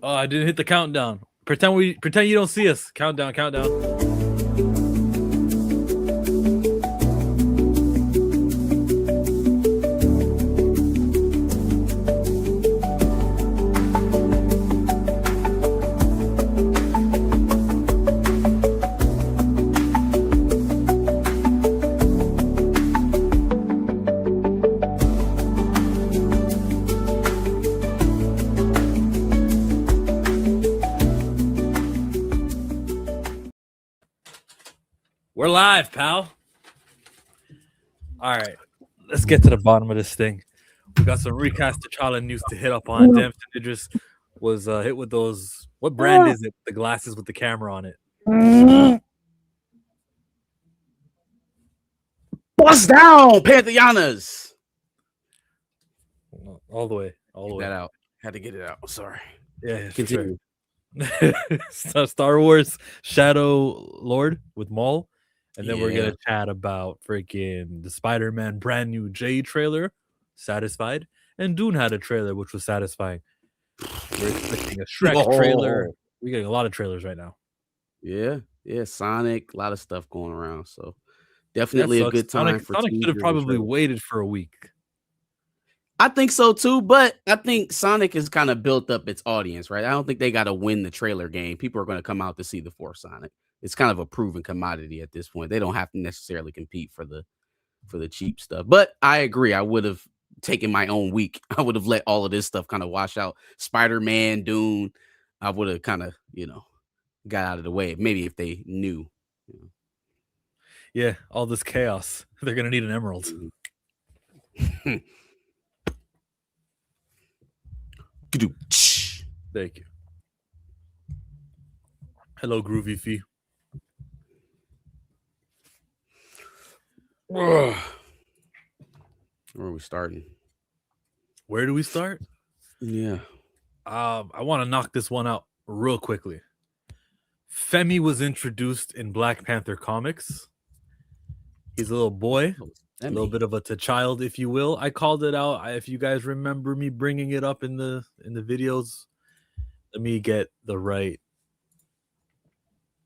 Oh, I didn't hit the countdown. Pretend you don't see us. Countdown, countdown. We're live, pal. All right, let's get to the bottom of this thing. We got some recast Tchalla news to hit up on. Damson Idris was hit with those. What brand is it? The glasses with the camera on it. Bust down, Pantheanas. All the way. All the way. Get that out. Had to get it out. Sorry. Yeah, continue. Sure. Star Wars Shadow Lord with Maul. And then we're Yeah. gonna chat about freaking the Spider-Man brand new J trailer, satisfied, and Dune had a trailer which was satisfying. We're expecting a Shrek trailer. We're getting a lot of trailers right now. Yeah, Sonic, a lot of stuff going around. So definitely a good time for Sonic should have probably waited for a week. I think so too, but I think Sonic has kind of built up its audience, right? I don't think they got to win the trailer game. People are going to come out to see the fourth Sonic. It's kind of a proven commodity at this point. They don't have to necessarily compete for the cheap stuff. But I agree. I would have taken my own week. I would have let all of this stuff kind of wash out. Spider-Man, Dune. I would have kind of, got out of the way. Maybe if they knew. Yeah, all this chaos. They're going to need an emerald. Thank you. Hello, Groovy Fee. Where are we starting? Where do we start? Yeah. I want to knock this one out real quickly. Femi was introduced in Black Panther comics. He's a little boy, a little bit of a child, if you will. I called it out. If you guys remember me bringing it up in the videos, let me get the right.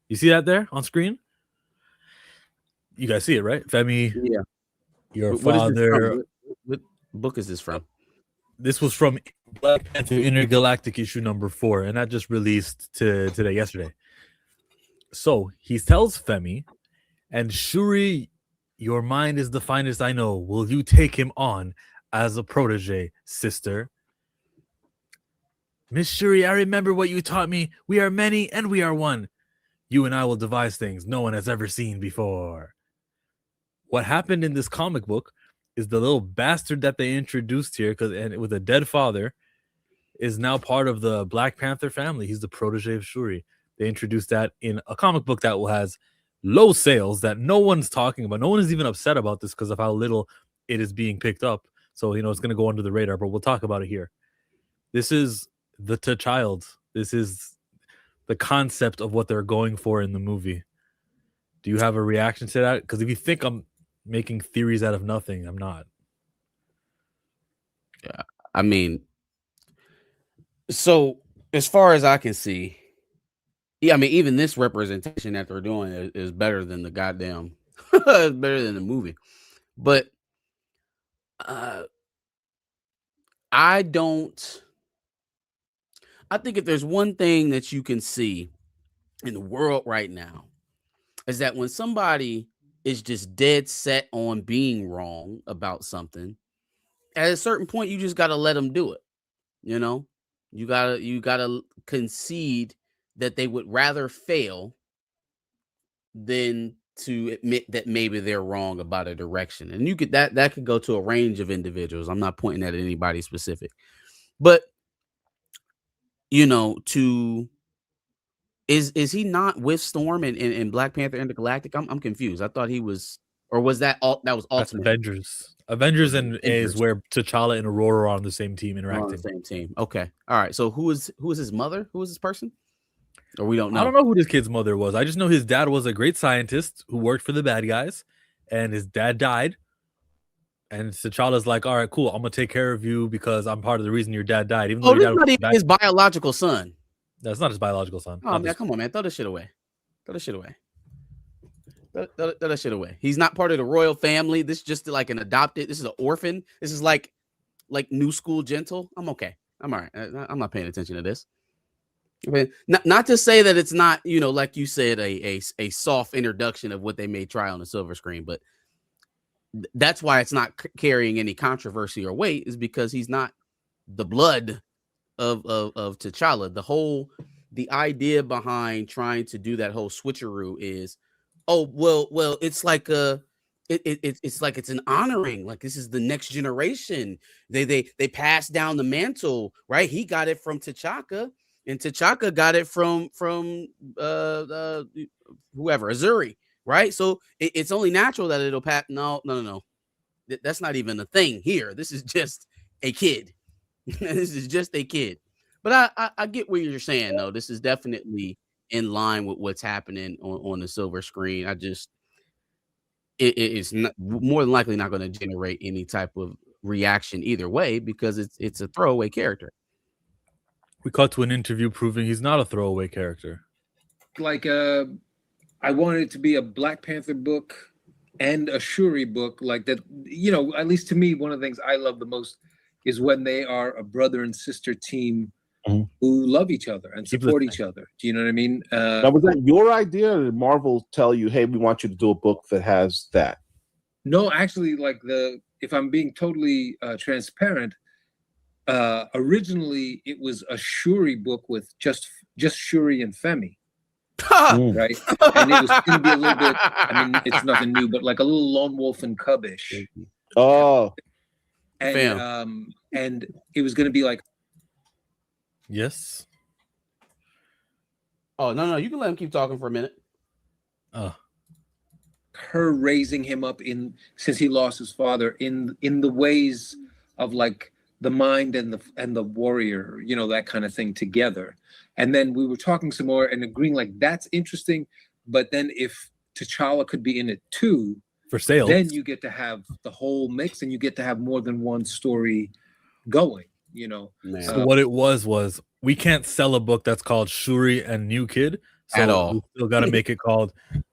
You see that there on screen? You guys see it, right? Femi, yeah. Your father. What book is this from? This was from Black Panther Intergalactic issue number 4, and that just released yesterday. So he tells Femi, and Shuri, your mind is the finest I know. Will you take him on as a protege, sister? Miss Shuri, I remember what you taught me. We are many and we are one. You and I will devise things no one has ever seen before. What happened in this comic book is the little bastard that they introduced here, and with a dead father, is now part of the Black Panther family. He's the protege of Shuri. They introduced that in a comic book that has low sales that no one's talking about. No one is even upset about this because of how little it is being picked up. So, it's going to go under the radar, but we'll talk about it here. This is the child. This is the concept of what they're going for in the movie. Do you have a reaction to that? Because if you think I'm making theories out of nothing, I'm not. Yeah, I mean, so as far as I can see, yeah, I mean, even this representation that they're doing is better than the goddamn, better than the movie. But I think if there's one thing that you can see in the world right now is that when somebody is just dead set on being wrong about something, at a certain point, you just got to let them do it. You gotta concede that they would rather fail than to admit that maybe they're wrong about a direction. And you could that could go to a range of individuals. I'm not pointing at anybody specific, but is he not with Storm in Black Panther Intergalactic? I'm confused. I thought he was, or was that all that was Ultimate? Avengers is where T'Challa and Aurora are on the same team interacting. On the same team. Okay. All right. So who is his mother? Who is this person? Or we don't know. I don't know who this kid's mother was. I just know his dad was a great scientist who worked for the bad guys, and his dad died. And T'Challa's like, all right, cool. I'm gonna take care of you because I'm part of the reason your dad died. Even though this is not even his biological son. That's not his biological son. Oh man, come on, man, throw this shit away. Throw this shit away. Throw that shit away. He's not part of the royal family. This is just like an adopted. This is an orphan. This is like New School Gentle. I'm okay. I'm all right. I'm not paying attention to this. Okay. Not to say that it's not, like you said, a soft introduction of what they may try on the silver screen, but that's why it's not carrying any controversy or weight, is because he's not the blood of T'Challa. The idea behind trying to do that whole switcheroo is, oh well, it's like it's like it's an honoring, like this is the next generation. They pass down the mantle, right? He got it from T'Chaka, and T'Chaka got it from whoever, Azuri, right? So it's only natural that it'll pass. No. That's not even a thing here. This is just a kid. This is just a kid. But I get what you're saying, though. This is definitely in line with what's happening on the silver screen. It's not, more than likely not going to generate any type of reaction either way, because it's a throwaway character. We cut to an interview proving he's not a throwaway character. Like, I wanted it to be a Black Panther book and a Shuri book, like that. At least to me, one of the things I love the most is when they are a brother and sister team who love each other and support each other. Do you know what I mean? Now, was that your idea, or did Marvel tell you, hey, we want you to do a book that has that? No, actually, if I'm being totally transparent, originally it was a Shuri book with just Shuri and Femi. Right, and it was going to be a little bit. I mean, it's nothing new, but like a little lone wolf and cubbish. Oh, and it was going to be like, yes. Oh no, you can let him keep talking for a minute. Her raising him up since he lost his father in the ways of like the mind and the warrior, that kind of thing together. And then we were talking some more and agreeing like that's interesting. But then if T'Challa could be in it too, for sale, then you get to have the whole mix and you get to have more than one story going, So what it was we can't sell a book that's called Shuri and New Kid. So at all. We still got to make it called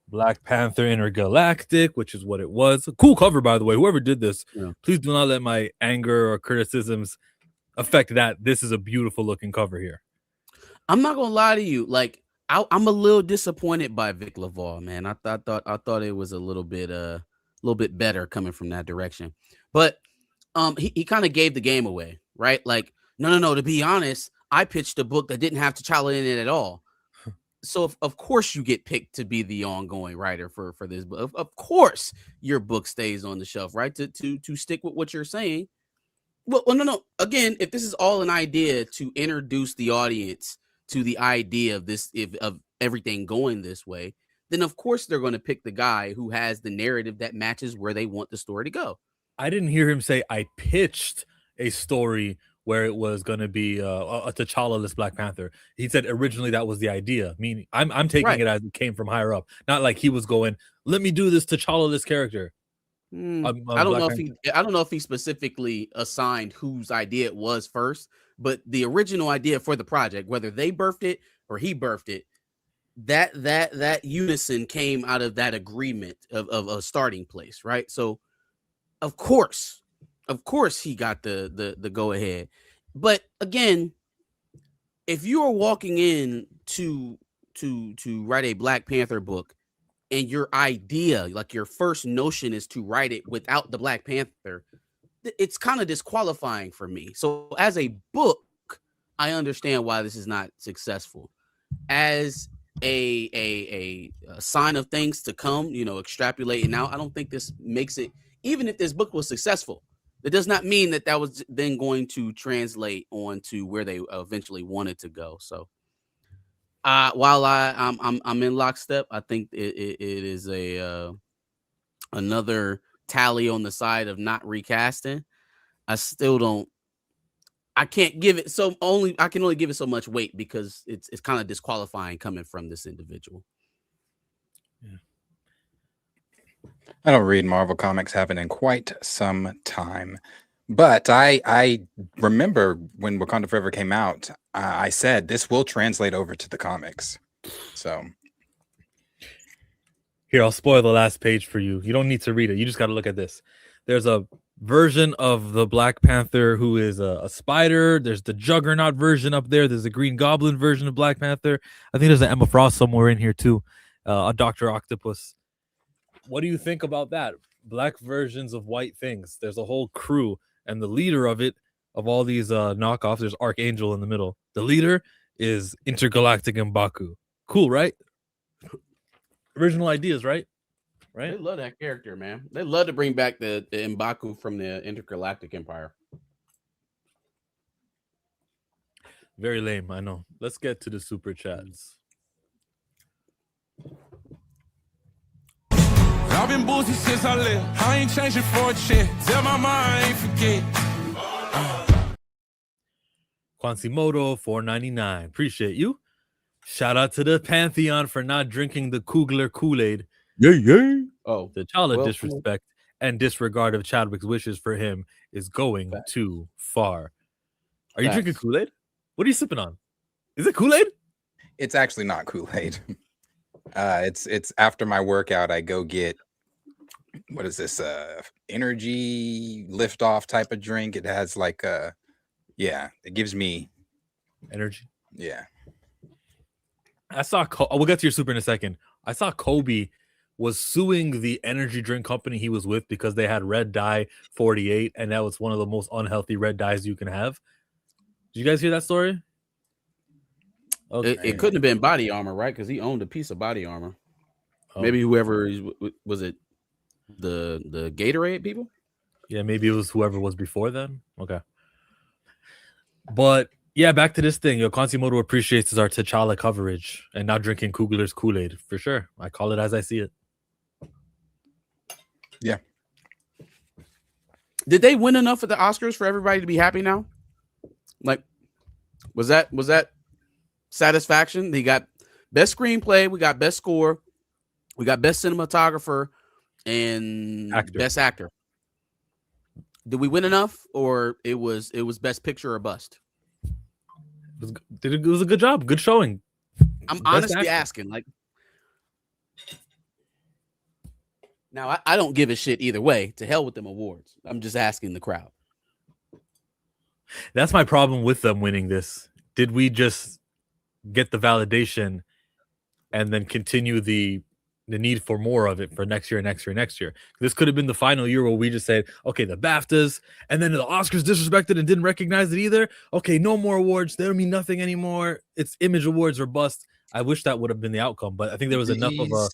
Black Panther Intergalactic, which is what it was. A cool cover, by the way. Whoever did this, please do not let my anger or criticisms affect that. This is a beautiful looking cover here. I'm not gonna lie to you. Like, I'm a little disappointed by Vic Laval, man. I thought it was a little bit better coming from that direction. But he kind of gave the game away, right? Like, no. To be honest, I pitched a book that didn't have T'Challa in it at all. So of course you get picked to be the ongoing writer for this book. Of course your book stays on the shelf, right? To stick with what you're saying. Well, no. Again, if this is all an idea to introduce the audience to the idea of this, of everything going this way, then of course they're going to pick the guy who has the narrative that matches where they want the story to go. I didn't hear him say I pitched a story where it was going to be a T'Challa-less Black Panther. He said originally that was the idea. Meaning, I'm taking it as it came from higher up, not like he was going, "Let me do this T'Challa-less character." I don't know if he specifically assigned whose idea it was first, but the original idea for the project, whether they birthed it or he birthed it, that unison came out of that agreement of a starting place, right? So of course he got the go ahead. But again, if you are walking in to write a Black Panther book and your idea, like your first notion, is to write it without the Black Panther, it's kind of disqualifying for me. So as a book, I understand why this is not successful. As a sign of things to come, extrapolating out, I don't think this makes it. Even if this book was successful, that does not mean that was then going to translate on to where they eventually wanted to go. So while I'm in lockstep, I think it is another tally on the side of not recasting. I can't give it I can only give it so much weight because it's kind of disqualifying coming from this individual. Yeah. I don't read Marvel comics, haven't in quite some time. But I remember when Wakanda Forever came out, I said this will translate over to the comics. So Here, I'll spoil the last page for you. You don't need to read it. You just got to look at this. There's a version of the Black Panther who is a spider. There's the Juggernaut version up there. There's a Green Goblin version of Black Panther. I think there's an Emma Frost somewhere in here too. A Dr. Octopus. What do you think about that? Black versions of white things. There's a whole crew, and the leader of it, of all these knockoffs, there's Archangel in the middle. The leader is Intergalactic M'Baku. Cool, right? Original ideas, right? They love that character, man. They love to bring back the M'Baku from the Intergalactic Empire. Very lame, I know. Let's get to the super chats. I've been boozy since I left. I ain't changing for a check. Tell my mind I ain't forget. Quasimodo 4.99. Appreciate you. Shout out to the Pantheon for not drinking the Kugler Kool-Aid. Yeah. Oh, The Tchalla well, disrespect and disregard of Chadwick's wishes for him is going too far. Are you drinking Kool-Aid? What are you sipping on? Is it Kool-Aid? it's actually not Kool-Aid. It's after my workout, I go get, what is this? Energy lift off type of drink. It has like it gives me Energy. yeah. I saw. We'll get to your super in a second. I saw Kobe was suing the energy drink company he was with because they had red dye 48, and that was one of the most unhealthy red dyes you can have. Did you guys hear that story? Okay. it couldn't have been Body Armor, right? Because he owned a piece of Body Armor. Oh. Maybe whoever was it, the Gatorade people? Yeah, maybe it was whoever was before then. Okay. But yeah, back to this thing. Yo, Quasimodo appreciates our T'Challa coverage and not drinking Kugler's Kool-Aid for sure. I call it as I see it. Yeah. Did they win enough at the Oscars for everybody to be happy now? Like, was that satisfaction? They got best screenplay, we got best score, we got best cinematographer, and best actor. Did we win enough, or it was best picture or bust? It was a good job, good showing. I'm Best honestly actor. asking. Like, now I don't give a shit either way. To hell with them awards. I'm just asking the crowd. That's my problem with them winning this. Did we just get the validation and then continue the need for more of it for next year? This could have been the final year where we just said, okay, the BAFTAs, and then the Oscars disrespected and didn't recognize it either. Okay, no more awards. They don't mean nothing anymore. It's image awards or bust. I wish that would have been the outcome, but I think there was enough of a...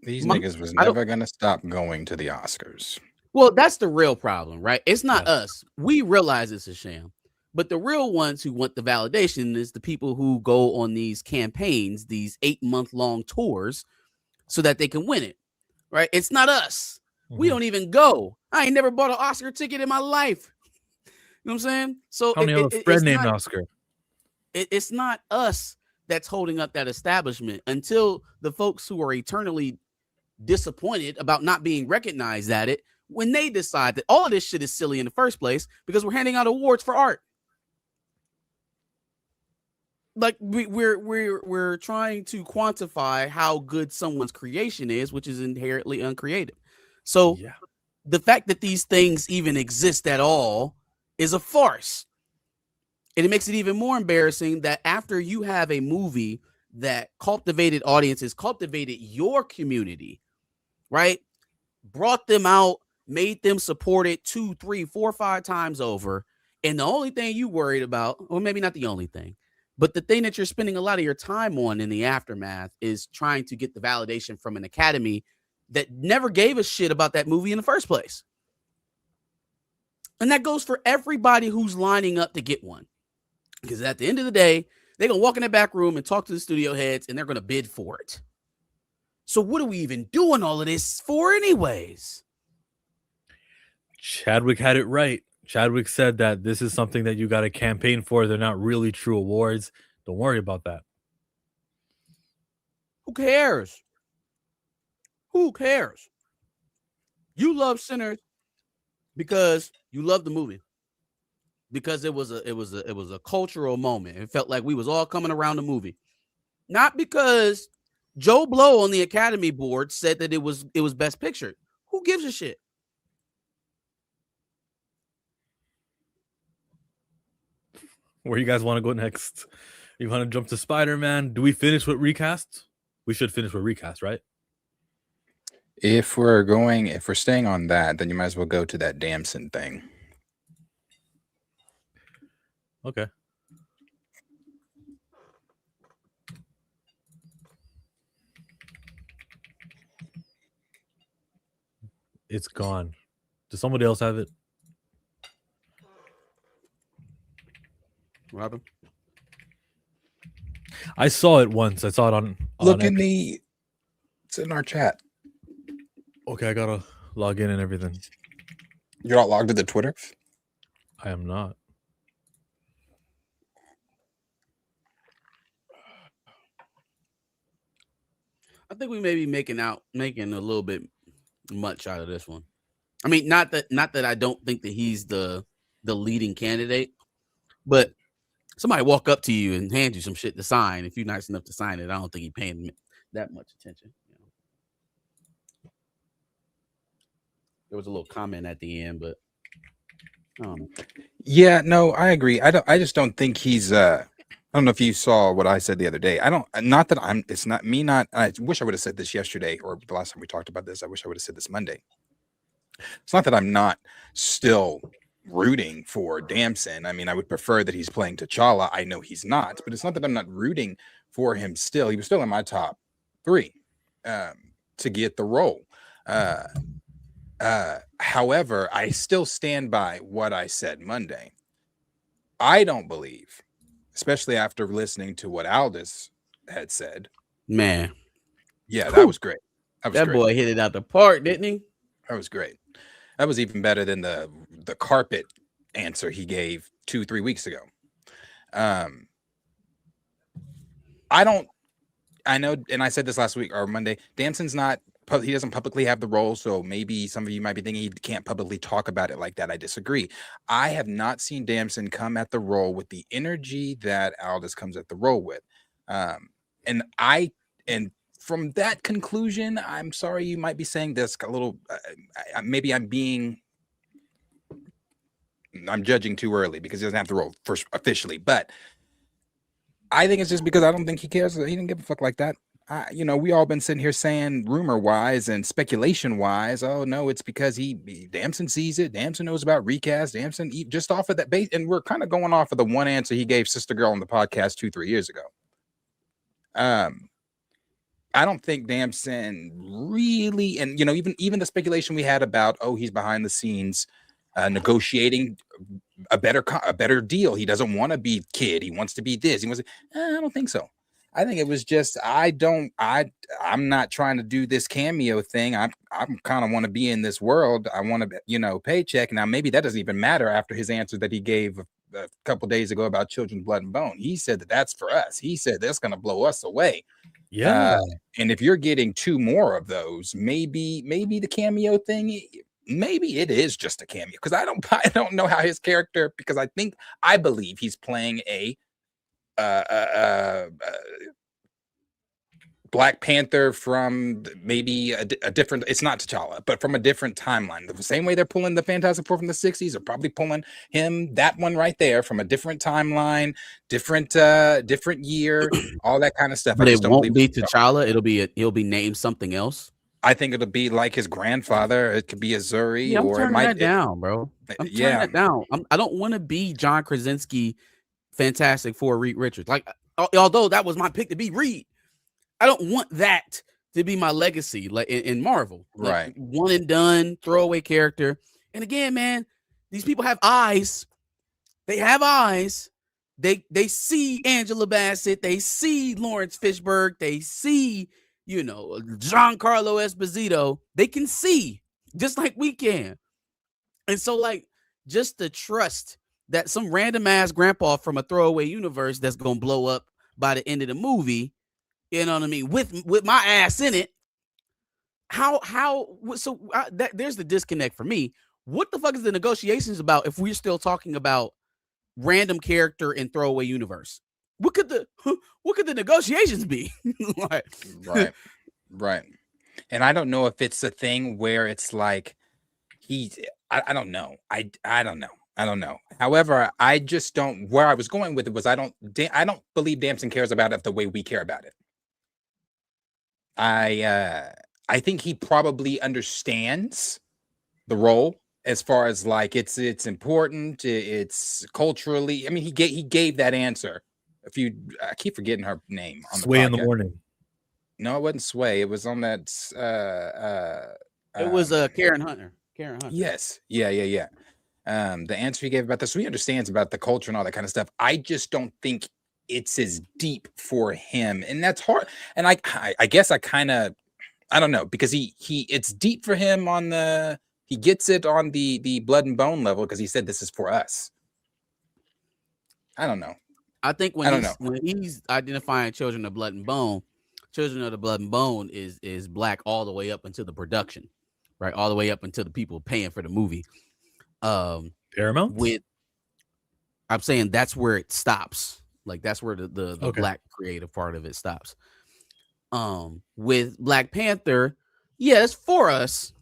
These niggas was never going to stop going to the Oscars. Well, that's the real problem, right? It's not us. We realize it's a sham. But the real ones who want the validation is the people who go on these campaigns, these 8-month-long tours, so that they can win it, right? It's not us. Mm-hmm. We don't even go. I ain't never bought an Oscar ticket in my life. You know what I'm saying? So I don't have a friend named Oscar. It's not us that's holding up that establishment until the folks who are eternally disappointed about not being recognized at it, when they decide that all of this shit is silly in the first place because we're handing out awards for art. Like we're trying to quantify how good someone's creation is, which is inherently uncreative. So the fact that these things even exist at all is a farce. And it makes it even more embarrassing that after you have a movie that cultivated audiences, cultivated your community, right? Brought them out, made them support it 2, 3, 4, 5 times over. And the only thing you worried about, or maybe not the only thing, but the thing that you're spending a lot of your time on in the aftermath is trying to get the validation from an academy that never gave a shit about that movie in the first place. And that goes for everybody who's lining up to get one. Because at the end of the day, they're going to walk in the back room and talk to the studio heads, and they're going to bid for it. So what are we even doing all of this for anyways? Chadwick had it right. Chadwick said that this is something that you got to campaign for. They're not really true awards. Don't worry about that. Who cares? Who cares? You love Sinners. because you love the movie. Because it was a cultural moment. It felt like we was all coming around the movie. Not because Joe Blow on the Academy Board said that it was Best Picture. Who gives a shit? Where you guys want to go next? You want to jump to Spider-Man? Do we finish with Recast? We should finish with Recast, right? If we're staying on that, then you might as well go to that Damson thing. Okay. It's gone. Does somebody else have it? Robin? I saw it once. I saw it on Look in it's in our chat. Okay, I gotta log in and everything. You're not logged to the Twitter? I am not. I think we may be making a little bit much out of this one. I mean, not that I don't think that he's the leading candidate, but somebody walk up to you and hand you some shit to sign. If you're nice enough to sign it, I don't think he's paying that much attention. There was a little comment at the end, but I don't know. Yeah, no, I agree. I just don't think he's I don't know if you saw what I said the other day. It's not me. I wish I would have said this yesterday or the last time we talked about this. I wish I would have said this Monday. It's not that I'm not still rooting for Damson. I mean, I would prefer that he's playing T'Challa. I know he's not, but it's not that I'm not rooting for him still. He was still in my top 3 to get the role. However, I still stand by what I said Monday. I don't believe, especially after listening to what Aldous had said. Man. Yeah, that was great. That boy hit it out the park, didn't he? That was great. That was even better than the carpet answer he gave 2-3 weeks ago. I know, and I said this last week or Monday, Damson's not, he doesn't publicly have the role, so maybe some of you might be thinking he can't publicly talk about it like that. I disagree. I have not seen Damson come at the role with the energy that Aldous comes at the role with. And from that conclusion, I'm sorry, you might be saying this a little, maybe I'm judging too early because he doesn't have the role first officially, but I think it's just because I don't think he cares. He didn't give a fuck like that. We all been sitting here saying rumor wise and speculation wise, oh no, it's because Damson sees it. Damson knows about Recast. Damson just off of that base. And we're kind of going off of the one answer he gave Sister Girl on the podcast 2-3 years ago. I don't think Damson really, and even the speculation we had about, oh, he's behind the scenes negotiating a better deal. He doesn't want to be Kid. He wants to be this. I don't think so. I think it was just I'm not trying to do this cameo thing. I kind of want to be in this world. I want to paycheck. Now maybe that doesn't even matter after his answer that he gave a couple days ago about Children's Blood and Bone. He said that's for us. He said that's going to blow us away. Yeah. And if you're getting 2 more of those, maybe the cameo thing, maybe it is just a cameo, because I don't know how his character, because I believe he's playing a Black Panther from maybe a different, it's not T'Challa, but from a different timeline. The same way they're pulling the Fantastic Four from the 60s, they're probably pulling that one right there from a different timeline, different year, all that kind of stuff. But it won't be T'Challa. He'll be named something else. I think it'll be like his grandfather. It could be Azuri. Yeah, I'm turning that down, bro. I'm turning that down. I don't want to be John Krasinski, Fantastic Four, Reed Richards. Like, although that was my pick to be Reed, I don't want that to be my legacy, like in Marvel. Like, right? One and done, throwaway character. And again, man, these people have eyes. They have eyes. They see Angela Bassett. They see Lawrence Fishburne. They see, Giancarlo Esposito. They can see just like we can. And so, like, just the trust that some random ass grandpa from a throwaway universe that's gonna blow up by the end of the movie, you know what I mean, with my ass in it. There's the disconnect for me. what the fuck is the negotiations about if we're still talking about random character and throwaway universe? What could the negotiations be? Like, right. And I don't know if it's a thing where it's like I don't know. I don't know. However, I just don't. Where I was going with it was I don't believe Damson cares about it the way we care about it. I think he probably understands the role as far as like it's important, it's culturally. I mean, he gave that answer. I keep forgetting her name on Sway the in the morning. No, it wasn't Sway. It was on that. it was Karen Hunter. Yes. Yeah. The answer he gave about this, so he understands about the culture and all that kind of stuff. I just don't think it's as deep for him, and that's hard. And I guess I don't know, because it's deep for him he gets it on the blood and bone level because he said this is for us. I don't know. I think when he's identifying children of blood and bone, children of the blood and bone is black all the way up into the production, right? All the way up into the people paying for the movie. Paramount? I'm saying that's where it stops. Like that's where the Okay. black creative part of it stops. With Black Panther, yeah, it's for us,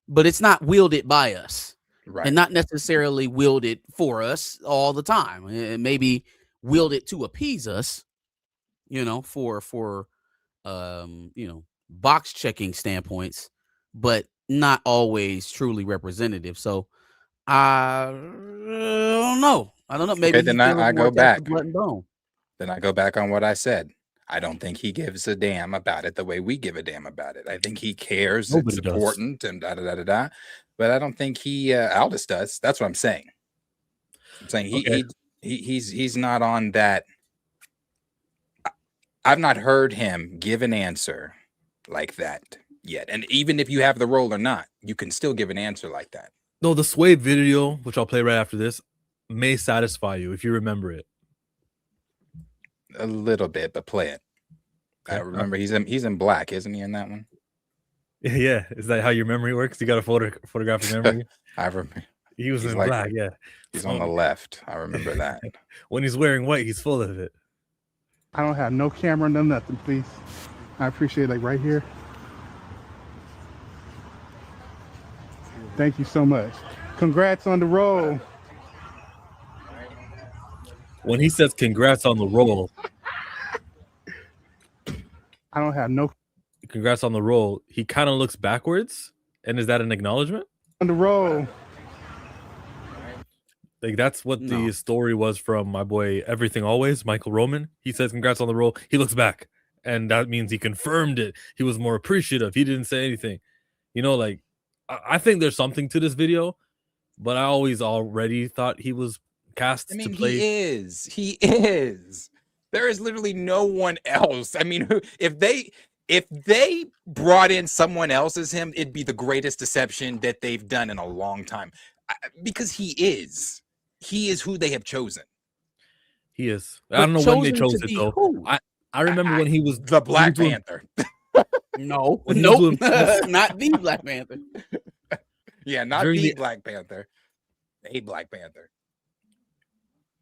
but it's not wielded by us. Right. And not necessarily wielded for us all the time. And maybe wielded to appease us, for box checking standpoints, but not always truly representative. So I don't know. Maybe okay, then I go back. Blood and bone. Then I go back on what I said. I don't think he gives a damn about it the way we give a damn about it. I think he cares. Nobody it's does. important and da. But I don't think he Aldous does. That's what I'm saying. I'm saying he's not on that. I've not heard him give an answer like that yet. And even if you have the role or not, you can still give an answer like that. No, the Sway video, which I'll play right after this, may satisfy you if you remember it. A little bit, but play it. I remember he's in black, isn't he, in that one? Yeah, is that how your memory works? You got a photographic memory? I remember. He was in black, yeah. He's on the left. I remember that. When he's wearing white, he's full of it. I don't have no camera, no nothing, please. I appreciate it, right here. Thank you so much. Congrats on the role. When he says congrats on the role, I don't have no congrats on the role, he kind of looks backwards. And is that an acknowledgement? on the roll. Like that's what the story was from my boy Everything Always, Michael Roman. He says congrats on the role. He looks back, and that means he confirmed it. He was more appreciative. He didn't say anything. Like I think there's something to this video, but I always already thought he was cast to play. He is. There is literally no one else. I mean, if they brought in someone else as him, it'd be the greatest deception that they've done in a long time. Because he is who they have chosen. He is. I don't know when they chose it though. Who? I remember when he was the Black Panther. No, When he nope, was doing- not the Black Panther. Yeah, not During the the- Black Panther. A Black Panther.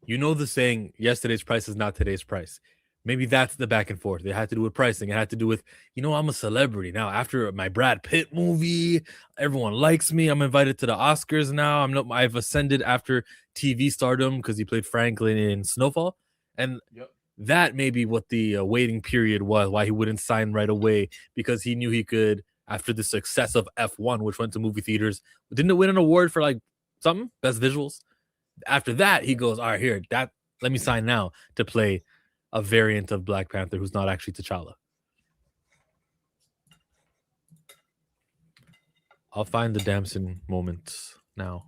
You know the saying, yesterday's price is not today's price. Maybe that's the back and forth. It had to do with pricing. It had to do with, I'm a celebrity now. After my Brad Pitt movie, everyone likes me. I'm invited to the Oscars now. I've ascended after TV stardom because he played Franklin in Snowfall. And that may be what the waiting period was, why he wouldn't sign right away, because he knew he could, after the success of F1, which went to movie theaters. Didn't it win an award for like something? Best visuals? After that, he goes, all right, here, let me sign now to play a variant of Black Panther who's not actually T'Challa. I'll find the Damson moments now.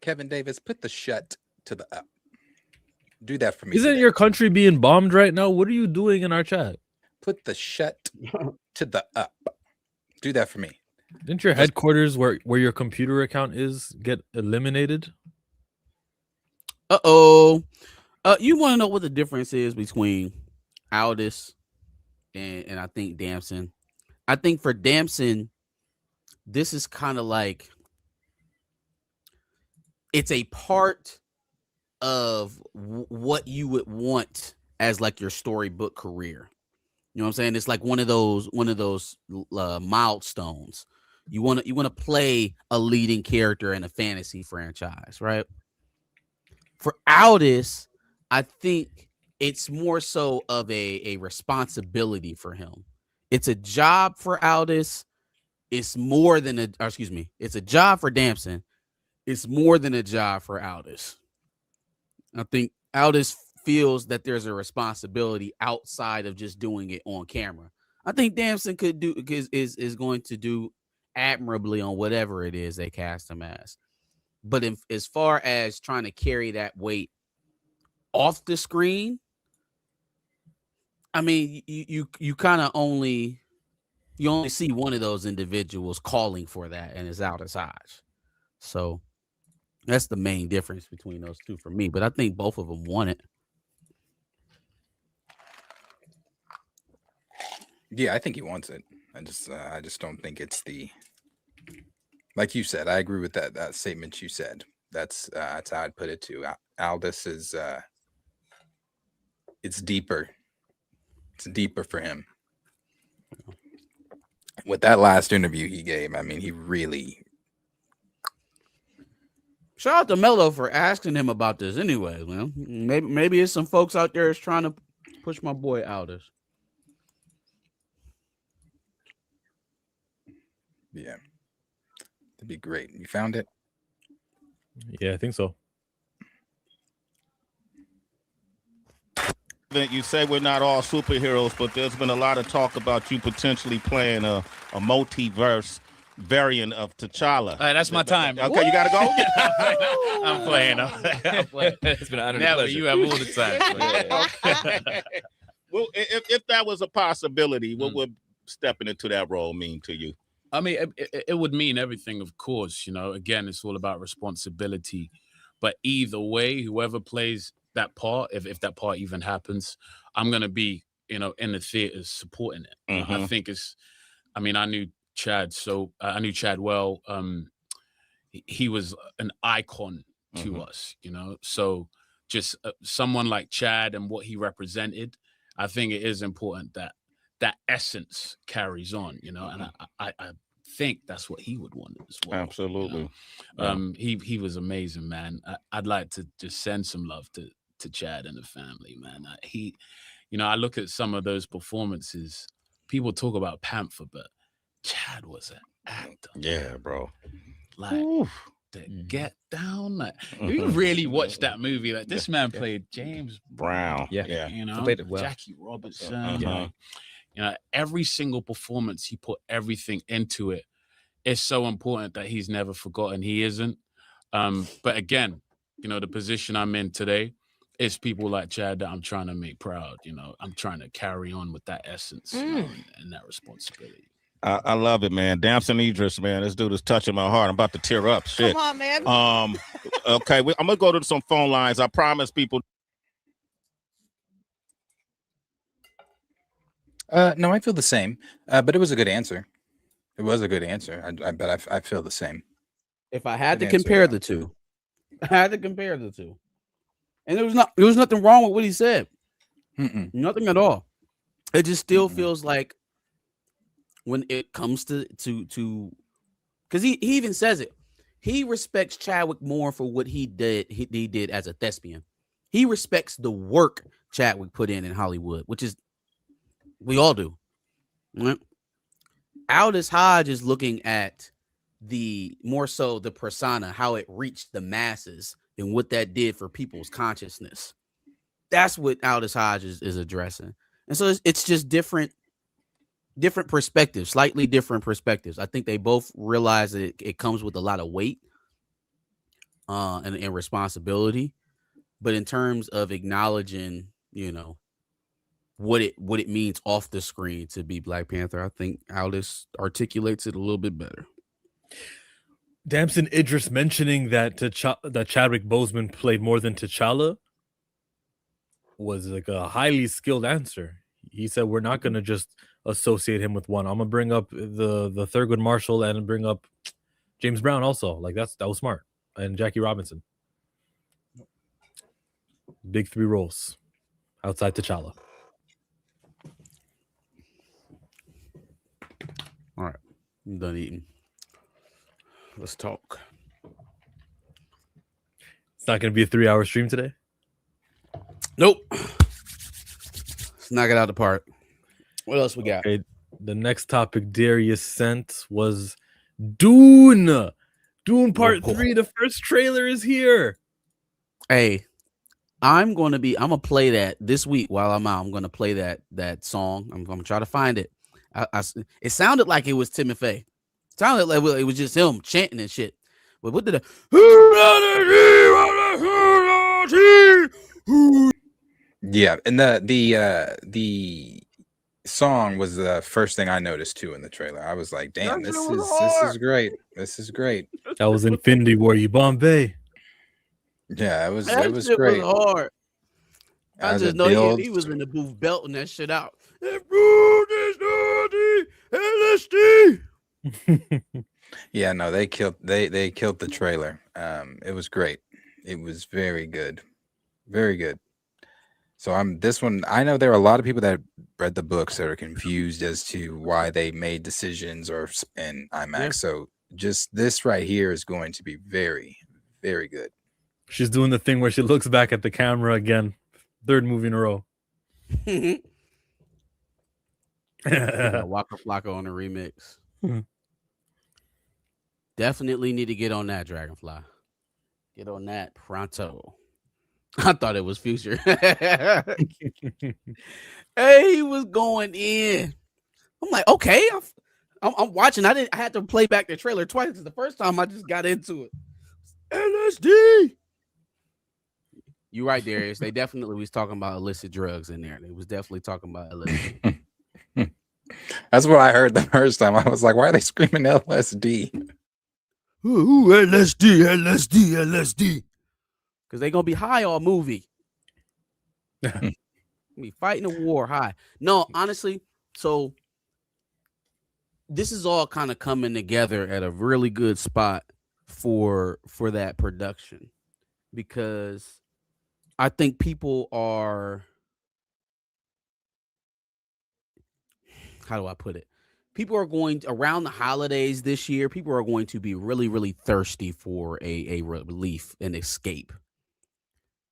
Kevin Davis, put the shut to the up. Do that for me. Isn't your country being bombed right now? What are you doing in our chat? Put the shut to the up. Do that for me. Didn't your headquarters where your computer account is get eliminated? You want to know what the difference is between Aldous and I think Damson? I think for Damson, this is kind of like it's a part of what you would want as like your storybook career. You know what I'm saying? It's like one of those milestones. You want to play a leading character in a fantasy franchise, right? For Aldis, I think it's more so of a responsibility for him. It's a job for Aldis. It's more than it's a job for Damson. It's more than a job for Aldis. I think Aldis feels that there's a responsibility outside of just doing it on camera. I think Damson is going to do admirably on whatever it is they cast him as. But as far as trying to carry that weight off the screen, I mean, you kind of only see one of those individuals calling for that, and it's Aldis Hodge. So that's the main difference between those two for me. But I think both of them want it. Yeah, I think he wants it. I just don't think it's like you said. I agree with that statement you said. That's how I'd put it too. Aldis is it's deeper. It's deeper for him. With that last interview he gave, I mean, he really. Shout out to Mello for asking him about this anyway, man. Maybe it's some folks out there is trying to push my boy Aldis. Yeah. That'd be great. You found it? Yeah, I think so. You say we're not all superheroes, but there's been a lot of talk about you potentially playing a multiverse variant of T'Challa. That's my time. Okay, you gotta go. I'm playing. It's been an honor. You have all the time. Well, if that was a possibility, what would stepping into that role mean to you? I mean, it would mean everything, of course. You know, again, it's all about responsibility. But either way, whoever plays that part, if that part even happens, I'm gonna be, in the theaters supporting it. Mm-hmm. I think I knew Chad, so I knew Chad well. He was an icon to us, So just someone like Chad and what he represented, I think it is important that essence carries on, and I think that's what he would want as well. Absolutely. He was amazing, man. I'd like to just send some love to Chad and the family, man. I look at some of those performances. People talk about Panther, but Chad was an actor. Yeah, bro. Like to get down. Like you really watch that movie. Like this man played James Brown. Yeah. Played it well. Jackie Robinson. Every single performance he put everything into it. It's so important that he's never forgotten. He isn't. But again, the position I'm in today is people like Chad that I'm trying to make proud. I'm trying to carry on with that essence and that responsibility. I love it, man. Damson Idris, man. This dude is touching my heart. I'm about to tear up. Shit. Come on, man. Okay, I'm gonna go to some phone lines. I promise people. No, I feel the same. But it was a good answer. It was a good answer. I bet I feel the same. If I had to compare the two, and there was nothing wrong with what he said. Nothing at all. It just still feels like when it comes to because he even says it. He respects Chadwick more for what he did. He did as a thespian. He respects the work Chadwick put in Hollywood, which is we all do. Right? Aldis Hodge is looking at more so the persona, how it reached the masses and what that did for people's consciousness. That's what Aldis Hodge is addressing. And so it's just different perspectives, slightly different perspectives. I think they both realize that it comes with a lot of weight and responsibility. But in terms of acknowledging, what it means off the screen to be Black Panther, I think Aldis articulates it a little bit better. Damson Idris mentioning that Chadwick Boseman played more than T'Challa was like a highly skilled answer. He said we're not going to just associate him with one. I'm gonna bring up the Thurgood Marshall and bring up James Brown also. Like that was smart. and Jackie Robinson. Big 3 roles outside T'Challa. All right, I'm done eating. Let's talk. It's not going to be a 3-hour stream today. Nope. Let's knock it out of the park. What else we got? Okay, the next topic Darius sent was Dune. Dune Part 3. The first trailer is here. Hey, I'm gonna play that this week while I'm out. I'm gonna play that song. I'm gonna try to find it. It sounded like it was Timothy. It sounded like it was just him chanting and shit. But what did Yeah, and the song was the first thing I noticed too in the trailer. I was like, damn, this is great. This is great. That was Infinity War, you Bombay. Yeah, it was shit great. was hard. I As just it know builds, he was in the booth belting that shit out. LSD. yeah, no, they killed the trailer. It was great. It was very good. Very good. So this one, I know there are a lot of people that read the books that are confused as to why they made decisions in IMAX. Yeah. So just this right here is going to be very, very good. She's doing the thing where she looks back at the camera again. 3rd movie in a row. Waka Flocka on the remix. Definitely need to get on that, Dragonfly. Get on that pronto. I thought it was Future. Hey, he was going in. I'm like, okay. I'm watching. I had to play back the trailer twice because the first time I just got into it. LSD. You're right, Darius. They definitely was talking about illicit drugs in there. They was definitely talking about LSD. That's what I heard the first time. I was like, why are they screaming LSD? Ooh, LSD. Because they're going to be high all movie. Be fighting a war high. No, honestly, so this is all kind of coming together at a really good spot for that production. Because I think people are, how do I put it? People are going around the holidays this year. People are going to be really, really thirsty for a relief, an escape.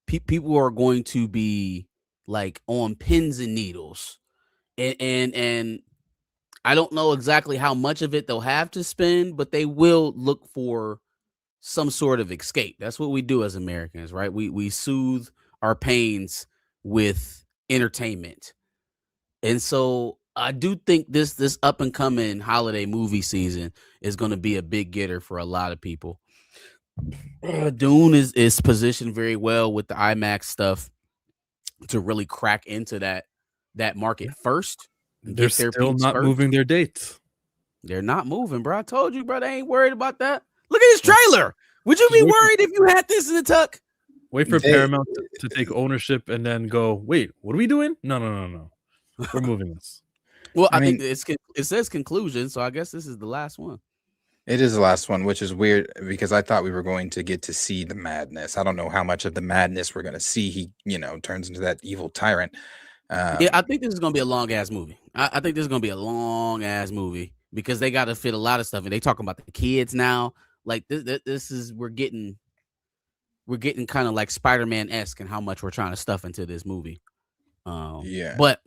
People are going to be like on pins and needles, and I don't know exactly how much of it they'll have to spend, but they will look for some sort of escape. That's what we do as Americans, right? We soothe our pains with entertainment. And so I do think this up and coming holiday movie season is going to be a big getter for a lot of people. Dune is positioned very well with the IMAX stuff to really crack into that market first. They're still not moving their dates. They're not moving, bro. I told you, bro. They ain't worried about that. Look at this trailer. Would you be worried if you had this in the tuck? Wait for Paramount to take ownership and then go, wait, what are we doing? No. We're moving this. Well, I think it says conclusion, so I guess this is the last one. It is the last one, which is weird because I thought we were going to get to see the madness. I don't know how much of the madness we're going to see. He, turns into that evil tyrant. Yeah, I think this is going to be a long ass movie. I think this is going to be a long ass movie because they got to fit a lot of stuff. And they talking about the kids now. Like this is we're getting kind of like Spider-Man-esque in how much we're trying to stuff into this movie. Yeah, but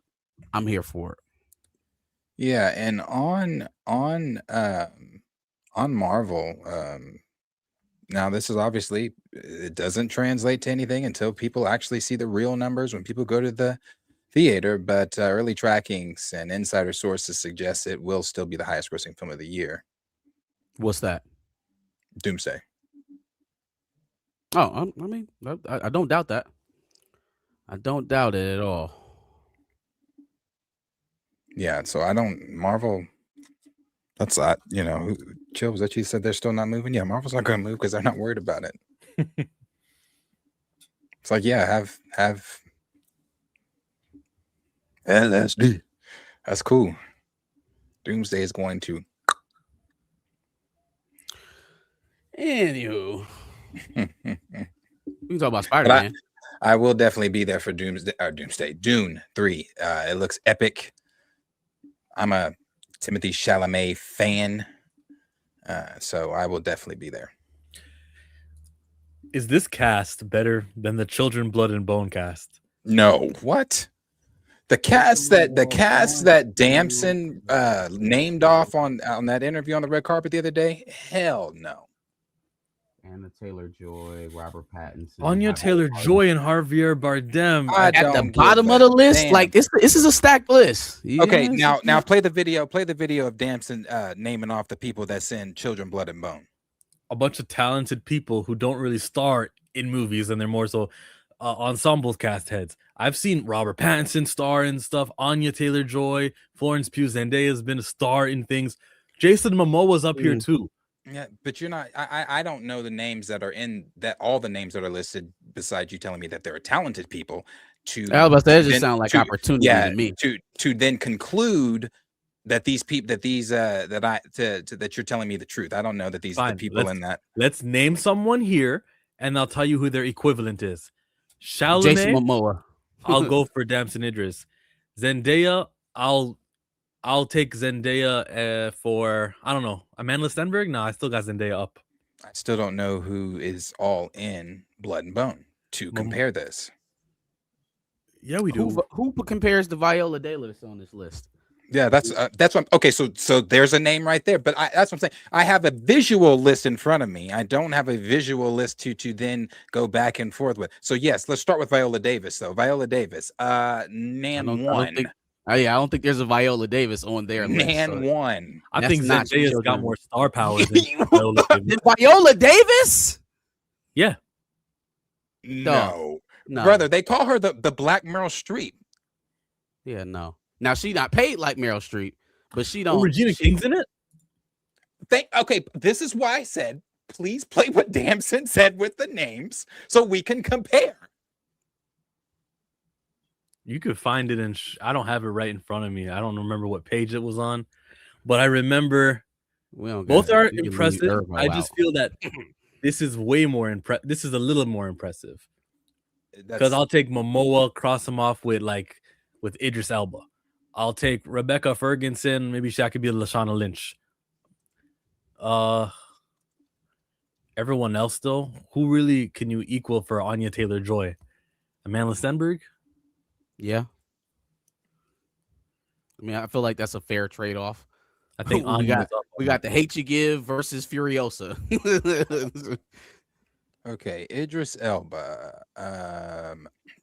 I'm here for it. Yeah, and on Marvel, now this is obviously it doesn't translate to anything until people actually see the real numbers when people go to the theater. But early trackings and insider sources suggest it will still be the highest grossing film of the year. What's that? Doomsday. Oh, I mean, I don't doubt that. I don't doubt it at all. Yeah, so Marvel, that's that, Chill, was that you said they're still not moving? Yeah, Marvel's not going to move because they're not worried about it. It's like, yeah, have LSD. That's cool. Doomsday is going to. Anywho, We can talk about Spider-Man. I will definitely be there for Doomsday. Dune 3. It looks epic. I'm a Timothée Chalamet fan, so I will definitely be there. Is this cast better than the Children, Blood, and Bone cast? No, what? The cast that Damson named off on that interview on the red carpet the other day? Hell no. Anna Taylor-Joy, Robert Pattinson, Anya Taylor-Joy, and Javier Bardem at the bottom of the list. Like this is a stacked list. Okay, now play the video. Play the video of Damson naming off the people that's in Children, Blood, and Bone. A bunch of talented people who don't really star in movies, and they're more so ensemble cast heads. I've seen Robert Pattinson star in stuff. Anya Taylor-Joy, Florence Pugh Zendaya has been a star in things. Jason Momoa's up here too. Yeah, but you're not. I don't know the names that are in that. All the names that are listed, besides you telling me that there are talented people. To I was about to say, it just sound like opportunity to me. To then conclude that these people, that you're telling me the truth. I don't know that these are the people in that. Let's name someone here, and I'll tell you who their equivalent is. Chalamet, Jason Momoa. I'll go for Damson Idris. Zendaya, I'll take Zendaya for, I don't know, Amanda Stenberg? No, I still got Zendaya up. I still don't know who is all in Blood and Bone to compare this. Yeah, we do. Who compares to Viola Davis on this list? Yeah, that's what. Okay, so there's a name right there, but that's what I'm saying. I have a visual list in front of me. I don't have a visual list to then go back and forth with. So yes, let's start with Viola Davis. though. Nan one. I don't think there's a Viola Davis on there. Nan one. I think Zendaya's got more star power than Viola Davis. Viola Davis? Yeah. No, brother. They call her the Black Meryl Streep. Yeah, no. Now she not paid like Meryl Streep, but she don't. Regina King's in it. Okay, this is why I said please play what Damson said with the names so we can compare. You could find it in. I don't have it right in front of me. I don't remember what page it was on, but I remember both are impressive. I just feel that this is way more impressive. This is a little more impressive because I'll take Momoa, cross him off with Idris Elba. I'll take Rebecca Ferguson. Maybe she could be Lashana Lynch. Everyone else though, who really can you equal for Anya Taylor-Joy? Amanda Stenberg? Yeah. I mean, I feel like that's a fair trade-off. I think we got the Hate You Give versus Furiosa. Okay, Idris Elba,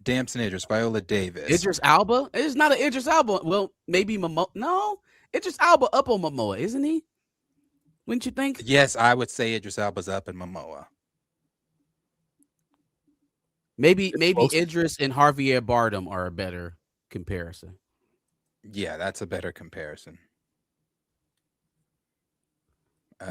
Damson Idris, Viola Davis. Idris Elba? It's not an Idris Elba. Well, maybe Momoa. No, Idris Elba up on Momoa, isn't he? Wouldn't you think? Yes, I would say Idris Elba's up in Momoa. Maybe Idris and Javier Bardem are a better comparison. Yeah, that's a better comparison.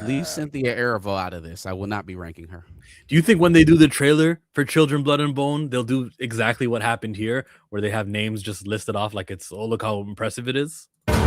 Leave Cynthia Erivo out of this. I will not be ranking her. Do you think when they do the trailer for Children, Blood, and Bone, they'll do exactly what happened here, where they have names just listed off like it's, oh, look how impressive it is? I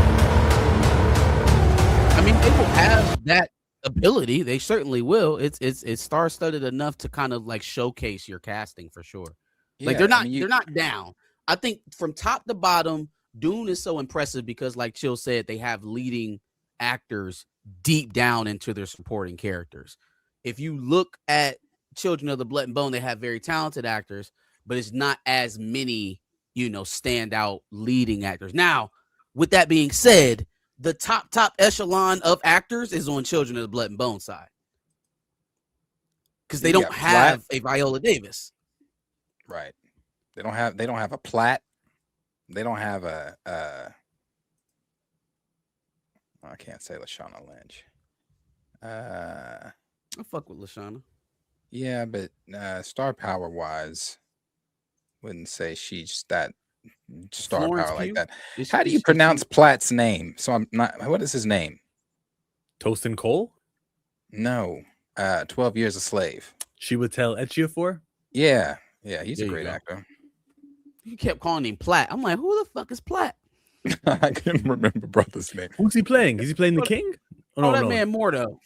mean, they will have that ability. They certainly will. It's star-studded enough to kind of like showcase your casting for sure. Like they're not down. I think from top to bottom, Dune is so impressive because, like Chill said, they have leading actors deep down into their supporting characters. If you look at Children of the Blood and Bone, they have very talented actors, but it's not as many, standout leading actors. Now, with that being said, the top echelon of actors is on Children of the Blood and Bone side because they don't have a Viola Davis. Right. They don't have a Platt. They don't have a I can't say Lashana Lynch. I fuck with Lashana. Yeah, but star power wise, wouldn't say she's that star Florence power Pugh? like that. How do you pronounce Platt's name? So I'm not. What is his name? Toastin Cole? No. 12 Years a Slave. Chiwetel Ejiofor? Yeah, he's a great actor. You kept calling him Platt. I'm like, who the fuck is Platt? I couldn't remember brother's name. Who's he playing? Is he playing the King? Oh, that man Mordo.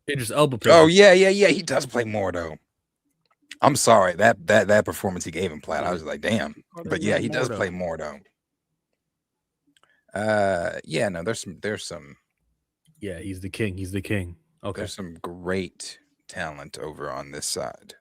Idris Elba plays. Oh yeah. He does play Mordo. I'm sorry that performance he gave in Platt, I was like, damn. But yeah, he does play more though. Yeah, no, there's some. Yeah, he's the king. He's the king. Okay. There's some great talent over on this side.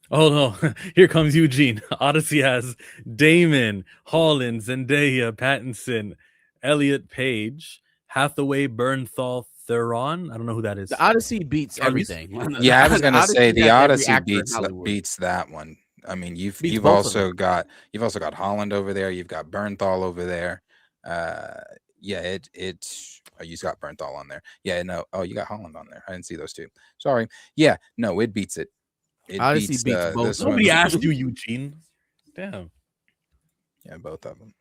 Oh no, here comes Eugene. Odyssey has Damon, Holland, Zendaya, Pattinson, Elliot Page, Hathaway, Bernthal, Theron. I don't know who that is. The Odyssey beats Jarvis? everything. Yeah, I was gonna say the has every Odyssey actor in beats Hollywood. that one. I mean, you've Beats both of also got Holland over there. You've got Bernthal over there. Yeah, oh, you got Bernthal on there. Yeah, no. Oh, you got Holland on there. I didn't see those two. Sorry. Yeah, no, it beats it. It Odyssey beats both. this Nobody one. asked you, Eugene. Damn. Yeah, both of them.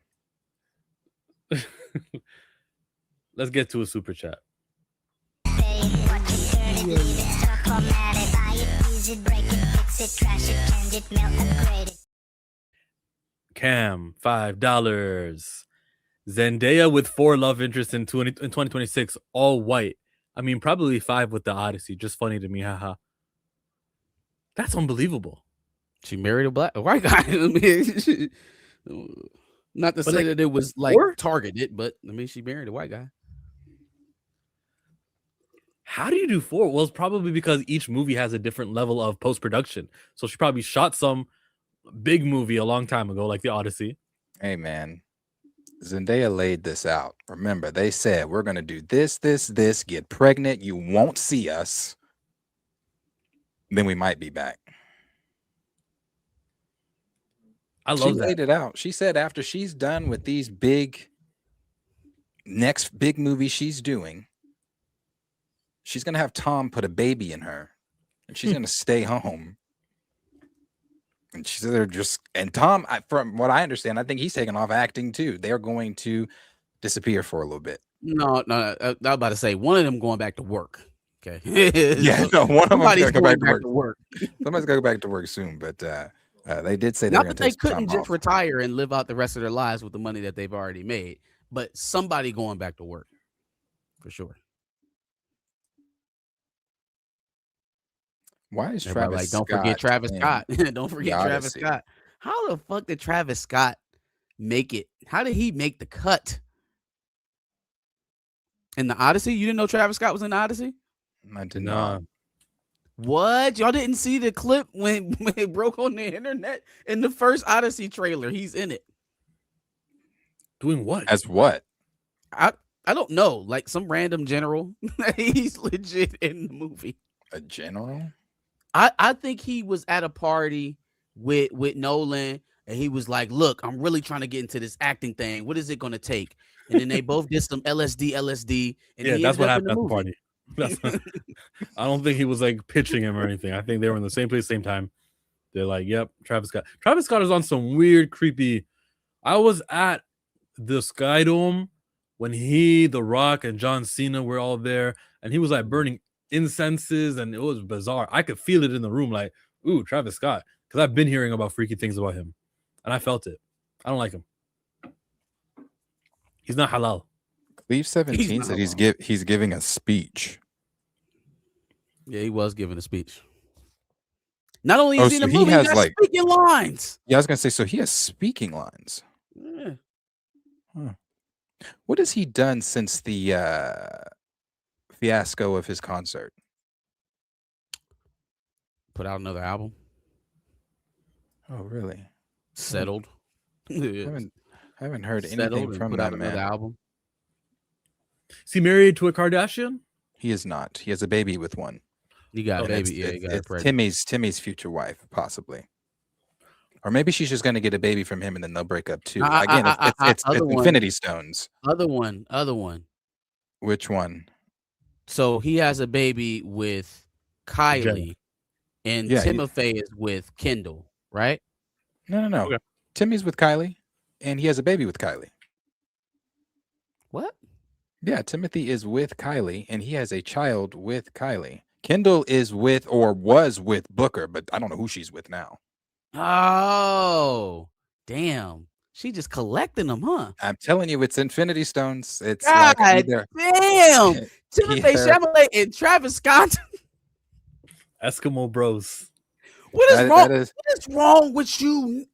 Let's get to a super chat. Cam, $5. Zendaya with 4 love interests in 2026, all white. I mean, probably 5 with the Odyssey. Just funny to me, haha. That's unbelievable. She married a white guy. Not to say like, that it was like targeted, but I mean, she married a white guy. How do you do 4? Well, it's probably because each movie has a different level of post-production. So she probably shot some big movie a long time ago, like the Odyssey. Hey, man. Zendaya laid this out. Remember, they said, we're going to do this, get pregnant. You won't see us. Then we might be back. I love she that. laid it out. She said after she's done with these next big movie she's doing, she's going to have Tom put a baby in her and she's going to stay home. And she said and Tom, from what I understand, I think he's taking off acting too. They're going to disappear for a little bit. No, I was about to say one of them going back to work. Okay. Yeah, no, one of them Somebody's going back to work. Somebody's going to go back to work soon, but they did say not that they couldn't just retire and live out the rest of their lives with the money that they've already made, but somebody going back to work for sure. Why is Everybody Travis don't forget Travis Scott. Don't forget Travis Odyssey. Scott. How the fuck did Travis Scott make it? How did he make the cut in the Odyssey? You didn't know Travis Scott was in the Odyssey? I did not. What? Y'all didn't see the clip when it broke on the internet? In the first Odyssey trailer, he's in it. Doing what? As what? I don't know. Like some random general. He's legit in the movie. A general? I think he was at a party with Nolan and he was like, look, I'm really trying to get into this acting thing. What is it going to take? And then they both did some LSD. And yeah, that's what happened at the party. I don't think he was like pitching him or anything. I think they were in the same place, same time. They're like, yep, Travis Scott. Travis Scott is on some weird, creepy. I was at the Sky Dome when The Rock, and John Cena were all there, and he was like burning incenses, and it was bizarre. I could feel it in the room, like, ooh, Travis Scott, because I've been hearing about freaky things about him, and I felt it. I don't like him. He's not halal. Cleve 17 said he's giving a speech. Yeah, he was giving a speech. Not only is he in the movie, he has like speaking lines. Yeah, I was gonna say, so he has speaking lines. Yeah. Huh. What has he done since the fiasco of his concert? Put out another album. Oh, really? Settled. I haven't heard anything from that man. Album. Is he married to a Kardashian? He is not. He has a baby with one. He got a baby. Yeah, he got it's Timmy's future wife, possibly. Or maybe she's just going to get a baby from him and then they'll break up too. Again, it's Infinity Stones. Other one. Which one? So he has a baby with Kylie, and Timothy is with Kendall, right? No. Okay. Timmy's with Kylie, and he has a baby with Kylie. What? Yeah, Timothy is with Kylie, and he has a child with Kylie. Kendall is with or was with Booker, but I don't know who she's with now. Oh, damn. She just collecting them, huh? I'm telling you, it's Infinity Stones. It's God like damn. Timothy Chalamet and Travis Scott. Eskimo Bros. What is wrong? That is What is wrong with you?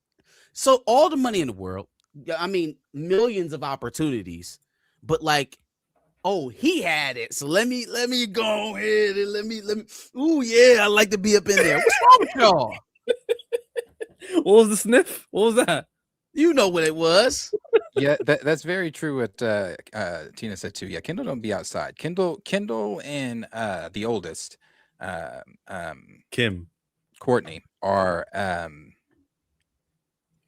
So all the money in the world, I mean, millions of opportunities, but like, oh, he had it. So let me go ahead and let me. Ooh, yeah, I like to be up in there. What's wrong with y'all? What was the sniff? What was that? You know what it was. yeah, that's very true. What Tina said too. Yeah, Kendall don't be outside. Kendall, and the oldest, Kim. Courtney, are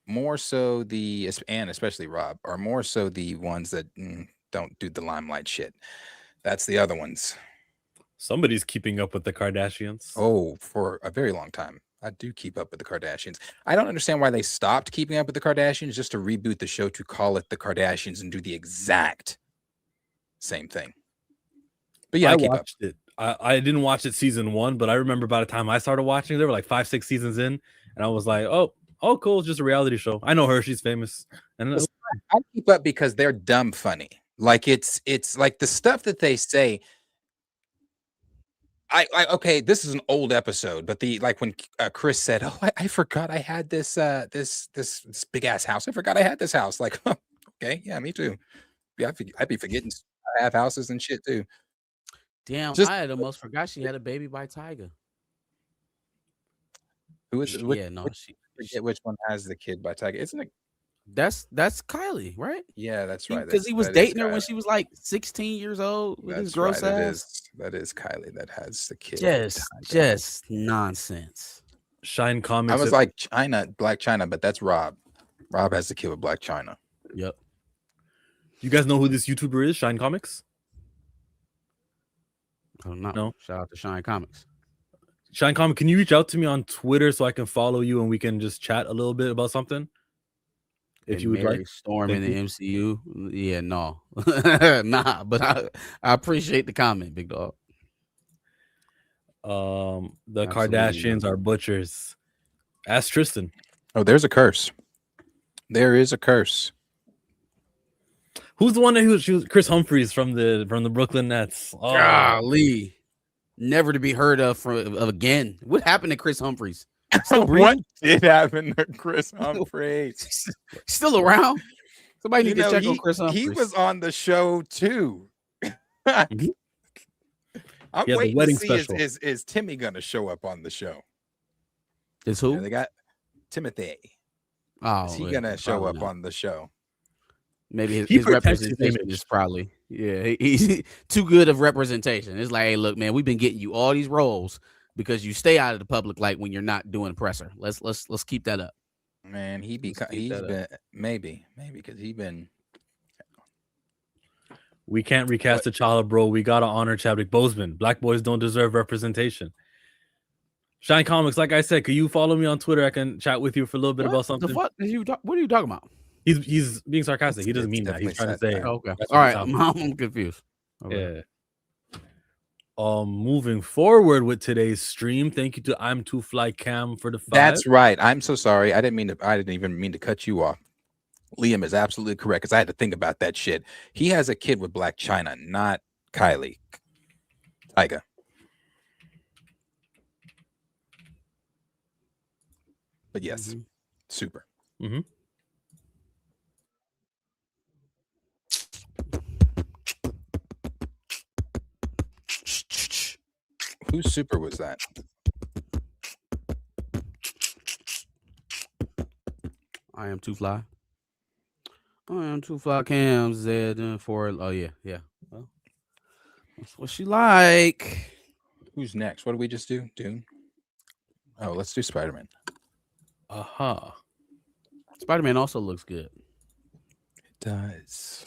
more so and especially Rob are more so the ones that don't do the limelight shit. That's the other ones. Somebody's keeping up with the Kardashians. Oh, for a very long time. I do keep up with the Kardashians. I don't understand why they stopped keeping up with the Kardashians just to reboot the show to call it the Kardashians and do the exact same thing. But yeah, I keep watched it. I didn't watch it season 1, but I remember by the time I started watching, there were like 5-6 seasons in, and I was like, oh, cool, it's just a reality show. I know her, she's famous. And I keep up because they're dumb funny. Like it's like the stuff that they say. Okay, this is an old episode, but when Chris said, "Oh, I forgot I had this this big ass house. I forgot I had this house." Like, okay, yeah, me too. Yeah, I'd be forgetting I have houses and shit too. Damn, I had almost forgot she had a baby by Tyga. Who is it? Forget which one has the kid by Tyga? Isn't it? That's Kylie, right? Yeah, that's right. Because he was dating her when she was like 16 years old with his gross ass. That is Kylie that has the kid. Just nonsense. Shine Comics. I was like Black China, but that's Rob. Rob has the kid with Black China. Yep. You guys know who this YouTuber is? Shine Comics? Oh, no. Shout out to Shine Comics. Shine Comics, can you reach out to me on Twitter so I can follow you and we can just chat a little bit about something? If you would like. Storm in the MCU. Yeah, no. Nah, but I appreciate the comment, big dog. The Absolutely Kardashians not. are butchers. Ask Tristan. Oh, there's a curse. There is a curse. Who's the one that she was Chris Humphries from the Brooklyn Nets? Oh. Golly. Never to be heard of again. What happened to Chris Humphries? What did happen to Chris Humphries? Still around? Somebody need to check on Chris Humphries. He was on the show too. I'm waiting to see is Timmy gonna show up on the show? Is who? Yeah, they got Timothy. Oh, is he gonna show up on the show? Maybe his representation is probably he's too good of representation. It's like, hey, look, man, we've been getting you all these roles because you stay out of the public light when you're not doing presser. Let's keep that up. Man, he's been maybe because he's been. We can't recast Tchalla, bro. We gotta honor Chadwick Boseman. Black boys don't deserve representation. Shine Comics, like I said, could you follow me on Twitter? I can chat with you for a little bit about something. What are you talking about? He's being sarcastic. He doesn't mean that. He's trying to say. Okay. All right. I'm confused. Okay. Yeah. Moving forward with today's stream. Thank you to I'm Too Fly Cam for the 5. That's right. I'm so sorry. I didn't even mean to cut you off. Liam is absolutely correct because I had to think about that shit. He has a kid with Black China, not Kylie. Tyga. But yes, super. Mm-hmm. Whose super was that? I am Too Fly. I am Too Fly Cam Z for. Oh yeah. Well, that's what she like. Who's next? What did we just do? Dune. Oh, let's do Spider-Man. Aha. Spider-Man also looks good. It does.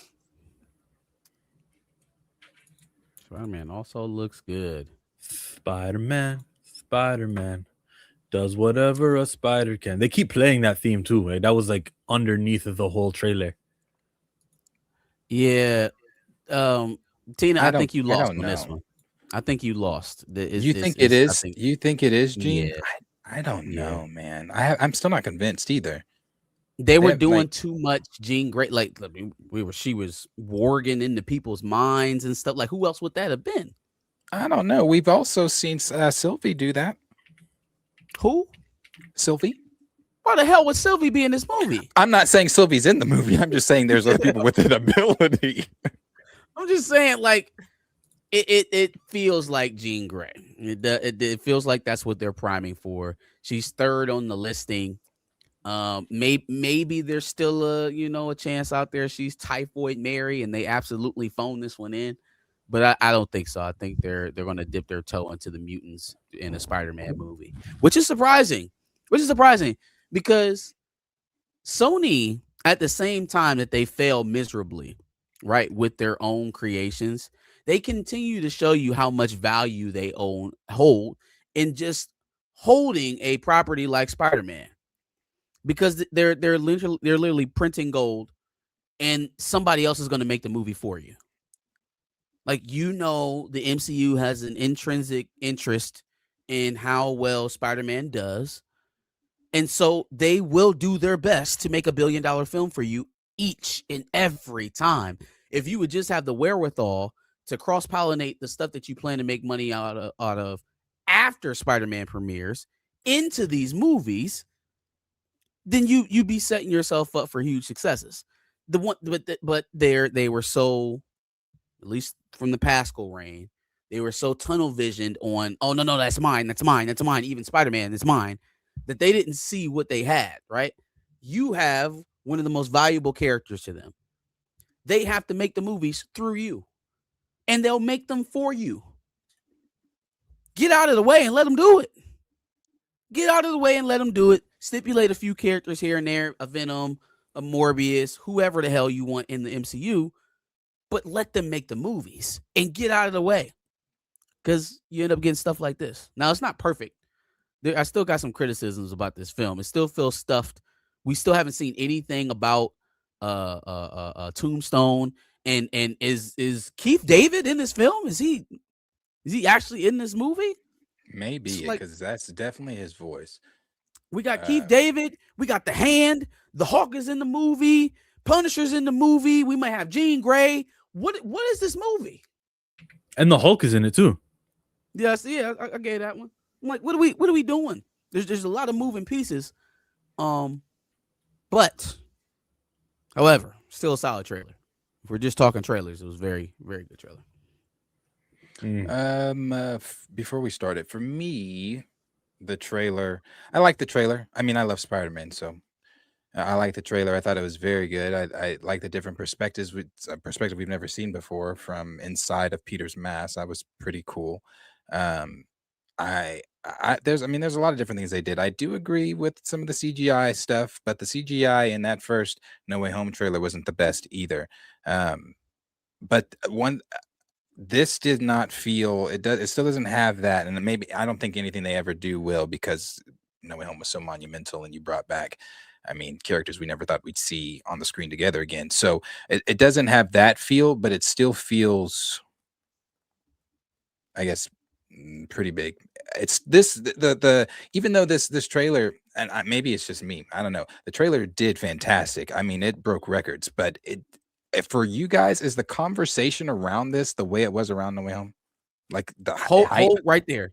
Spider-Man also looks good. Spider-Man does whatever a spider can. They keep playing that theme too, right? That was like underneath of the whole trailer. Yeah. Tina, I think you lost on this one. I think you lost. You think it is, Gene? Yeah. I don't know, man. I'm still not convinced either. They were doing too much Jean Grey. Like she was warging into people's minds and stuff. Like, who else would that have been? I don't know. We've also seen Sylvie do that. Who? Sylvie? Why the hell would Sylvie be in this movie? I'm not saying Sylvie's in the movie. I'm just saying there's other people with an ability. I'm just saying, like, it feels like Jean Grey. It feels like that's what they're priming for. She's third on the listing. Maybe there's still a chance out there she's Typhoid Mary and they absolutely phone this one in, but I don't think so. I think they're going to dip their toe into the mutants in a Spider-Man movie, which is surprising because Sony, at the same time that they fail miserably, right, with their own creations, they continue to show you how much value they hold in just holding a property like Spider-Man. Because they're literally printing gold, and somebody else is going to make the movie for you. Like, the MCU has an intrinsic interest in how well Spider-Man does, and so they will do their best to make $1 billion film for you each and every time. If you would just have the wherewithal to cross-pollinate the stuff that you plan to make money out of after Spider-Man premieres into these movies, then you'd be setting yourself up for huge successes. But they were so, at least from the Pascal reign, they were so tunnel visioned on, oh no, that's mine, even Spider-Man is mine, that they didn't see what they had. Right? You have one of the most valuable characters to them. They have to make the movies through you, and they'll make them for you. Get out of the way and let them do it. Get out of the way and let them do it. Stipulate a few characters here and there, a Venom, a Morbius, whoever the hell you want in the MCU, but let them make the movies and get out of the way, because you end up getting stuff like this. Now, it's not perfect. I still got some criticisms about this film. It still feels stuffed. We still haven't seen anything about Tombstone. And is Keith David in this film? Is he actually in this movie? Maybe, because that's definitely his voice. We got Keith David. We got The Hand. The Hawk is in the movie. Punisher's in the movie. We might have Jean Grey. What is this movie? And the Hulk is in it too. Yes, yeah, I gave that one. I'm like, what are we doing? There's a lot of moving pieces. But however, still a solid trailer. If we're just talking trailers, it was very, very good trailer. Before we started, for me, the trailer, I like the trailer. I mean, I love Spider-Man, so I like the trailer. I thought it was very good. I like the different perspectives, with a perspective we've never seen before from inside of Peter's mask. That was pretty cool. There's a lot of different things they did. I do agree with some of the CGI stuff, but the CGI in that first No Way Home trailer wasn't the best either. But this did not feel, it still doesn't have that, and maybe I don't think anything they ever do will, because No Way Home was so monumental, and you brought back, I mean, characters we never thought we'd see on the screen together again. So it doesn't have that feel, but it still feels, I guess, pretty big. It's even though this trailer, and maybe it's just me, I don't know, the trailer did fantastic. I mean, it broke records, but for you guys, is the conversation around this the way it was around No Way Home? Like the hold right there.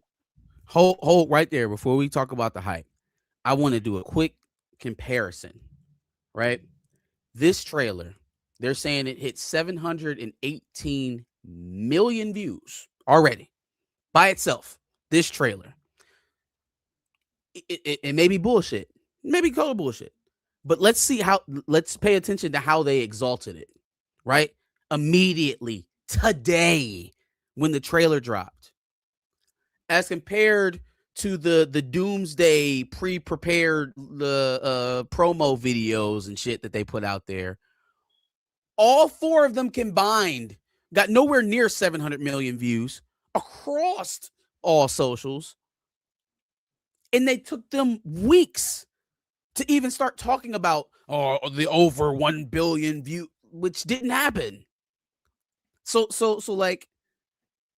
Hold right there before we talk about the hype. I want to do a quick comparison, right? This trailer, they're saying it hit 718 million views already by itself. This trailer. It may be bullshit. Maybe total bullshit. But let's pay attention to how they exalted it, right? Immediately today when the trailer dropped, as compared to the Doomsday pre-prepared promo videos and shit that they put out there. All four of them combined got nowhere near 700 million views across all socials. And they took them weeks to even start talking about the over 1 billion view, which didn't happen. So like,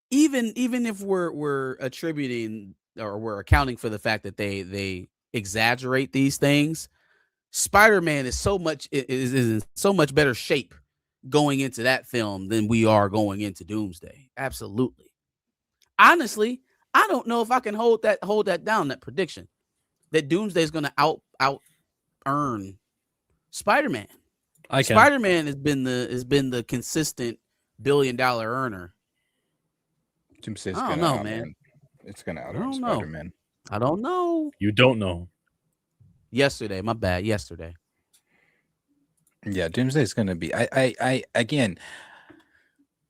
even if we're attributing, or we're accounting for the fact that they exaggerate these things, Spider-Man is in so much better shape going into that film than we are going into Doomsday. Absolutely. Honestly, I don't know if I can hold that down, that prediction. that Doomsday is going to out earn Spider-Man. I can. Spider-Man has been the consistent $1 billion earner. Doomsday's I don't gonna know, man. It's gonna I out don't know. Spider-Man. I don't know. You don't know. Yesterday, my bad. Yesterday. Yeah, Doomsday's gonna be. I again.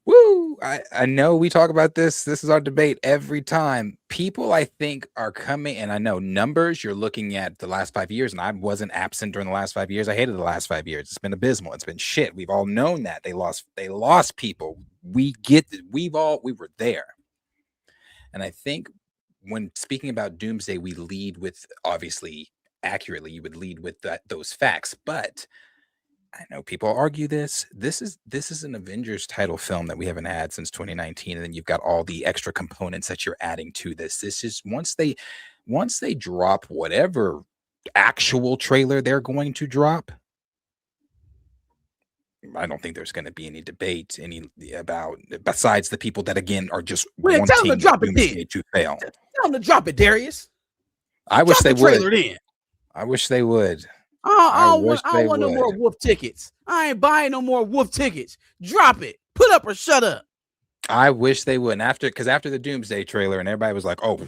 Woo! I know we talk about this. This is our debate every time. People, I think, are coming, and I know numbers. You're looking at the last 5 years, and I wasn't absent during the last 5 years. I hated the last 5 years. It's been abysmal. It's been shit. We've all known that they lost people. We get it. We were there, and I think when speaking about Doomsday, we lead with, obviously accurately. You would lead with those facts, but I know people argue this. This is an Avengers title film that we haven't had since 2019, and then you've got all the extra components that you're adding to this. This is once they drop whatever actual trailer they're going to drop. I don't think there's going to be any debate about besides the people that again are just Well, tell them to wanting drop it Doomsday then. to fail. Tell them to drop it, Darius. I wish Drop they the trailer would. then. I wish they would. I don't want no more Wolf tickets. I ain't buying no more Wolf tickets. Drop it. Put up or shut up. I wish they would. After the Doomsday trailer, and everybody was like, "Oh,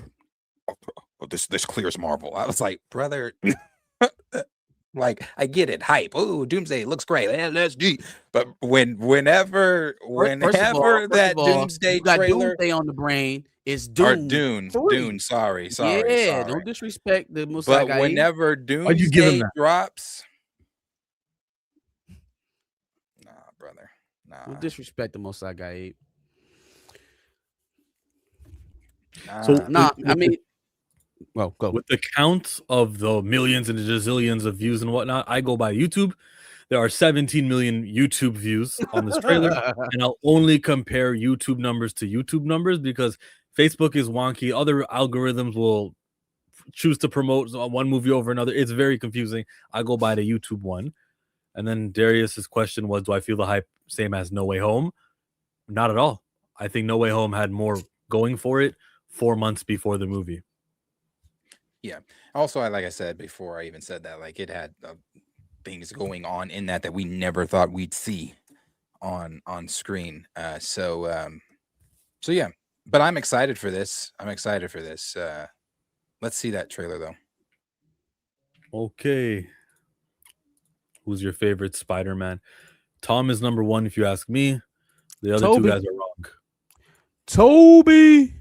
this clears Marvel." I was like, "Brother, like I get it, hype. Oh, Doomsday looks great. Let's do." But whenever that Doomsday trailer Doomsday on the brain is Dune. Dune. Sorry. Yeah, don't disrespect the Musa. But whenever Doomsday drops, nah, brother, nah. Don't disrespect the Musa guy. I mean, well, go with the count of the millions and the gazillions of views and whatnot. I go by YouTube. There are 17 million YouTube views on this trailer, and I'll only compare YouTube numbers to YouTube numbers because Facebook is wonky. Other algorithms will choose to promote one movie over another. It's very confusing. I go by the YouTube one. And then Darius's question was, do I feel the hype same as No Way Home? Not at all. I think No Way Home had more going for it 4 months before the movie. Yeah. Also, like I said before, I even said that, like, it had things going on in that we never thought we'd see on screen. So yeah. But I'm excited for this. Let's see that trailer though. Okay. Who's your favorite Spider-Man? Tom is number one if you ask me. The other two guys are wrong. Toby.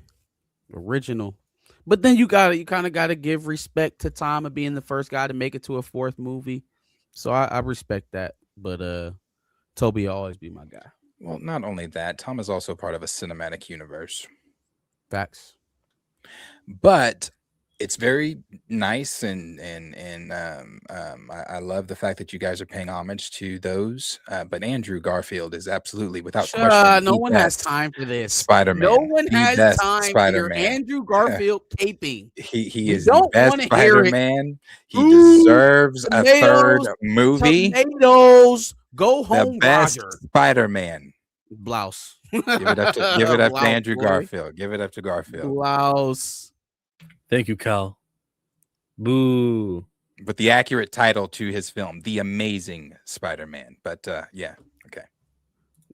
Original. But then you kind of got to give respect to Tom of being the first guy to make it to a fourth movie. So I respect that. But Toby will always be my guy. Well, not only that, Tom is also part of a cinematic universe. Facts. But it's very nice, and I love the fact that you guys are paying homage to those. But Andrew Garfield is absolutely, without question, no one has time for this. Spider-Man. No one has time Spider-Man. for your Andrew Garfield caping. He is the best Spider-Man. He deserves a third movie. Tomatoes, go home, the best Roger. Spider-Man. Blouse. Give it up to Andrew Garfield. Give it up to Garfield. Blouse. Thank you, Cal. Boo. With the accurate title to his film, The Amazing Spider-Man. But yeah, okay.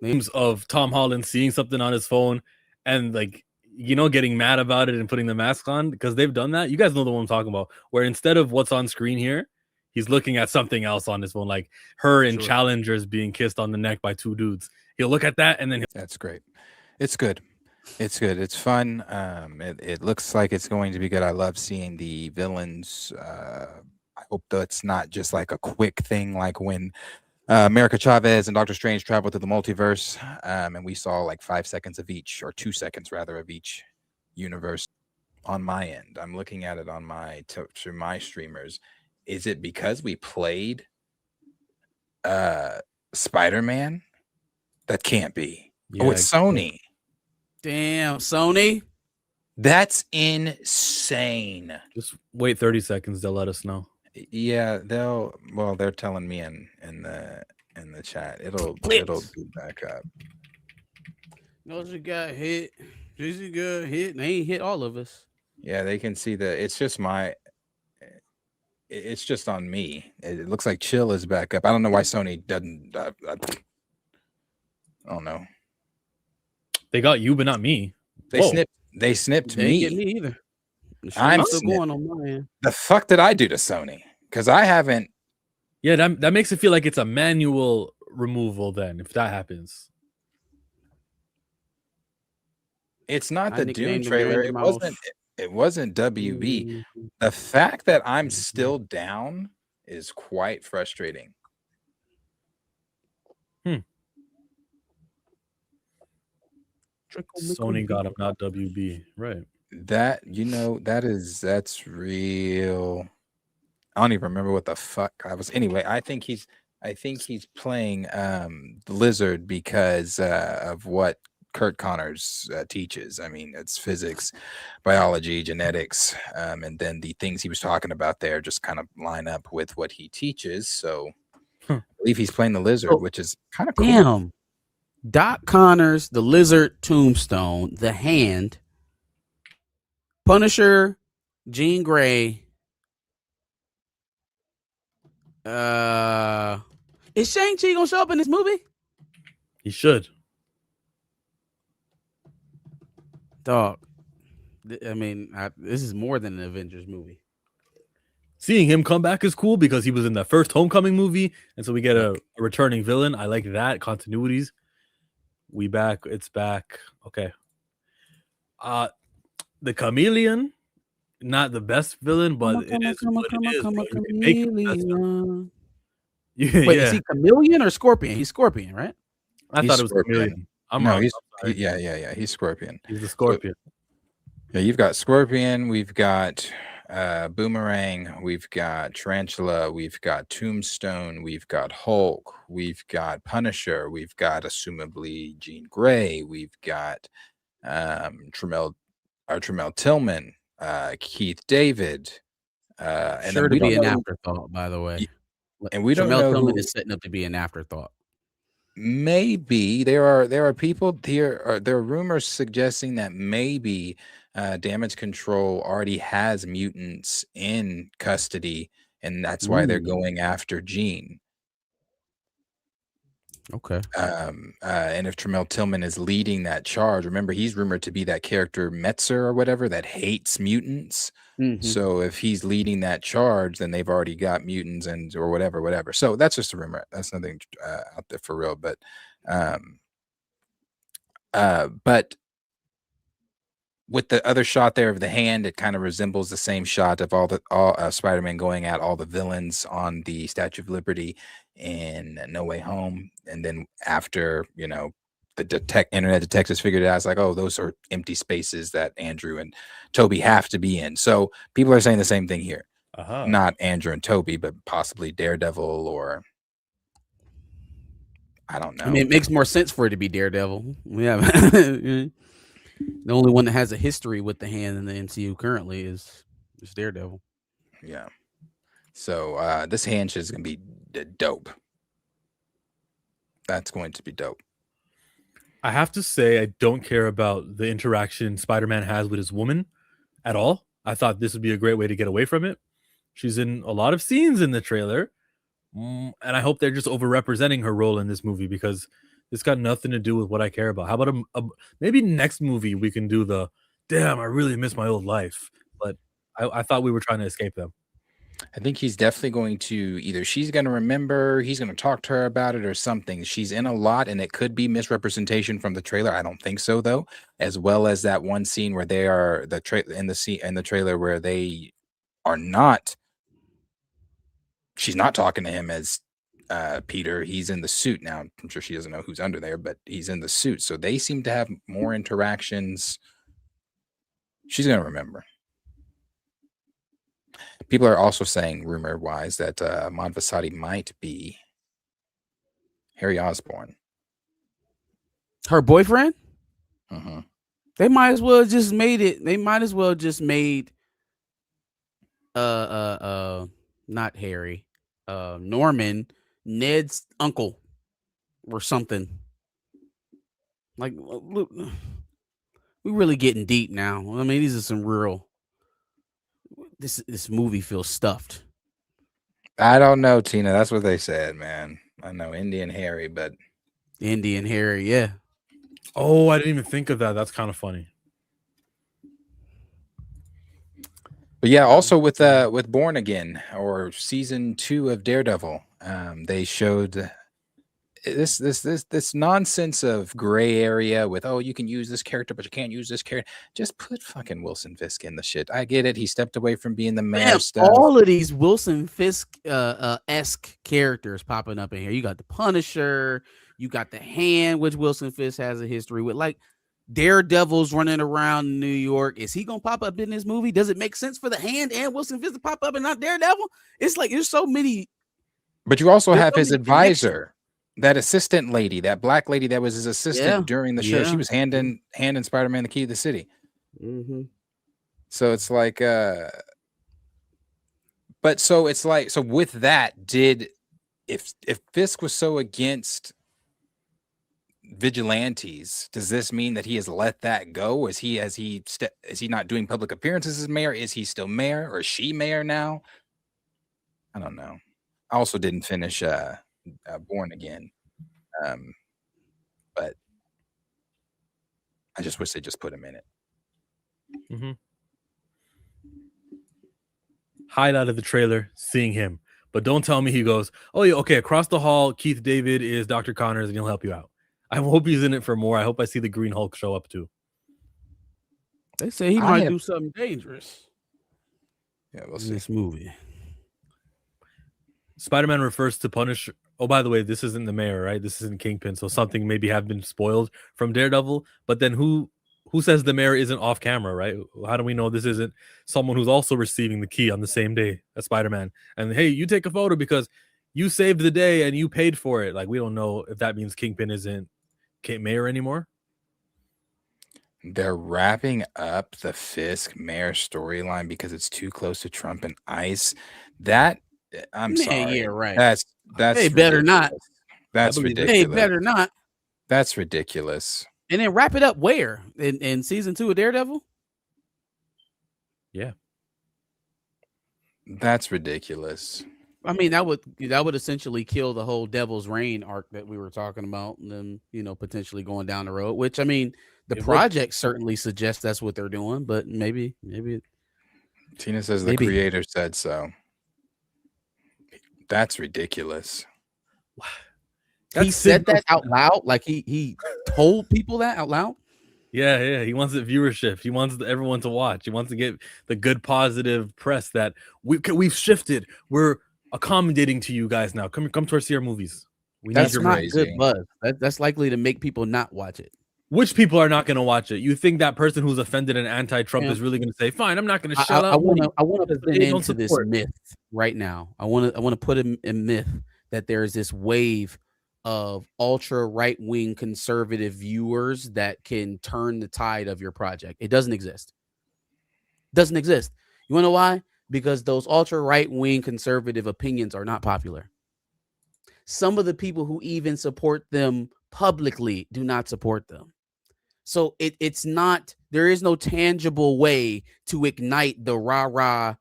Names of Tom Holland seeing something on his phone and, like, you know, getting mad about it and putting the mask on, because they've done that. You guys know the one I'm talking about, where instead of what's on screen here, he's looking at something else on his phone, like her in Challengers being kissed on the neck by two dudes. He'll look at that and then that's great. It's good. It's good. It's fun. It looks like it's going to be good. I love seeing the villains. I hope that's not just like a quick thing, like when America Chavez and Doctor Strange traveled to the multiverse, and we saw like 5 seconds of each, or 2 seconds rather, of each universe. On my end, I'm looking at it on through my streamers. Is it because we played Spider-Man? That can't be. Yeah, it's Sony. Damn, Sony. That's insane. just wait 30 seconds. They'll let us know. Yeah, they're telling me in the chat. It'll be back up. Those got hit. Jay-Z got hit. And they ain't hit all of us. Yeah, they can see it's just it's just on me. It looks like Chill is back up. I don't know why Sony doesn't. I don't know. They got you, but not me. They Whoa. snipped. They snipped They didn't get me. me either. I'm still snipped. going on my end. The fuck did I do to Sony? Because I haven't. Yeah, that makes it feel like it's a manual removal. Then, if that happens, It's not I the Dune nicknamed him trailer. Randy It Mouse. wasn't. It wasn't WB. Mhm. The fact that I'm still down is quite frustrating. Sony got him, not WB. Right. That that's real. I don't even remember what the fuck I was. Anyway, I think he's playing the Lizard because of what Kurt Connors teaches. I mean, it's physics, biology, genetics, and then the things he was talking about there just kind of line up with what he teaches. So I believe he's playing the Lizard, which is kind of cool. Damn. Doc Connors, the Lizard, Tombstone, the Hand, Punisher, Jean Grey. Is Shang-Chi gonna show up in this movie? He should. Dog. I mean, this is more than an Avengers movie. Seeing him come back is cool because he was in the first Homecoming movie, and so we get a returning villain. I like that continuities. We back. It's back. Okay. The Chameleon, not the best villain, but it is what it is. Bro. You can make him mess up. Wait, is he Chameleon or Scorpion? He's Scorpion, right? I He's thought it was Scorpion. Chameleon. I'm No, wrong. he's I'm sorry. yeah. He's Scorpion. He's the Scorpion. Yeah, you've got Scorpion, we've got Boomerang, we've got Tarantula, we've got Tombstone, we've got Hulk, we've got Punisher, we've got assumably Jean Grey, we've got Tremel Tillman, Keith David, and Sure then to we be don't an know, afterthought, by the way. and we don't Tremel know Tillman who. is setting up to be an afterthought. Maybe there are people here. There are rumors suggesting that maybe Damage Control already has mutants in custody, and that's why they're going after Jean. Okay. And if Tremel Tillman is leading that charge, remember he's rumored to be that character Metzer or whatever that hates mutants. So if he's leading that charge, then they've already got mutants and or whatever. So that's just a rumor. That's nothing out there for real. But with the other shot there of the hand, it kind of resembles the same shot of all Spider-Man going at all the villains on the Statue of Liberty in No Way Home, and then after the internet detectives figured it out, it's like, oh, those are empty spaces that Andrew and Toby have to be in. So people are saying the same thing here. Not Andrew and Toby, but possibly Daredevil, or I don't know. I mean, it makes more sense for it to be Daredevil. We have the only one that has a history with the Hand in the MCU currently is Daredevil. Yeah. So this handshake is going to be dope. That's going to be dope. I have to say, I don't care about the interaction Spider-Man has with his woman at all. I thought this would be a great way to get away from it. She's in a lot of scenes in the trailer, and I hope they're just overrepresenting her role in this movie because it's got nothing to do with what I care about. How about maybe next movie we can do the, damn, I really miss my old life. But I thought we were trying to escape them. I think he's definitely going to either she's going to remember, he's going to talk to her about it or something. She's in a lot, and it could be misrepresentation from the trailer. I don't think so, though. As well as that one scene where they are in the trailer where they are not. She's not talking to him as Peter. He's in the suit now. I'm sure she doesn't know who's under there, but he's in the suit. So they seem to have more interactions. She's going to remember. People are also saying, rumor-wise, that Ahmad Vasadi might be Harry Osborn. Her boyfriend? Mm-hmm. They might as well just made it. They might as well just made not Harry, Norman, Ned's uncle or something. Like, look, we're really getting deep now. I mean, these are some real. This movie feels stuffed. I don't know, Tina. That's what they said, man. I know Indian Harry, but Indian Harry, yeah. Oh, I didn't even think of that. That's kind of funny. But yeah, also with Born Again or season 2 of Daredevil, they showed this nonsense of gray area with, oh, you can use this character, but you can't use this character. Just put fucking Wilson Fisk in the shit. I get it. He stepped away from being the mayor stuff. All of these Wilson Fisk esque characters popping up in here. You got the Punisher, you got the Hand, which Wilson Fisk has a history with. Like Daredevil's running around New York. Is he gonna pop up in this movie? Does it make sense for the Hand and Wilson Fisk to pop up and not Daredevil? It's like there's so many. But you also There's have so his many advisor, that assistant lady, that black lady that was his assistant during the show. yeah. She was handing Spider-Man the key to the city. Mm-hmm. So it's like, but so it's like, so with that, if Fisk was so against vigilantes, does this mean that he has let that go? Is he not doing public appearances as mayor? Is he still mayor, or is she mayor now? I don't know. I also didn't finish Born Again, but I just wish they just put him in it. Mm-hmm. Highlight of the trailer, seeing him, but don't tell me he goes, oh yeah, okay, across the hall, Keith David is Dr. Connors and he'll help you out. I hope he's in it for more. I hope I see the Green Hulk show up too. They say he might do something dangerous. Yeah, we'll in see. this movie. Spider-Man refers to Punisher. Oh, by the way, this isn't the mayor, right? This isn't Kingpin, so something maybe have been spoiled from Daredevil. But then who says the mayor isn't off camera, right? How do we know this isn't someone who's also receiving the key on the same day as Spider-Man? And hey, you take a photo because you saved the day and you paid for it. Like, we don't know if that means Kingpin isn't mayor anymore. They're wrapping up the Fisk mayor storyline because it's too close to Trump and ICE. I'm sorry. Yeah, right. That's They better ridiculous. not. That's They ridiculous. better not. That's ridiculous. And then wrap it up where? In season 2 of Daredevil? Yeah. That's ridiculous. I mean, that would essentially kill the whole Devil's Reign arc that we were talking about, and then potentially going down the road. Which, I mean, the project certainly suggests that's what they're doing, but maybe Tina says the creator said so. That's ridiculous. He said that out loud, like he told people that out loud. Yeah. He wants the viewership. He wants everyone to watch. He wants to get the good, positive press that we've shifted. We're accommodating to you guys now. Come to our see our movies. That's not good buzz. That's likely to make people not watch it. Which people are not going to watch it? You think that person who's offended and anti-Trump is really going to say, "Fine, I'm not going to shell out"? I want to put an end to this myth right now. I want to put a myth that there is this wave of ultra right-wing conservative viewers that can turn the tide of your project. It doesn't exist. Doesn't exist. You want to know why? Because those ultra right-wing conservative opinions are not popular. Some of the people who even support them publicly do not support them. So it's not, there is no tangible way to ignite the rah-rah,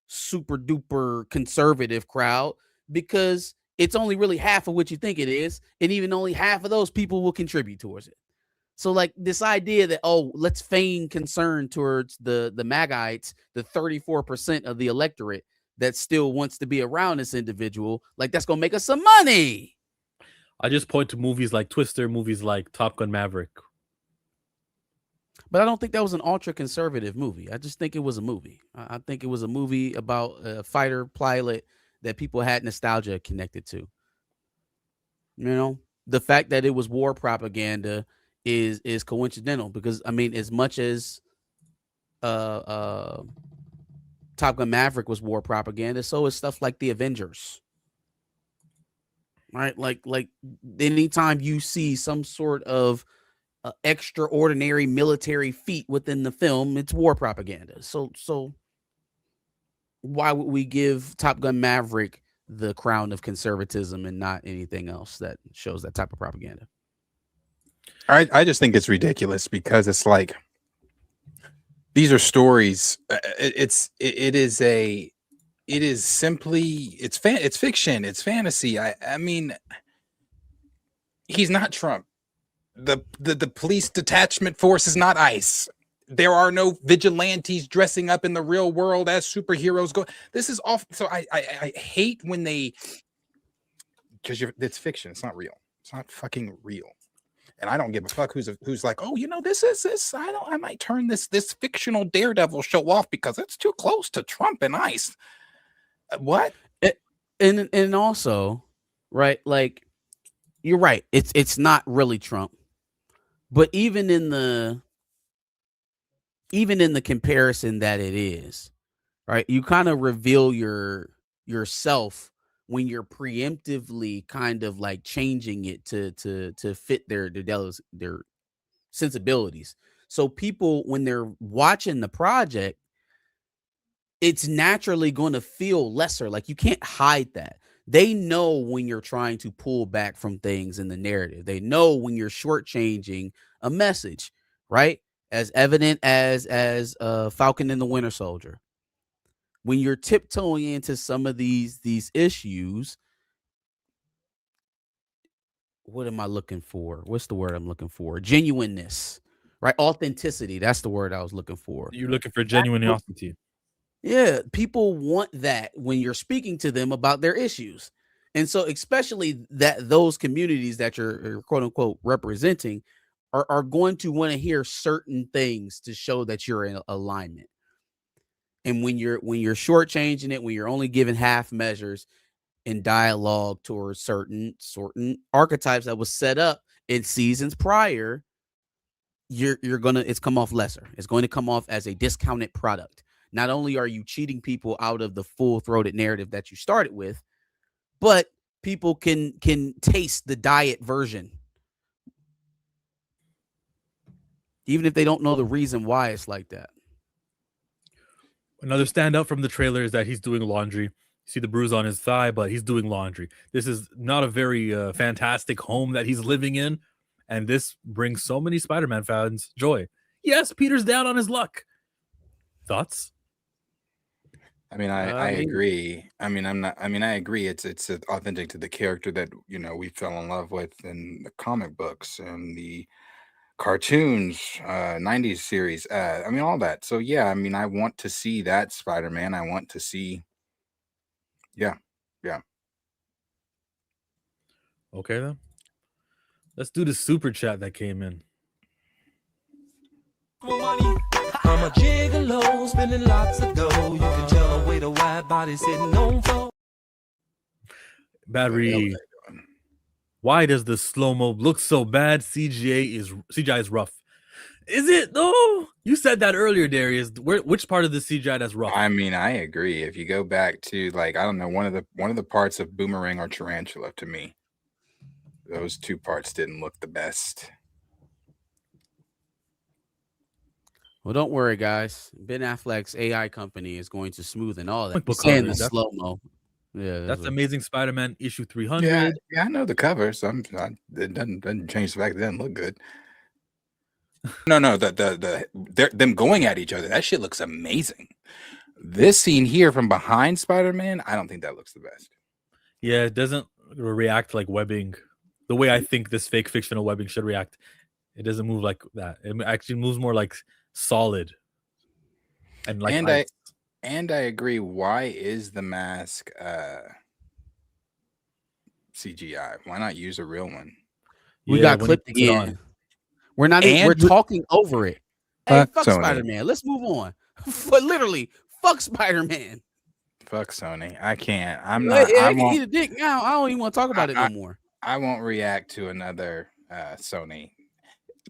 super duper conservative crowd, because it's only really half of what you think it is. And even only half of those people will contribute towards it. So like this idea that, let's feign concern towards the MAGites, the 34% of the electorate that still wants to be around this individual, like that's going to make us some money. I just point to movies like Twister, movies like Top Gun Maverick. But I don't think that was an ultra conservative movie. I just think it was a movie. I think it was a movie about a fighter pilot that people had nostalgia connected to. The fact that it was war propaganda is coincidental, because I mean, as much as Top Gun Maverick was war propaganda, so is stuff like the Avengers. Right? Like anytime you see some sort of extraordinary military feat within the film, it's war propaganda. So why would we give Top Gun Maverick the crown of conservatism and not anything else that shows that type of propaganda? I just think it's ridiculous, because it's like, these are stories. It it is simply it's fiction, it's fantasy. I mean, he's not Trump. The police detachment force is not ICE. There are no vigilantes dressing up in the real world as superheroes. This is off. So I hate when they, because it's fiction. It's not real. It's not fucking real. And I don't give a fuck who's like, oh, this is this. I might turn this fictional Daredevil show off because it's too close to Trump and ICE. What? And also, right? Like, you're right. It's not really Trump, but even in the comparison that it is, right? You kind of reveal yourself when you're preemptively kind of like changing it to fit their sensibilities. So people, when they're watching the project, it's naturally going to feel lesser. Like, you can't hide that. They know when you're trying to pull back from things in the narrative. They know when you're shortchanging a message, right? As evident as Falcon and the Winter Soldier. When you're tiptoeing into some of these issues, what am I looking for? What's the word I'm looking for? Genuineness, right? Authenticity. That's the word I was looking for. You're looking for genuine authenticity. Yeah, people want that when you're speaking to them about their issues. And so especially that those communities that you're quote unquote representing are going to want to hear certain things to show that you're in alignment. And when you're shortchanging it, when you're only giving half measures in dialogue towards certain archetypes that was set up in seasons prior, it's come off lesser. It's going to come off as a discounted product. Not only are you cheating people out of the full-throated narrative that you started with, but people can taste the diet version, even if they don't know the reason why it's like that. Another standout from the trailer is that he's doing laundry. You see the bruise on his thigh, but he's doing laundry. This is not a very fantastic home that he's living in, and this brings so many Spider-Man fans joy. Yes, Peter's down on his luck. Thoughts? I mean, I agree. I agree. It's authentic to the character that we fell in love with in the comic books and the cartoons, 90s series. All that. So yeah, I want to see that Spider-Man. I want to see. Yeah. Okay then. Let's do the super chat that came in. I'm a gigolo, spending lots of dough. You can tell the way the wide body's sitting on floor. Battery. Why does the slow-mo look so bad? CGI is rough. Is it though? You said that earlier, Darius. Which part of the CGI that's rough? I agree. If you go back to I don't know, one of the parts of Boomerang or Tarantula, to me, those two parts didn't look the best. Well, don't worry, guys. Ben Affleck's AI company is going to smoothen all that. And the slow-mo. Yeah, that's Amazing Spider-Man issue 300. Yeah, I know the cover, so it doesn't change the fact that it doesn't look good. No, them going at each other, that shit looks amazing. This scene here from behind Spider-Man, I don't think that looks the best. Yeah, it doesn't react like webbing the way I think this fake fictional webbing should react. It doesn't move like that. It actually moves more like solid and like I agree. Why is the mask CGI? Why not use a real one? We got clipped again. We're not even, we're talking over it. Hey, fuck Spider-Man. Let's move on. Literally, fuck Spider-Man. Fuck Sony. I can't. I'm not. I can eat a dick now. I don't even want to talk about it no more. I won't react to another Sony.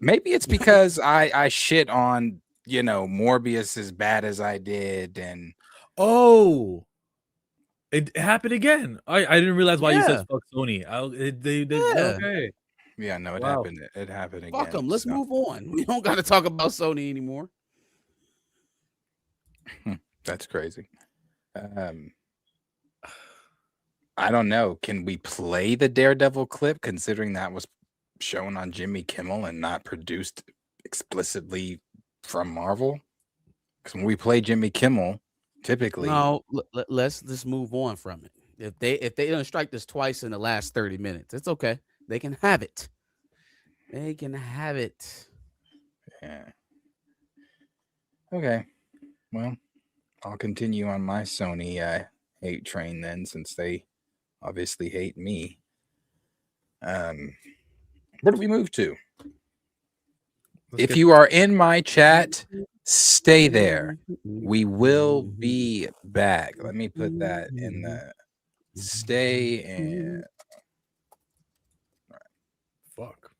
Maybe it's because I shit on Morbius as bad as I did, and it happened again. I didn't realize why you said fuck Sony. Okay. Yeah, no, it happened. It happened again. Fuck them. Let's move on. We don't got to talk about Sony anymore. That's crazy. I don't know. Can we play the Daredevil clip, considering that was shown on Jimmy Kimmel and not produced explicitly from Marvel? Because when we play Jimmy Kimmel Typically, No, let's just move on from it. If they don't strike this twice in the last 30 minutes, it's okay. They can have it. They can have it. yeah. Okay, well, I'll continue on my Sony hate train then, since they obviously hate me. Where do we move to? If you are in my chat, stay there. We will be back. Let me put that in the stay and Fuck.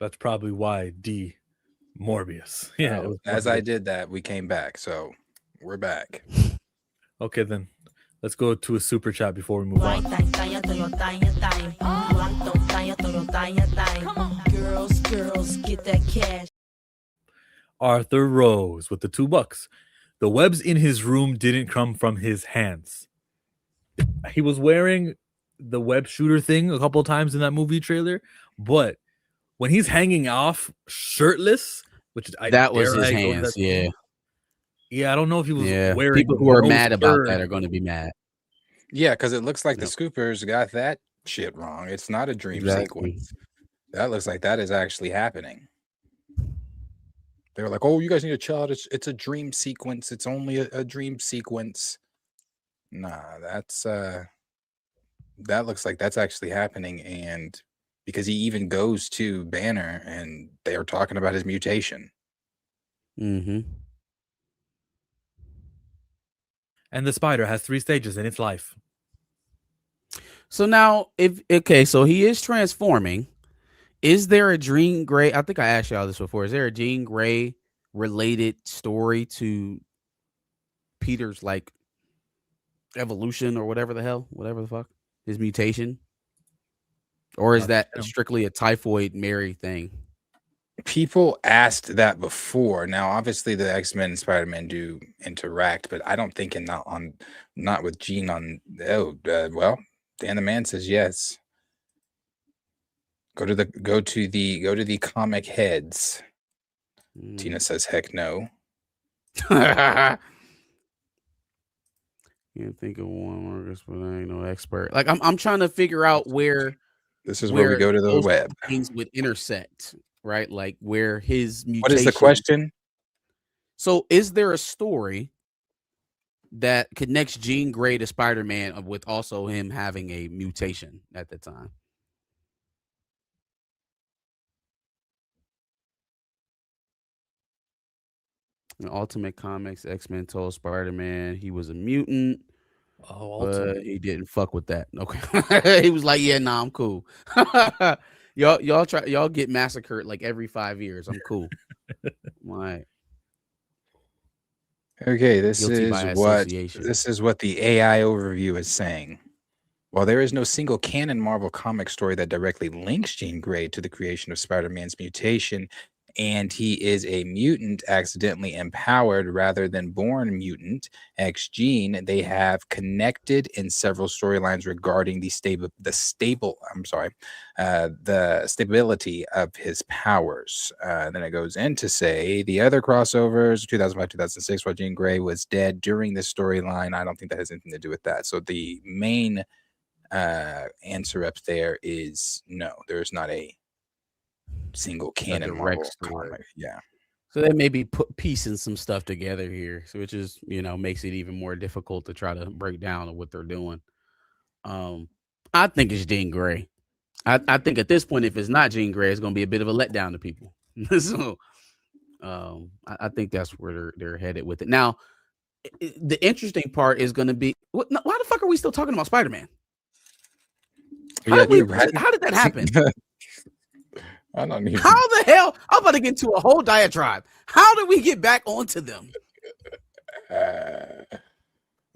That's probably why D Morbius. Yeah. oh, as I did that, we came back. So we're back. Okay, then let's go to a super chat before we move on. Girls, get that cash. Arthur Rose with the $2. The webs in his room didn't come from his hands. He was wearing the web shooter thing a couple of times in that movie trailer, but when he's hanging off shirtless, which that was his hands, yeah. Yeah, I don't know if he was wearing. People who are mad about that are going to be mad. Yeah, because it looks like the scoopers got that shit wrong. It's not a dream sequence. That looks like that is actually happening. They were like, "Oh, you guys need to chill out. It's a dream sequence. It's only a dream sequence." Nah, that's that looks like that's actually happening, and because he even goes to Banner, and they are talking about his mutation. Mm-hmm. And the spider has 3 stages in its life. So now, so he is transforming. Is there a Jean Grey? I think I asked y'all this before. Is there a Jean Grey related story to Peter's like evolution or whatever the fuck, his mutation? Or is that strictly a typhoid Mary thing? People asked that before. Now, obviously, the X-Men and Spider-Man do interact, but I don't think not with Jean on. Well, Dan the Man says yes. Go to the comic heads. Tina says heck no. Can't think of one more, but I ain't no expert. Like I'm trying to figure out where this is where we go to the web. Things would intersect, right? Like where his mutation. What is the question? So, is there a story that connects Jean Grey to Spider-Man with also him having a mutation at the time? In Ultimate Comics, X-Men told Spider-Man he was a mutant. But he didn't fuck with that. Okay. He was like, yeah, nah, I'm cool. y'all get massacred like every 5 years. I'm cool. Right. Okay, this is what the AI overview is saying. While there is no single canon Marvel comic story that directly links Jean Grey to the creation of Spider-Man's mutation, and he is a mutant accidentally empowered rather than born mutant, X-Gene, they have connected in several storylines regarding the stability of his powers. Then it goes in to say the other crossovers, 2005-2006, while Jean Grey was dead during this storyline. I don't think that has anything to do with that. So the main answer up there is no, there is not a single canon Marvel comic. Yeah. So they may be piecing some stuff together here, so which is, makes it even more difficult to try to break down what they're doing. I think it's Jean Grey. I think at this point, if it's not Jean Grey, it's going to be a bit of a letdown to people. So I think that's where they're headed with it. Now, the interesting part is going to be, why the fuck are we still talking about Spider-Man? How did that happen? I don't even. How the hell? I'm about to get into a whole diatribe. How did we get back onto them?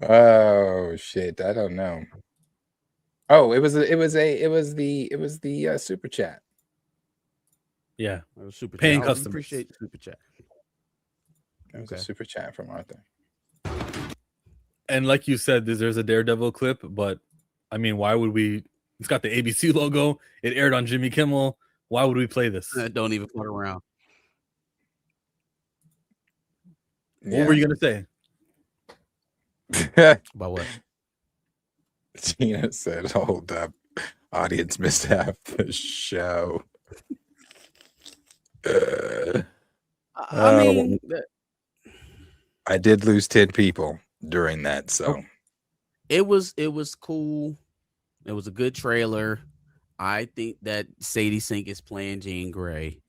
Oh shit! I don't know. Oh, it was the super chat. Yeah, it was super paying chat. customers. Appreciate the super chat. It was a super chat from Arthur. And like you said, there's a Daredevil clip, but I mean, why would we? It's got the ABC logo. It aired on Jimmy Kimmel. Why would we play this? Don't even fuck around. What were you gonna say? About what? Gina said, "Hold up, audience missed half the show." I mean, I did lose 10 people during that, so it was cool. It was a good trailer. I think that Sadie Sink is playing Jean Grey.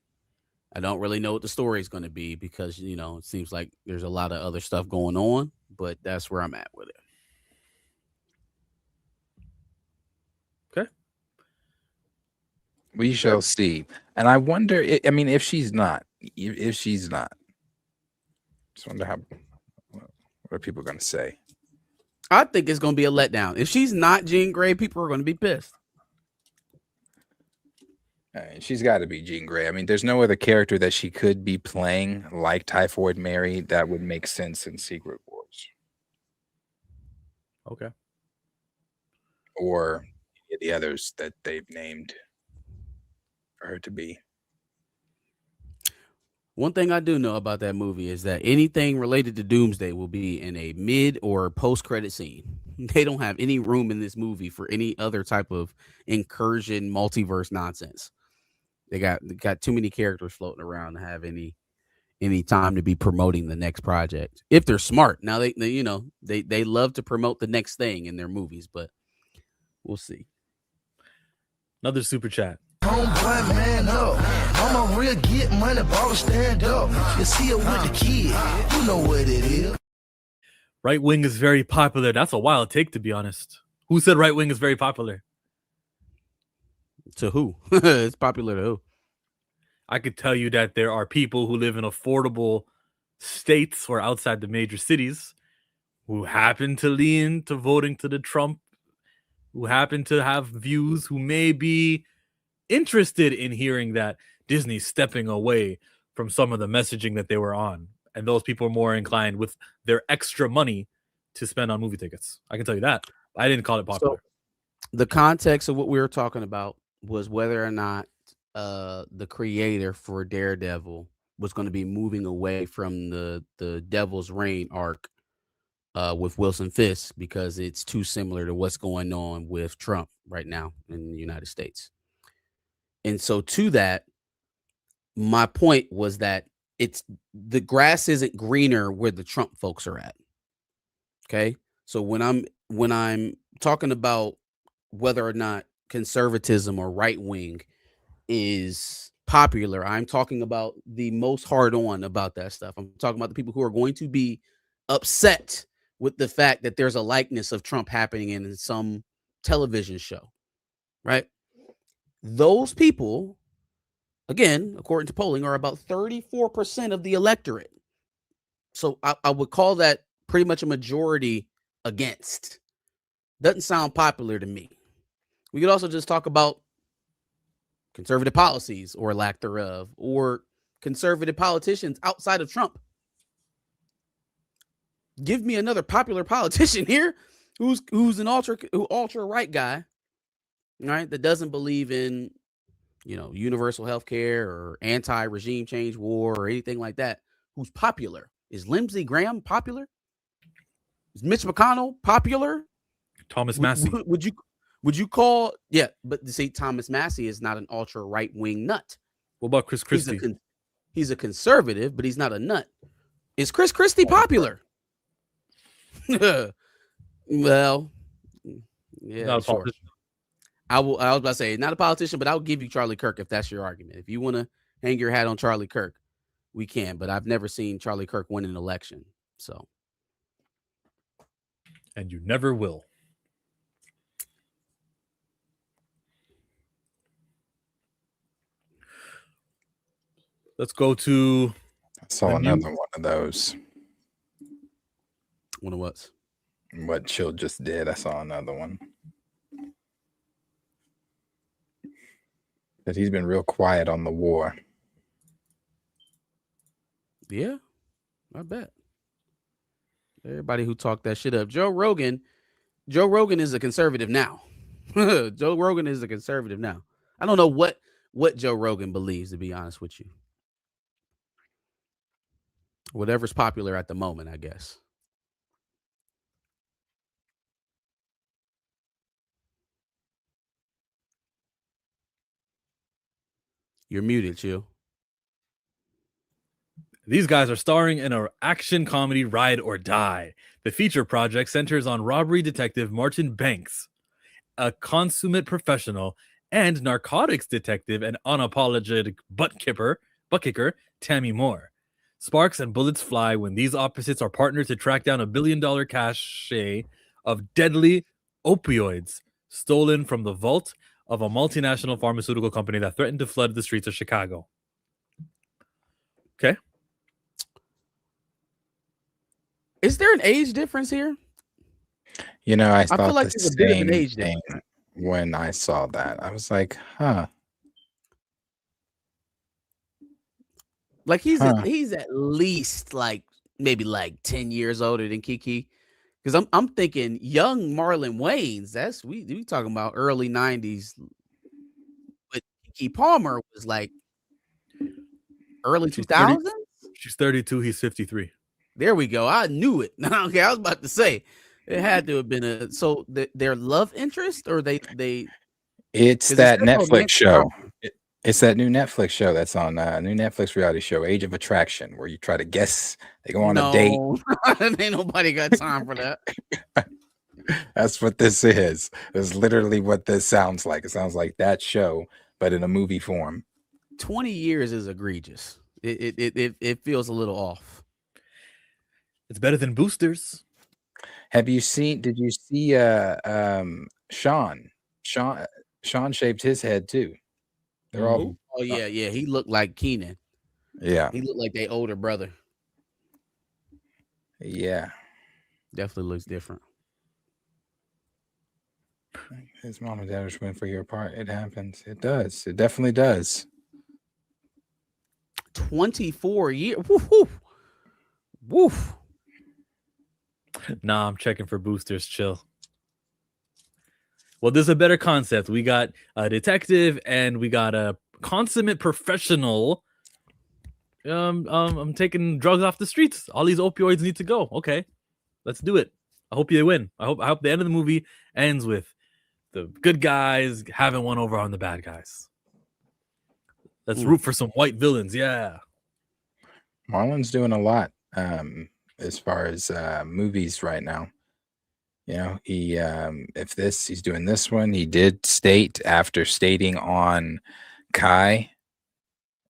I don't really know what the story is going to be because, you know, it seems like there's a lot of other stuff going on, but that's where I'm at with it. Okay. we shall see. And I wonder, I mean, if she's not, just wonder what are people going to say? I think it's going to be a letdown. If she's not Jean Grey, people are going to be pissed. She's got to be Jean Grey. I mean, there's no other character that she could be playing like Typhoid Mary that would make sense in Secret Wars. Okay. Or any of the others that they've named for her to be. One thing I do know about that movie is that anything related to Doomsday will be in a mid or post-credit scene. They don't have any room in this movie for any other type of incursion multiverse nonsense. They got too many characters floating around to have any time to be promoting the next project. If they're smart. Now they you know, they love to promote the next thing in their movies, but we'll see. Another super chat. Homeboy, man up. I'm a real get money, ball stand up. You see it with the kid. You know what it is. Right wing is very popular. That's a wild take, to be honest. Who said right wing is very popular? To who? It's popular to who? I could tell you that there are people who live in affordable states or outside the major cities who happen to lean to voting to the Trump, who happen to have views, who may be interested in hearing that Disney's stepping away from some of the messaging that they were on. And those people are more inclined with their extra money to spend on movie tickets. I can tell you that. I didn't call it popular. So, the context of what we were talking about was whether or not the creator for Daredevil was going to be moving away from the Devil's Reign arc with Wilson Fisk because it's too similar to what's going on with Trump right now in the United States. And so to that, my point was that it's the grass isn't greener where the Trump folks are at. Okay. So when I'm talking about whether or not conservatism or right wing is popular, I'm talking about the most hard on about that stuff. I'm talking about the people who are going to be upset with the fact that there's a likeness of Trump happening in some television show, right? Those people, again, according to polling, are about 34% of the electorate. So I would call that pretty much a majority against. Doesn't sound popular to me. We could also just talk about conservative policies or lack thereof, or conservative politicians outside of Trump. Give me another popular politician here who's an ultra right guy, right? That doesn't believe in, you know, universal health care or anti-regime change war or anything like that. Who's popular? Is Lindsey Graham popular? Is Mitch McConnell popular? Thomas Massey. Would you call? Yeah, but see, Thomas Massey is not an ultra right wing nut. What about Chris Christie? He's a conservative, but he's not a nut. Is Chris Christie popular? Well, yeah, Not a sure. politician. I was about to say not a politician, but I'll give you Charlie Kirk if that's your argument. If you want to hang your hat on Charlie Kirk, we can. But I've never seen Charlie Kirk win an election, so. And you never will. Let's go to. I saw another one of those. One of what? What Chill just did. I saw another one. That he's been real quiet on the war. Yeah, I bet. Everybody who talked that shit up. Joe Rogan is a conservative now. Joe Rogan is a conservative now. I don't know what Joe Rogan believes, to be honest with you. Whatever's popular at the moment, I guess. You're muted, Chill. These guys are starring in an action comedy Ride or Die. The feature project centers on robbery detective Martin Banks, a consummate professional, and narcotics detective and unapologetic butt kicker Tammy Moore. Sparks and bullets fly when these opposites are partnered to track down $1 billion cache of deadly opioids stolen from the vault of a multinational pharmaceutical company that threatened to flood the streets of Chicago. Okay. Is there an age difference here? You know, I feel thought like the there's a bit of an same age thing difference. when I saw that. I was like, huh. Like he's Huh. he's at least like maybe like 10 years older than Kiki. Because I'm thinking young Marlon Wayans. That's we talking about early 90s. But Kiki Palmer was like early 2000s. She's 32. He's 53. There we go. I knew it. Okay, I was about to say it had to have been so their love interest, or they It's 'cause that said Netflix romantic show. comedy. It's that new Netflix show that's on new Netflix reality show, Age of Attraction, where you try to guess. They go on a date. No, ain't nobody got time for that. That's what this is. It's literally what this sounds like. It sounds like that show, but in a movie form. 20 years is egregious. It feels a little off. It's better than Boosters. Did you see Sean? Sean shaved his head too. They're all Oh yeah, he looked like Keenan. yeah. He looked like their older brother. Yeah. Definitely looks different. His mom and dad are swimming for your part. It happens. It does. It definitely does. 24 years. Woof. Woof. Nah, I'm checking for Boosters. Chill. Well, there's a better concept. We got a detective and we got a consummate professional. I'm taking drugs off the streets. All these opioids need to go. Okay, let's do it. I hope they win. I hope the end of the movie ends with the good guys having one over on the bad guys. Let's root for some white villains. Yeah. Marlon's doing a lot as far as movies right now. You know, he's doing this one. He did state after stating on Kai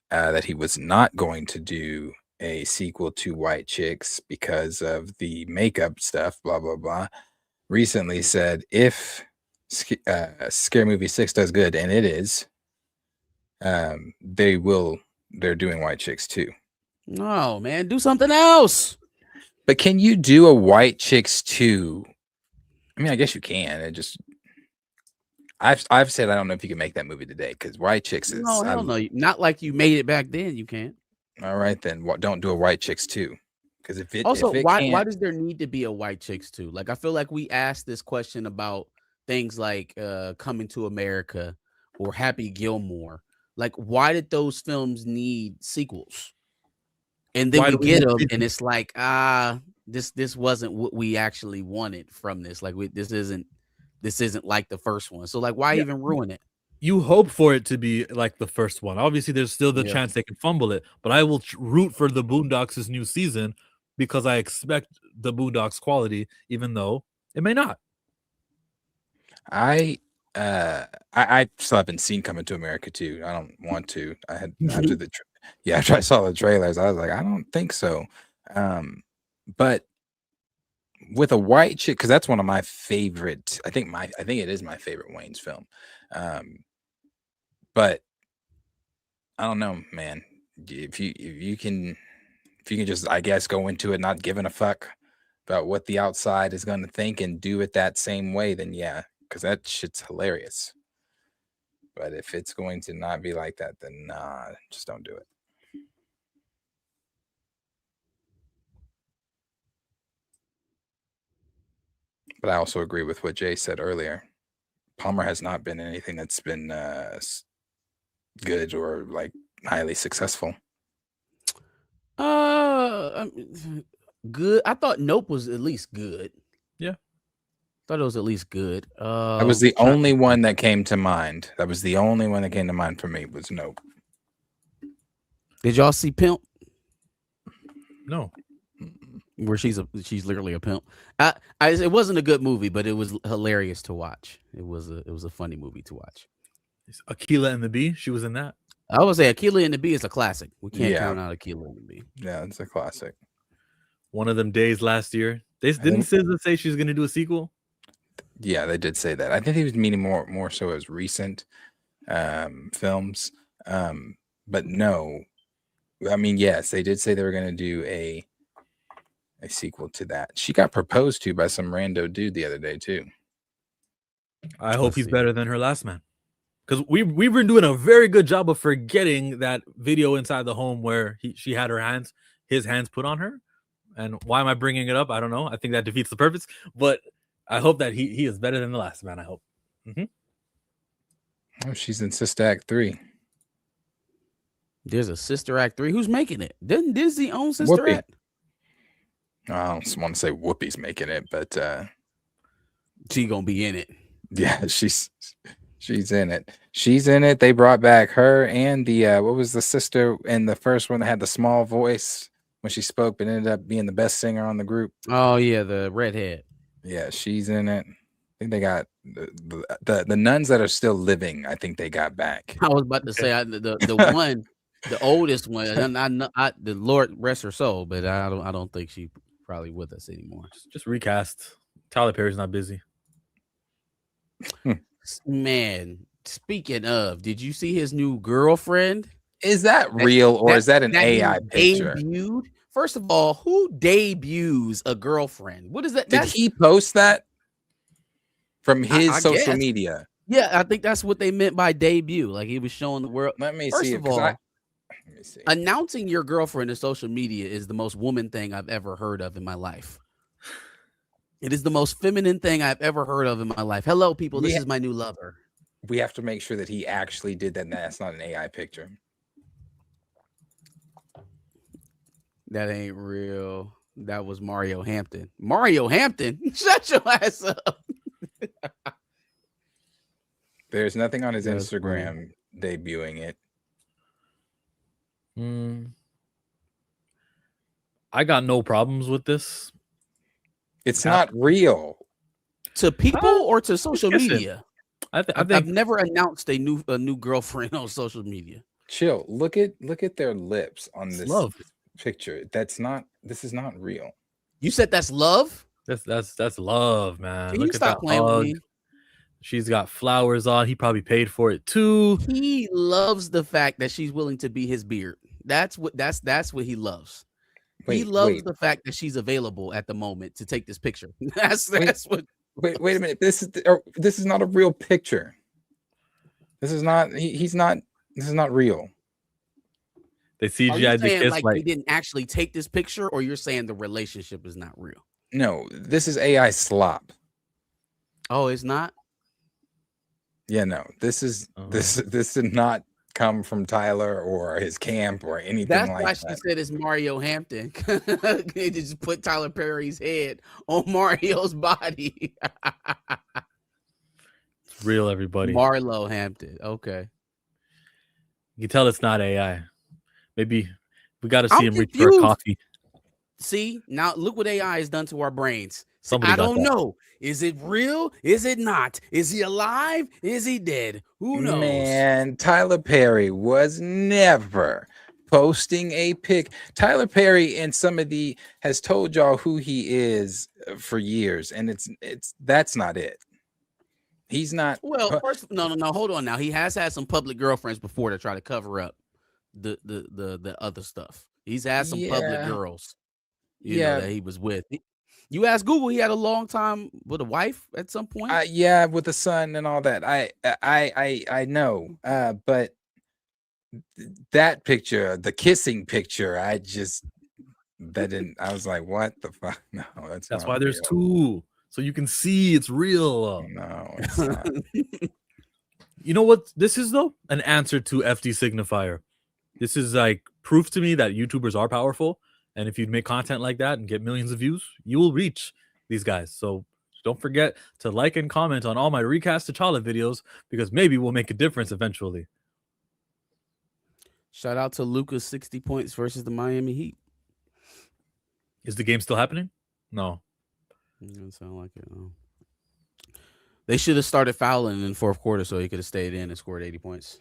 that he was not going to do a sequel to White Chicks because of the makeup stuff, blah, blah, blah. Recently said if Scary Movie 6 does good, and it is, they're doing White Chicks too. No, man, do something else. But can you do a White Chicks 2? I mean, I guess you can. It just I've said I don't know if you can make that movie today because White Chicks is No, hell no. Not like you made it back then. You can't. All right, then don't do a White Chicks 2. Because why does there need to be a White Chicks 2? Like I feel like we asked this question about things like Coming to America or Happy Gilmore. Like, why did those films need sequels? And then we get them, and it's like, this wasn't what we actually wanted from this. Like, this isn't like the first one. So, like, why even ruin it? You hope for it to be like the first one. Obviously, there's still the chance they can fumble it, but I will root for the Boondocks' new season because I expect the Boondocks quality, even though it may not. I still haven't seen Coming to America too. I don't want to. I had after I saw the trailers, I was like, I don't think so. But with a White Chick, because that's one of my favorite. I think it is my favorite Wayne's film. But I don't know, man. If you can just, I guess, go into it not giving a fuck about what the outside is going to think and do it that same way, then yeah, because that shit's hilarious. But if it's going to not be like that, then nah, just don't do it. But I also agree with what Jay said earlier. Palmer has not been anything that's been good or like highly successful. Good. I thought Nope was at least good. Yeah. Thought it was at least good. That was the only one that came to mind. That was the only one that came to mind for me was Nope. Did y'all see Pimp? No. Where she's literally a pimp. It wasn't a good movie, but it was hilarious to watch. It was a funny movie to watch. Aquila and the Bee. She was in that. I would say Aquila and the Bee is a classic. We can't Yeah. count out Aquila and the Bee. Yeah, it's a classic. One of them days last year. Didn't SZA say she's gonna do a sequel? Yeah, they did say that. I think he was meaning more so as recent films. But no. I mean, yes, they did say they were gonna do a sequel to that. She got proposed to by some rando dude the other day too. I hope he's better than her last man. Because we've been doing a very good job of forgetting that video inside the home where she had his hands put on her. And why am I bringing it up? I don't know. I think that defeats the purpose. But I hope that he is better than the last man. I hope. Oh, she's in Sister Act 3. There's a Sister Act 3. Who's making it? Doesn't Disney own Sister Whoopi. Act? I don't want to say Whoopi's making it, but She gonna be in it. yeah, she's in it. She's in it. They brought back her and the what was the sister in the first one that had the small voice when she spoke, but ended up being the best singer on the group. Oh yeah, the redhead. Yeah, she's in it. I think they got the nuns that are still living. I think they got back. I was about to say the one, the oldest one. The Lord rest her soul, but I don't think she probably with us anymore. Just recast. Tyler Perry's not busy. Man, speaking of, did you see his new girlfriend? Is that real or is that an AI picture? Debuted? First of all, who debuts a girlfriend? What is that? Did he post that from his I social guess. media? Yeah, I think that's what they meant by debut. Like he was showing the world. Let me First see. of all, Let me see. announcing your girlfriend in social media is the most woman thing I've ever heard of in my life. It is the most feminine thing I've ever heard of in my life. Hello, people. This is my new lover. We have to make sure that he actually did that. And that's not an AI picture. That ain't real. That was Mario Hampton. Mario Hampton? Shut your ass up. There's nothing on his That's Instagram debuting it. I got no problems with this. It's not real. To people or to social Listen, media? I think I've never announced a new girlfriend on social media. Chill. Look at their lips on this love. picture. This is not real. You said that's love? That's love, man. Can Look you at stop that playing with hug. me? She's got flowers on. He probably paid for it too. He loves the fact that she's willing to be his beard. That's what he loves. He loves the fact that she's available at the moment to take this picture. That's what. Wait a minute. This is not a real picture. This is not. He's not. This is not real. They Are you CGI'd the saying kiss like he didn't actually take this picture, or you're saying the relationship is not real? No, this is AI slop. Oh, it's not. Yeah, no. This did not come from Tyler or his camp or anything That's like why that. she said it's Mario Hampton. They just put Tyler Perry's head on Mario's body. It's real, everybody. Marlo Hampton. Okay. You can tell it's not AI. Maybe we got to see I'm him reach for a confused. coffee. See, now look what AI has done to our brains. Somebody I got don't that. know. Is it real? Is it not? Is he alive? Is he dead? Who knows? Man, Tyler Perry was never posting a pic. Tyler Perry and somebody has told y'all who he is for years, and that's not it. He's not. Well, first, no. Hold on now. He has had some public girlfriends before to try to cover up the other stuff. He's had some public girls, you know, that he was with. You ask Google, he had a long time with a wife at some point. Yeah, with a son and all that. I know. But that picture, the kissing picture, I was like, what the fuck? No, that's why there's two, so you can see it's real. No, it's not. You know what this is though? An answer to FD Signifier. This is like proof to me that YouTubers are powerful. And if you make content like that and get millions of views, you will reach these guys. So don't forget to like and comment on all my Recast T'Challa videos, because maybe we'll make a difference eventually. Shout out to Luka's 60 points versus the Miami Heat. Is the game still happening? No. Doesn't sound like it. No. They should have started fouling in the fourth quarter so he could have stayed in and scored 80 points.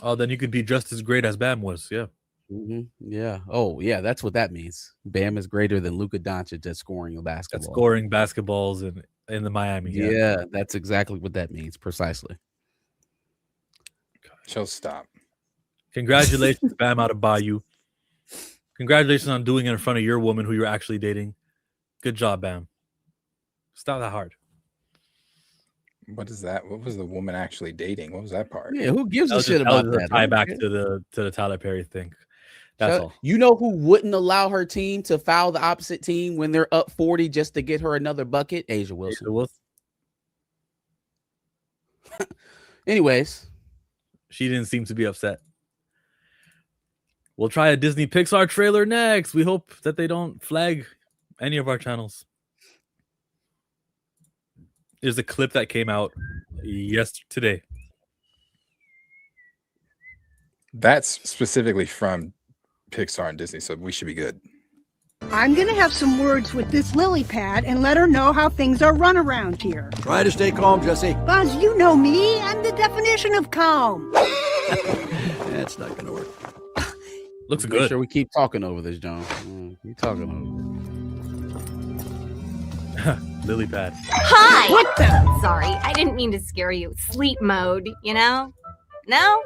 Oh, then you could be just as great as Bam was. Yeah. Yeah. Oh, yeah. That's what that means. Bam is greater than Luka Doncic at scoring a basketball. At scoring basketballs in the Miami. Yeah, that's exactly what that means. Precisely. She'll stop. Congratulations, Bam, out of Bayou. Congratulations on doing it in front of your woman who you're actually dating. Good job, Bam. Stop that hard. What is that? What was the woman actually dating? What was that part? Yeah, who gives a shit about that? Tie back to the Tyler Perry thing. That's all. You know who wouldn't allow her team to foul the opposite team when they're up 40 just to get her another bucket? Asia Wilson. Anyways, she didn't seem to be upset. We'll try a Disney Pixar trailer next. We hope that they don't flag any of our channels. There's a clip that came out today. That's specifically from Pixar and Disney, so we should be good. I'm going to have some words with this lily pad and let her know how things are run around here. Try to stay calm, Jesse. Buzz, you know me. I'm the definition of calm. That's not going to work. Looks Make good. sure we keep talking over this, John. Keep talking over. Lily pad. Hi! What the? Sorry, I didn't mean to scare you. Sleep mode, you know? No?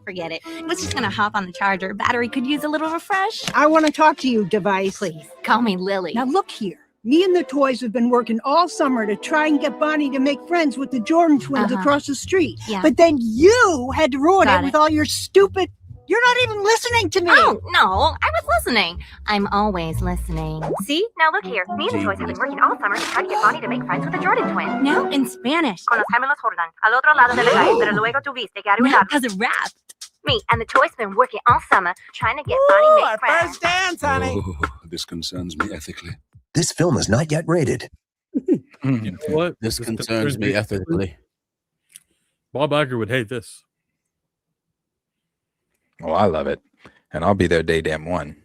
Forget it. I was just gonna hop on the charger. Battery could use a little refresh. I want to talk to you, device. Please, call me Lily. Now look here. Me and the toys have been working all summer to try and get Bonnie to make friends with the Jordan twins across the street. Yeah. But then you had to ruin Got it it. with all your stupid... You're not even listening to me. Oh, no, I was listening. I'm always listening. See? Now look here. Me and the toys have been working all summer to try to get Bonnie to make friends with the Jordan twins. No, in Spanish. Con los gemelos Jordan. Al otro lado de la calle, pero luego tuviste que No, arruinar. because of rap. Me and the toys have been working all summer trying to get Bonnie to make friends. dance, honey. Oh, this concerns me ethically. This film is not yet rated. What? This concerns me ethically. Bob Iger would hate this. Well, I love it, and I'll be there day damn one.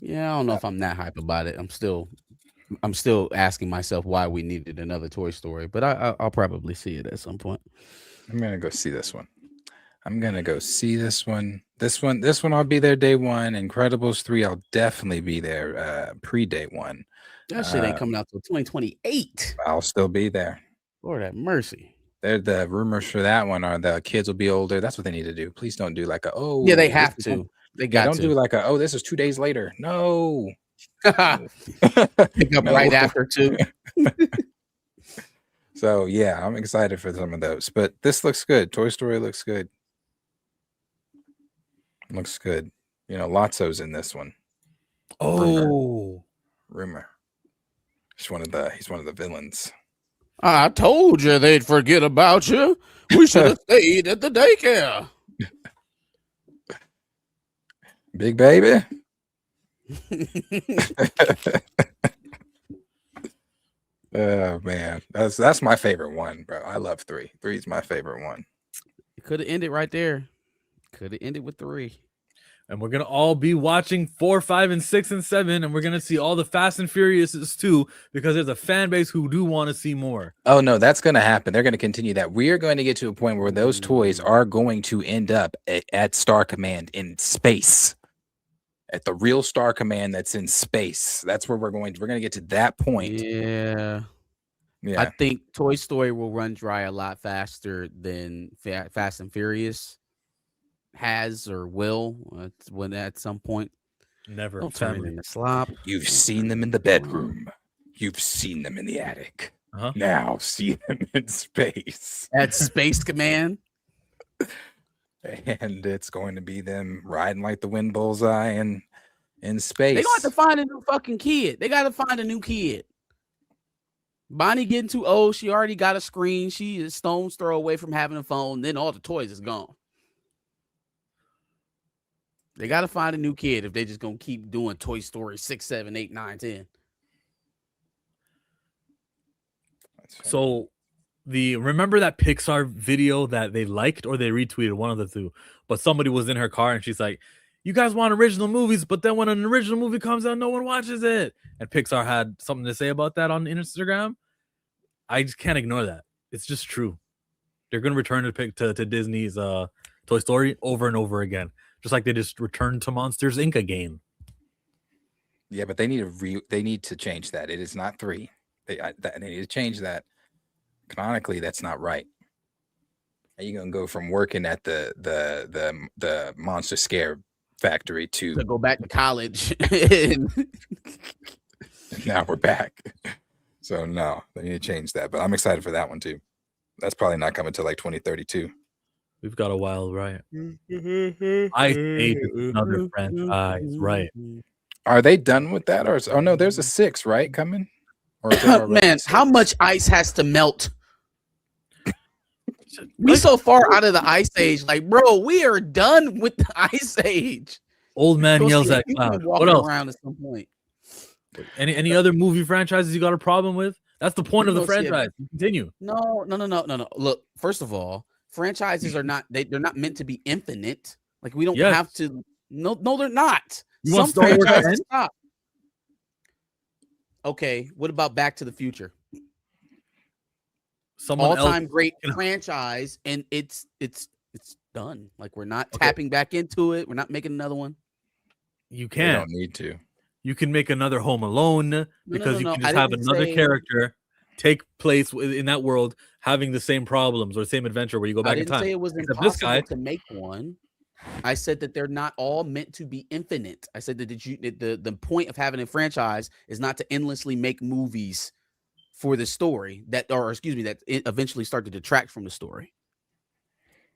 Yeah, I don't know if I'm that hype about it. I'm still asking myself why we needed another Toy Story, but I'll probably see it at some point. I'm gonna go see this one. This one I'll be there day one. Incredibles 3, I'll definitely be there pre-day one. That shit ain't coming out till 2028. I'll still be there. Lord have mercy. The rumors for that one are the kids will be older. That's what they need to do. Please don't do like Yeah, they have to. They got don't to. do like this is 2 days later. No. Pick up right after too. So yeah, I'm excited for some of those. But this looks good. Toy Story looks good. Looks good. You know, Lotso's in this one. Oh, Rumor. He's one of the villains. I told you they'd forget about you. We should have stayed at the daycare. Big baby. Oh man, that's my favorite one, bro. I love 3. 3 is my favorite one. It could have ended right there. Could have ended with 3. and we're gonna all be watching 4, 5, and 6 and 7, and we're gonna see all the Fast and Furiouses too, because there's a fan base who do want to see more. Oh no, that's gonna happen. They're gonna continue that. We are going to get to a point where those toys are going to end up at Star Command in space. At the real Star Command that's in space. That's where we're going to get to that point. Yeah. I think Toy Story will run dry a lot faster than Fast and Furious has or will when at some point. Never. Don't turn it into slop. You've seen them in the bedroom. You've seen them in the attic. Now see them in space. At Space Command. And it's going to be them riding like the wind bullseye and in space. They gonna have to find a new fucking kid. They gotta find a new kid. Bonnie getting too old. She already got a screen. She is stone's throw away from having a phone. Then all the toys is gone. They got to find a new kid if they just gonna keep doing Toy Story 6, 7, 8, 9, 10. So remember that Pixar video that they liked or they retweeted, one of the two, but somebody was in her car and she's like, you guys want original movies, but then when an original movie comes out, no one watches it. And Pixar had something to say about that on Instagram. I just can't ignore that. It's just true. They're going to return to Disney's Toy Story over and over again, just like they just returned to Monsters Inc. again. Yeah, but they need to change that. It is not 3. They need to change that. Canonically, that's not right. Are you gonna go from working at the monster scare factory to go back to college? Now we're back. So no, they need to change that. But I'm excited for that one too. That's probably not coming till like 2032. We've got a while, right? Ice Age is another franchise, right? Are they done with that? Or oh no, there's a 6, right, coming? Or is there already Man, 6? how much ice has to melt? We so far out of the ice age, like, bro, we are done with the ice age. Old man Go yells see, at people cloud. been What walking else? around at some point. Any other movie franchises you got a problem with? That's the point of the Go see it. franchise. Continue. No. Look, first of all, franchises are not they're not meant to be infinite. Like we don't have to. No, they're not. You want Some Star Wars to franchises end? stop. Okay, what about Back to the Future? All-time great franchise, and it's done. Like we're not tapping back into it. We're not making another one. You They can. don't need to. You can make another Home Alone because you no. can I just have didn't another say- character take place in that world, having the same problems or the same adventure where you go back I in didn't time. say it was Except impossible this guy, to make one. I said that they're not all meant to be infinite. I said that the point of having a franchise is not to endlessly make movies for the story that eventually start to detract from the story.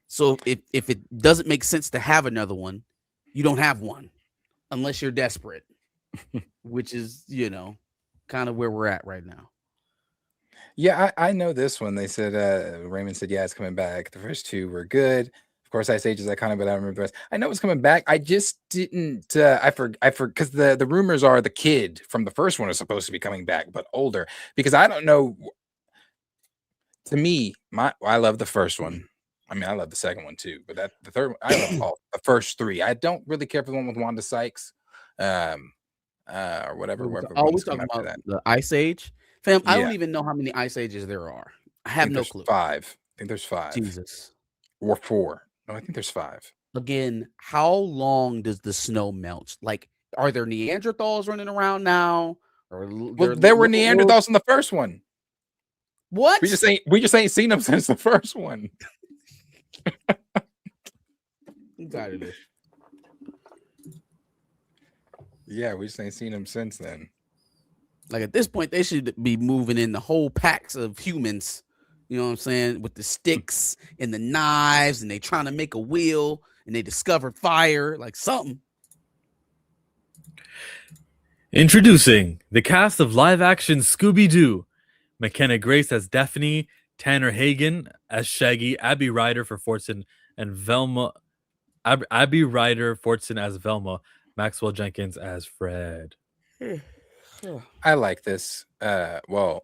So if it doesn't make sense to have another one, you don't have one unless you're desperate, which is, kind of where we're at right now. Yeah, I know this one. They said Raymond said, yeah, it's coming back. The first 2 were good. Of course, Ice Age is iconic, but I don't remember the rest. I know it's coming back. I just didn't. I forgot because the rumors are the kid from the first one is supposed to be coming back, but older. Because I don't know. To me, I love the first one. I mean, I love the second one too, but the third one, I love all the first 3. I don't really care for the one with Wanda Sykes, or whatever. Oh, we're talking about the Ice Age, fam. I don't Yeah. even know how many Ice Ages there are. I have no there's clue. 5. I think there's 5. Jesus. Or 4. No, I think there's 5. Again, how long does the snow melt? Like, are there Neanderthals running around now? Or Well, there were Neanderthals in the first one. What? We just ain't seen them since the first one. I'm tired of this. Yeah, we just ain't seen them since then. Like at this point, they should be moving in the whole packs of humans. You know what I'm saying? With the sticks and the knives, and they trying to make a wheel, and they discovered fire, like something. introducing the cast of live-action Scooby-Doo. McKenna Grace as Daphne, Tanner Hagen as Shaggy, Abby Ryder for Fortson, and Velma. Abby Ryder Fortson as Velma, Maxwell Jenkins as Fred. I like this. Well,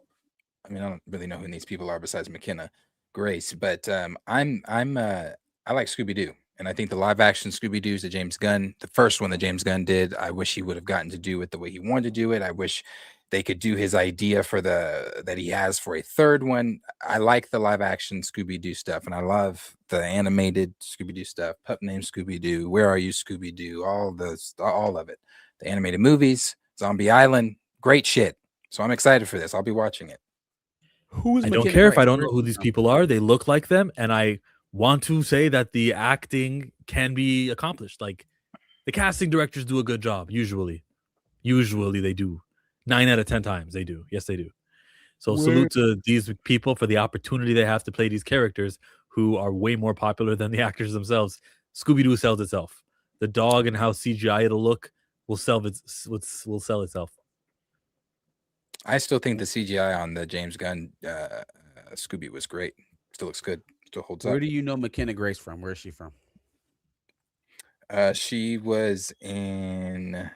I mean, I don't really know who these people are besides McKenna Grace, but I like Scooby-Doo, and I think the live action Scooby-Doo's that James Gunn, the first one that James Gunn did, I wish he would have gotten to do it the way he wanted to do it. I wish they could do his idea for that he has for a third one. I like the live action Scooby-Doo stuff, and I love the animated Scooby-Doo stuff. Pup Named Scooby-Doo, Where Are You Scooby-Doo, all of it. The animated movies, Zombie Island, great shit. So I'm excited for this. I'll be watching it. I don't care if I don't know who these people are. They look like them, and I want to say that the acting can be accomplished. Like, the casting directors do a good job, usually. Usually they do. 9 out of 10 times they do. Yes, they do. So salute to these people for the opportunity they have to play these characters who are way more popular than the actors themselves. Scooby-Doo sells itself. The dog and how CGI it'll look will sell itself. I still think the CGI on the James Gunn Scooby was great. Still looks good. Still holds up. Where do you know McKenna Grace from? Where is she from? She was in.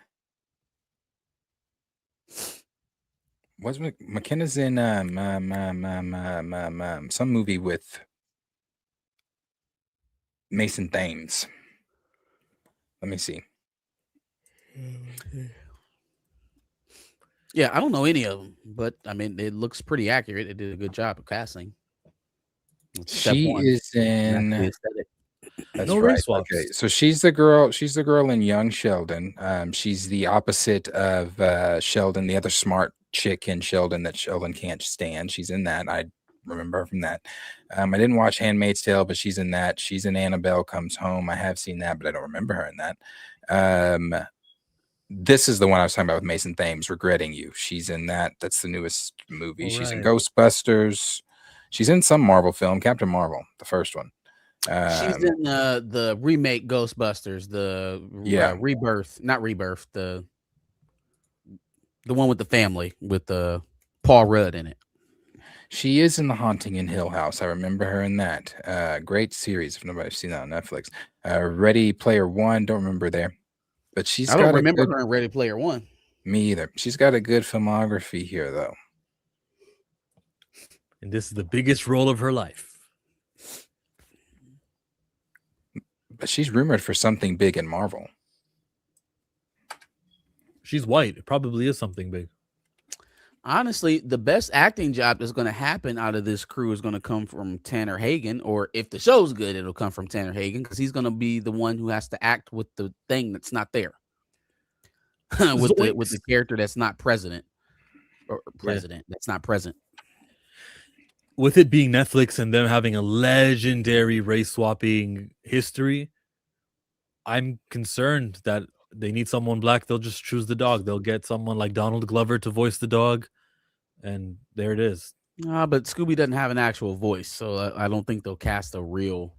McKenna's in some movie with Mason Thames. Let me see. Yeah, I don't know any of them, but I mean, it looks pretty accurate. They did a good job of casting. Step She one. is That's in. the aesthetic. That's No right. race swaps. Okay, so she's the girl. She's the girl in Young Sheldon. She's the opposite of Sheldon, the other smart chick in Sheldon that Sheldon can't stand. She's in that. I remember her from that. I didn't watch Handmaid's Tale, but she's in that. She's in Annabelle Comes Home. I have seen that, but I don't remember her in that. This is the one I was talking about with Mason Thames, Regretting You. She's in that. That's the newest movie. Oh, She's in right. Ghostbusters. She's in some Marvel film, Captain Marvel, the first one. She's in the remake Ghostbusters, the Rebirth, not Rebirth, the one with the family with Paul Rudd in it. She is in The Haunting in Hill House. I remember her in that. Great series. If nobody's seen that on Netflix. Ready Player One. Don't remember there, but I don't remember her in Ready Player One. Me either. She's got a good filmography here, though. And this is the biggest role of her life. But she's rumored for something big in Marvel. She's white. It probably is something big. Honestly, the best acting job that's going to happen out of this crew is going to come from Tanner Hagen, or if the show's good, it'll come from Tanner Hagen because he's going to be the one who has to act with the thing that's not there, with the character that's not president or president that's not present. With it being Netflix and them having a legendary race swapping history, I'm concerned that they need someone black. They'll just choose the dog. They'll get someone like Donald Glover to voice the dog, and there it is. But Scooby doesn't have an actual voice, so I don't think they'll cast a real,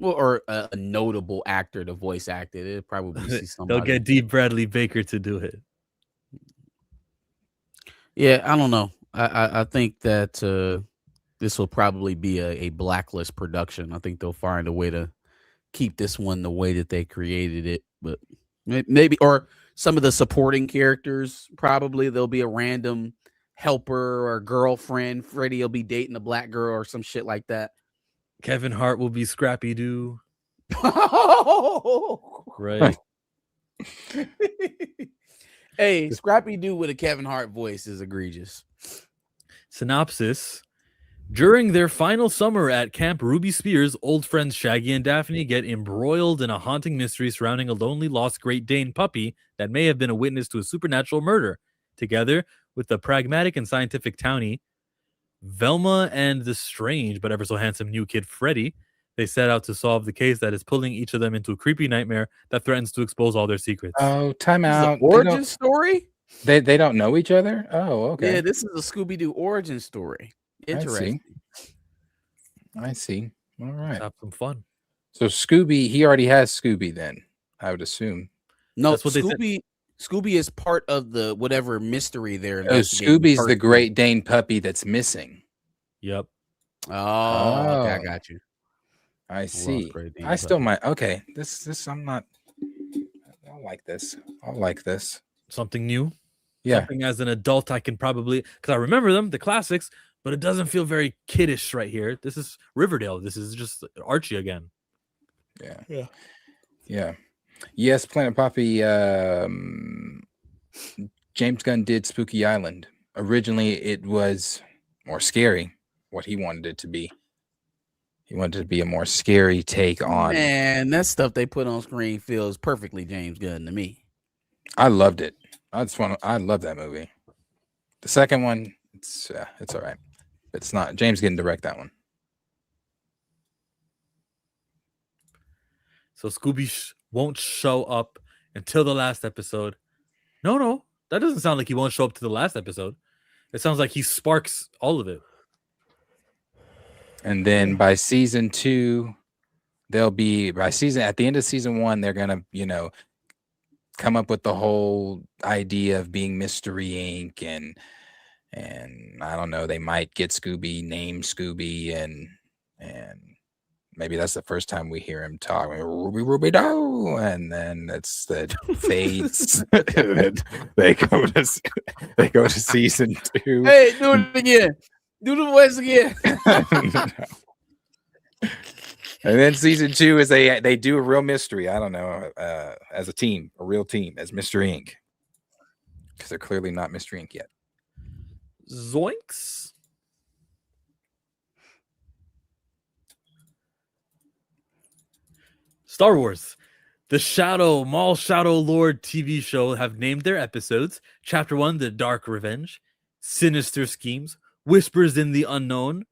or a notable actor to voice act it. It'll probably see somebody. They'll get D. Bradley Baker to do it. Yeah, I don't know. I think that this will probably be a blacklist production. I think they'll find a way to keep this one the way that they created it, but maybe, or some of the supporting characters, probably there'll be a random helper or girlfriend. Freddie will be dating a black girl or some shit like that. Kevin Hart will be Scrappy Doo. Right. Hey, Scrappy Doo with a Kevin Hart voice is egregious. Synopsis. During their final summer at Camp Ruby Spears, old friends Shaggy and Daphne get embroiled in a haunting mystery surrounding a lonely lost Great Dane puppy that may have been a witness to a supernatural murder. Together with the pragmatic and scientific townie, Velma, and the strange but ever so handsome new kid Freddy, they set out to solve the case that is pulling each of them into a creepy nightmare that threatens to expose all their secrets. Oh, time out. Origin story? They don't know each other? Oh, okay. Yeah, this is a Scooby-Doo origin story. Interesting. I see. All right. Have some fun. So Scooby, he already has Scooby then, I would assume. No, that's what Scooby is part of the whatever mystery they're investigating. Scooby's the Great Dane puppy that's missing. Yep. Oh, okay, I got you. I see. I still might. Okay, this I'm not. I like this. I like this. Something new. Yeah. Something as an adult I can probably, because I remember them, the classics, but it doesn't feel very kiddish right here. This is Riverdale. This is just Archie again. Yeah. Yes, Planet Poppy. James Gunn did Spooky Island. Originally, it was more scary. What he wanted it to be. He wanted it to be a more scary take on. Man, that stuff they put on screen feels perfectly James Gunn to me. I loved it. I love that movie. The second one, it's all right. It's not. James didn't direct that one. So Scooby won't show up until the last episode. No, that doesn't sound like he won't show up to the last episode. It sounds like he sparks all of it. And then by season 2, at the end of season 1, they're gonna, come up with the whole idea of being Mystery Inc. and I don't know, they might get Scooby, name Scooby, and maybe that's the first time we hear him talk. Ruby, Ruby, no, and then it's the fades. they go to season 2. Hey, do it again. Do the voice again. And then season 2 is they do a real mystery. I don't know, as a team, a real team, as Mystery Inc. Because they're clearly not Mystery Inc. yet. Zoinks. Star Wars. The Maul Shadow Lord TV show have named their episodes. Chapter 1, The Dark Revenge. Sinister Schemes. Whispers in the Unknown.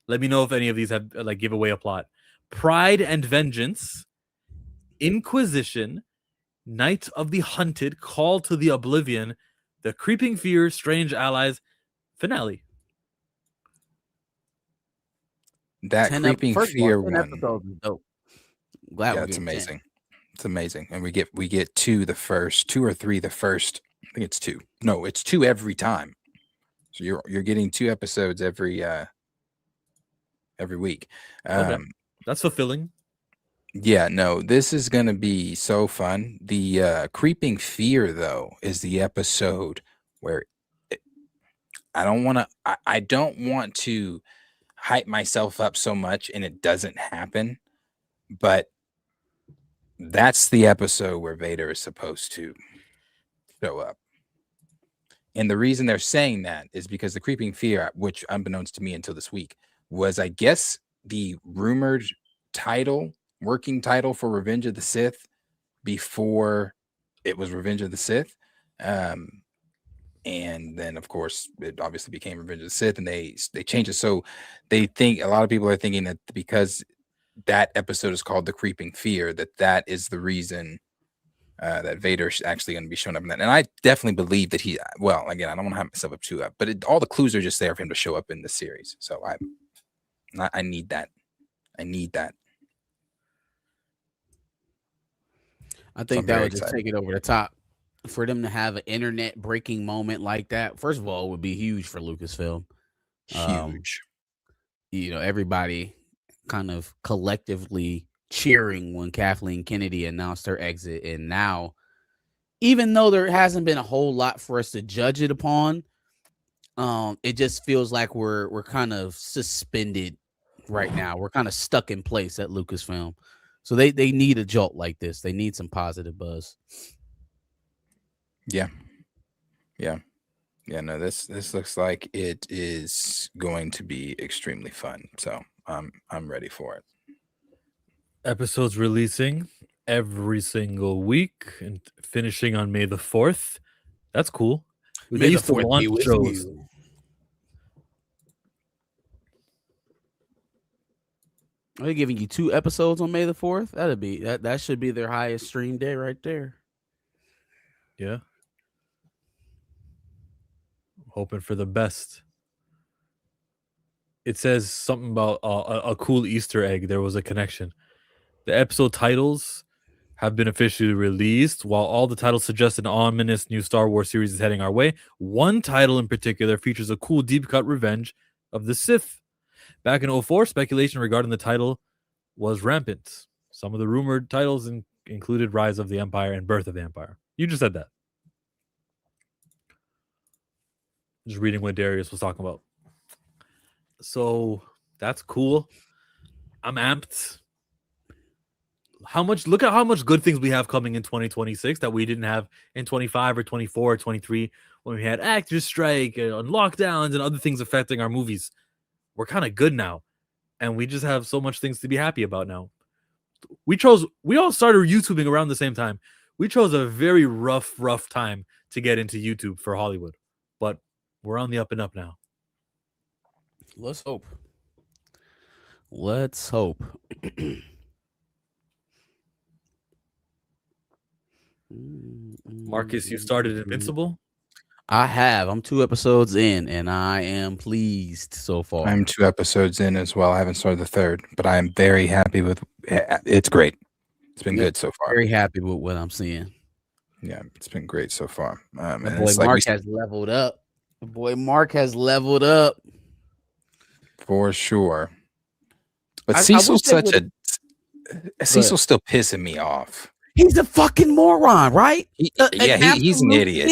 Let me know if any of these have give away a plot. Pride and Vengeance. Inquisition. Night of the Hunted. Call to the Oblivion. The Creeping Fear. Strange Allies. Finale. That Creeping Fear one. Episodes is dope. Glad Yeah, it's amazing. 10. It's amazing. And we get 2 the first, 2 or 3 the first. I think it's 2. No, it's 2 every time. So you're getting 2 episodes every week. Okay. That's fulfilling. Yeah, no, this is gonna be so fun. The Creeping Fear, though, is the episode where I don't want to hype myself up so much and it doesn't happen, but that's the episode where Vader is supposed to show up. And the reason they're saying that is because the Creeping Fear, which unbeknownst to me until this week, was, I guess, the rumored working title for Revenge of the Sith before it was Revenge of the Sith. And then, of course, it obviously became Revenge of the Sith, and they changed it. So they think, a lot of people are thinking that because that episode is called The Creeping Fear, that is the reason that Vader's actually going to be showing up in that. And I definitely believe that well, again, I don't want to hype myself up too up, but all the clues are just there for him to show up in the series. So I need that. I need that. I think that would just take it over the top. For them to have an internet breaking moment like that, first of all, it would be huge for Lucasfilm. Huge. Everybody kind of collectively cheering when Kathleen Kennedy announced her exit. And now, even though there hasn't been a whole lot for us to judge it upon, it just feels like we're kind of suspended right now. We're kind of stuck in place at Lucasfilm. So they need a jolt like this. They need some positive buzz. Yeah. No, this looks like it is going to be extremely fun. So I'm ready for it. Episodes releasing every single week and finishing on May the 4th. That's cool. They used to launch shows. Are they giving you 2 episodes on May the 4th? That should be their highest stream day right there. Yeah. Hoping for the best. It says something about a cool Easter egg. There was a connection. The episode titles have been officially released. While all the titles suggest an ominous new Star Wars series is heading our way, one title in particular features a cool deep cut revenge of the Sith. Back in 2004, speculation regarding the title was rampant. Some of the rumored titles included Rise of the Empire and Birth of the Empire. You just said that. Just reading what Darius was talking about. So that's cool. I'm amped. Look at how much good things we have coming in 2026 that we didn't have in 25 or 24 or 23 when we had actors strike and lockdowns and other things affecting our movies. We're kind of good now, and we just have so much things to be happy about now. We all started YouTubing around the same time. We chose a very rough time to get into YouTube for Hollywood, but we're on the up and up now. Let's hope. Marcus, you started Invincible? I have. I'm 2 episodes in, and I am pleased so far. I'm 2 episodes in as well. I haven't started the 3rd, but I am very happy with it. It's great. It's been good so far. Very happy with what I'm seeing. Yeah, it's been great so far. My boy Mark has leveled up. For sure. But I Cecil's wish they such would've- Cecil's still pissing me off. He's a fucking moron, right? He's an absolute idiot.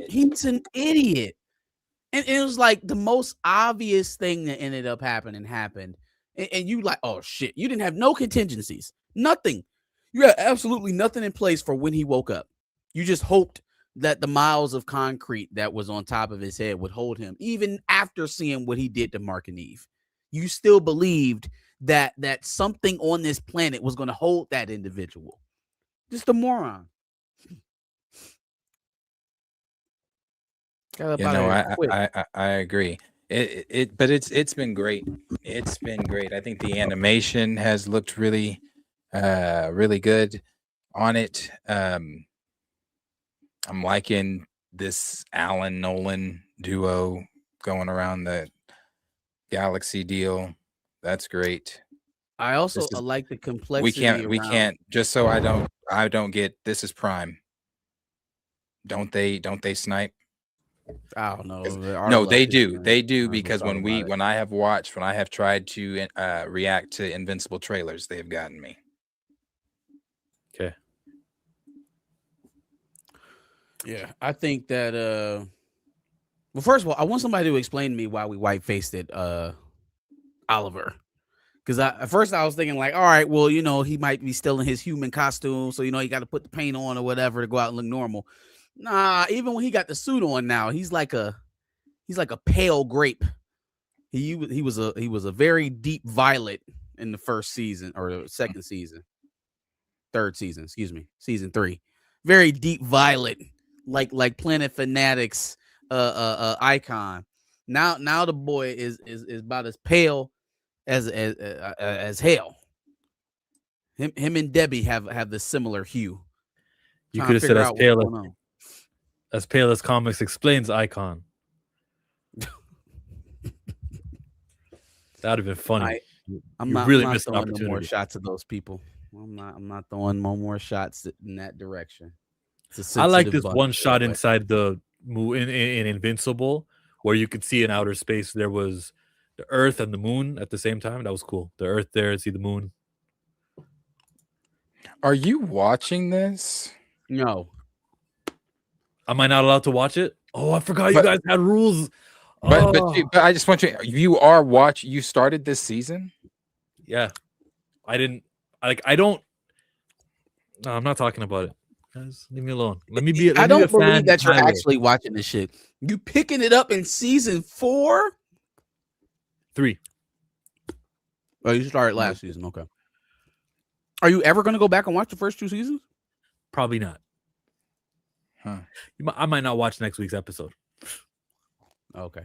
He's an idiot. And it was like the most obvious thing that ended up happened. And you like, oh shit, you didn't have no contingencies, nothing. You had absolutely nothing in place for when he woke up. You just hoped that the miles of concrete that was on top of his head would hold him, even after seeing what he did to Mark and Eve. You still believed that something on this planet was going to hold that individual. Just a moron. I agree. But it's been great. It's been great. I think the animation has looked really good on it. I'm liking this Alan Nolan duo going around the galaxy deal. That's great. I also like the complexity. We can't just so I don't get this is Prime. Don't they snipe? I don't know. No, they do. They do because when I have tried to react to Invincible trailers, they have gotten me. Okay. Yeah, I think that well, first of all, I want somebody to explain to me why we white-faced it Oliver. Because at first I was thinking like, all right, well, he might be still in his human costume, so he got to put the paint on or whatever to go out and look normal. Nah, even when he got the suit on now, he's like a pale grape. He was a very deep violet in the first season or the third season, excuse me, season 3. Very deep violet, like Planet Fanatics icon. Now the boy is about as pale as hell. Him and Debbie have the similar hue. You could have said as pale as comics explains icon. That'd have been funny. I'm not throwing no more shots at those people. I'm not throwing no more shots in that direction. I like this one shot inside the in Invincible where you could see in outer space there was the Earth and the moon at the same time. That was cool. The Earth there, see the moon. Are you watching this? No. Am I not allowed to watch it? Oh, I forgot you guys had rules. But I just want you started this season? Yeah. I don't. No, I'm not talking about it. Guys, leave me alone. Let me be. I don't believe that you're actually watching this shit. You picking it up in season 4? 3. Oh, you started last season. Okay. Are you ever going to go back and watch the first 2 seasons? Probably not. Huh. I might not watch next week's episode. Okay.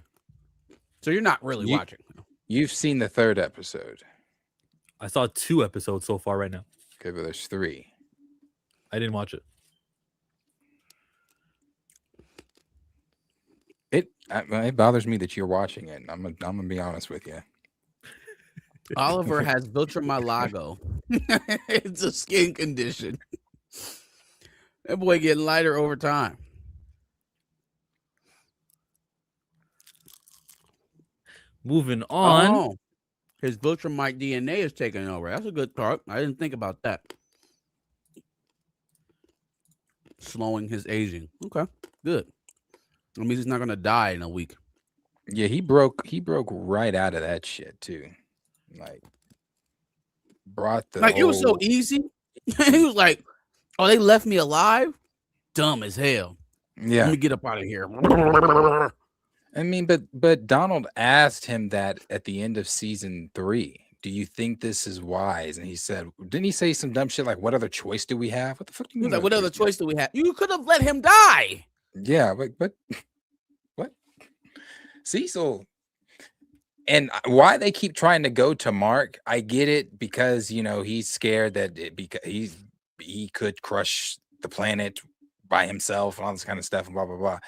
So you're not really watching. You've seen the 3rd episode. I saw 2 episodes so far right now. Okay, but there's 3. I didn't watch it. It bothers me that you're watching it. I'm gonna be honest with you. Oliver has vitiligo. It's a skin condition. That boy getting lighter over time. Moving on. Oh, his Viltrumite DNA is taking over. That's a good thought. I didn't think about that. Slowing his aging. Okay, good. That means he's not gonna die in a week. Yeah, he broke right out of that shit too. Like brought the it was so easy. He was like, "Oh, they left me alive? Dumb as hell. Yeah, let me get up out of here." I mean, but Donald asked him that at the end of season 3. Do you think this is wise? And he said, didn't he say some dumb shit like, "What other choice do we have?" What the fuck do you mean? Like, what other choice do we have? You could have let him die. Yeah, but what? Cecil. And why they keep trying to go to Mark, I get it because he's scared that because he could crush the planet by himself and all this kind of stuff and blah blah blah.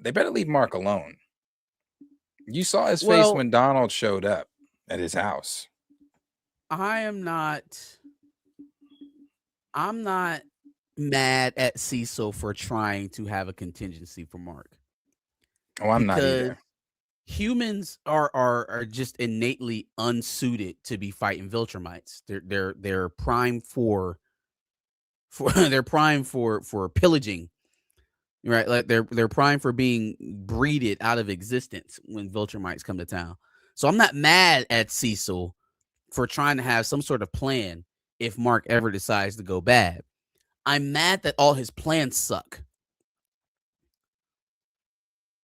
They better leave Mark alone. You saw his face when Donald showed up at his house. I'm not mad at Cecil for trying to have a contingency for Mark. Oh, I'm not either. humans are just innately unsuited to be fighting Viltrumites. They're primed for they're primed for pillaging, right? Like they're primed for being breeded out of existence when Viltrumites come to town. So I'm not mad at Cecil for trying to have some sort of plan if Mark ever decides to go bad. I'm mad that all his plans suck.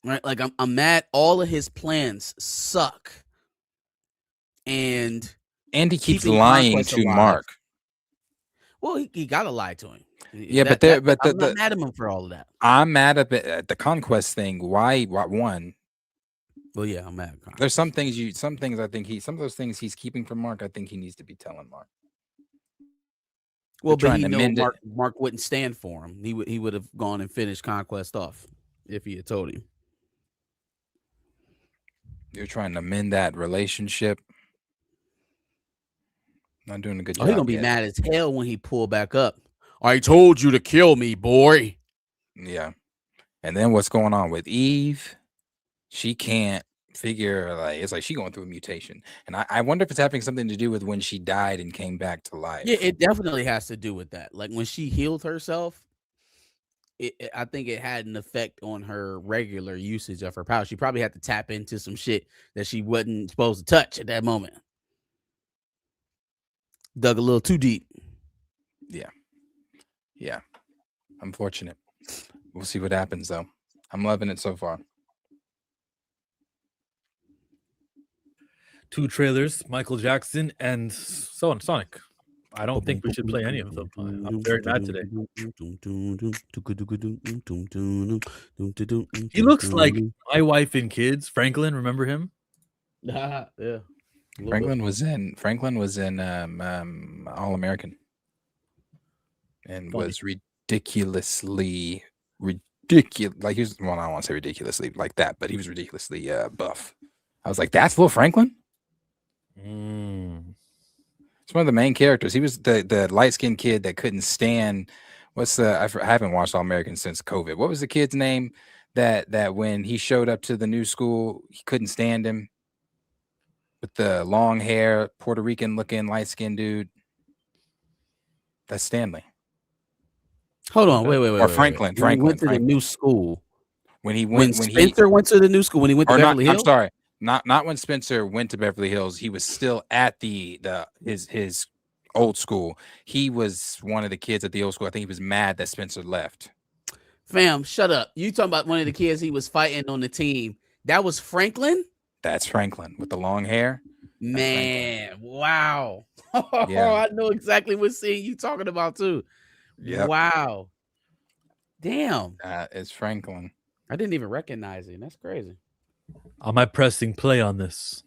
Right? Like I'm mad all of his plans suck. And he keeps keeping lying Conquest to alive. Mark. Well, he gotta lie to him. Yeah, I'm not mad at him for all of that. I'm mad at the Conquest thing. Why one? Well, yeah, I'm mad. There's some things I think some of those things he's keeping from Mark, I think he needs to be telling Mark. Well, but he know Mark wouldn't stand for him. He would have gone and finished Conquest off if he had told him. You're trying to mend that relationship. Not doing a good job. He's gonna be mad as hell when he pull back up. I told you to kill me, boy. Yeah. And then what's going on with Eve? She can't figure, like, it's like she going through a mutation. And I wonder if it's having something to do with when she died and came back to life. Yeah, it definitely has to do with that. Like when she healed herself, I think it had an effect on her regular usage of her power. She probably had to tap into some shit that she wasn't supposed to touch at that moment. Dug a little too deep. Yeah. Unfortunate. We'll see what happens, though. I'm loving it so far. 2 trailers, Michael Jackson and Sonic. I don't think we should play any of them. I'm very mad today. He looks like my wife and kids. Franklin, remember him? Yeah. Franklin was in All American and was ridiculously like he was, well, I don't want to say ridiculously like that, but he was ridiculously buff. I was like, that's Will Franklin? It's one of the main characters. He was the light-skinned kid that couldn't stand I haven't watched All American since COVID. What was the kid's name that when he showed up to the new school, he couldn't stand him? With the long hair, Puerto Rican looking light-skinned dude. That's Stanley. Hold on, wait. Or Franklin. When he went to the new school. When Spencer went to the new school, when he went to Beverly Hills. I'm sorry, not when Spencer went to Beverly Hills. He was still at his old school. He was one of the kids at the old school. I think he was mad that Spencer left. Fam, shut up. You talking about one of the kids he was fighting on the team? That was Franklin? That's Franklin with the long hair. Man, wow. Yeah. I know exactly what scene you talking about too. Yep. Wow. Damn. It's Franklin. I didn't even recognize him. That's crazy. Am I pressing play on this?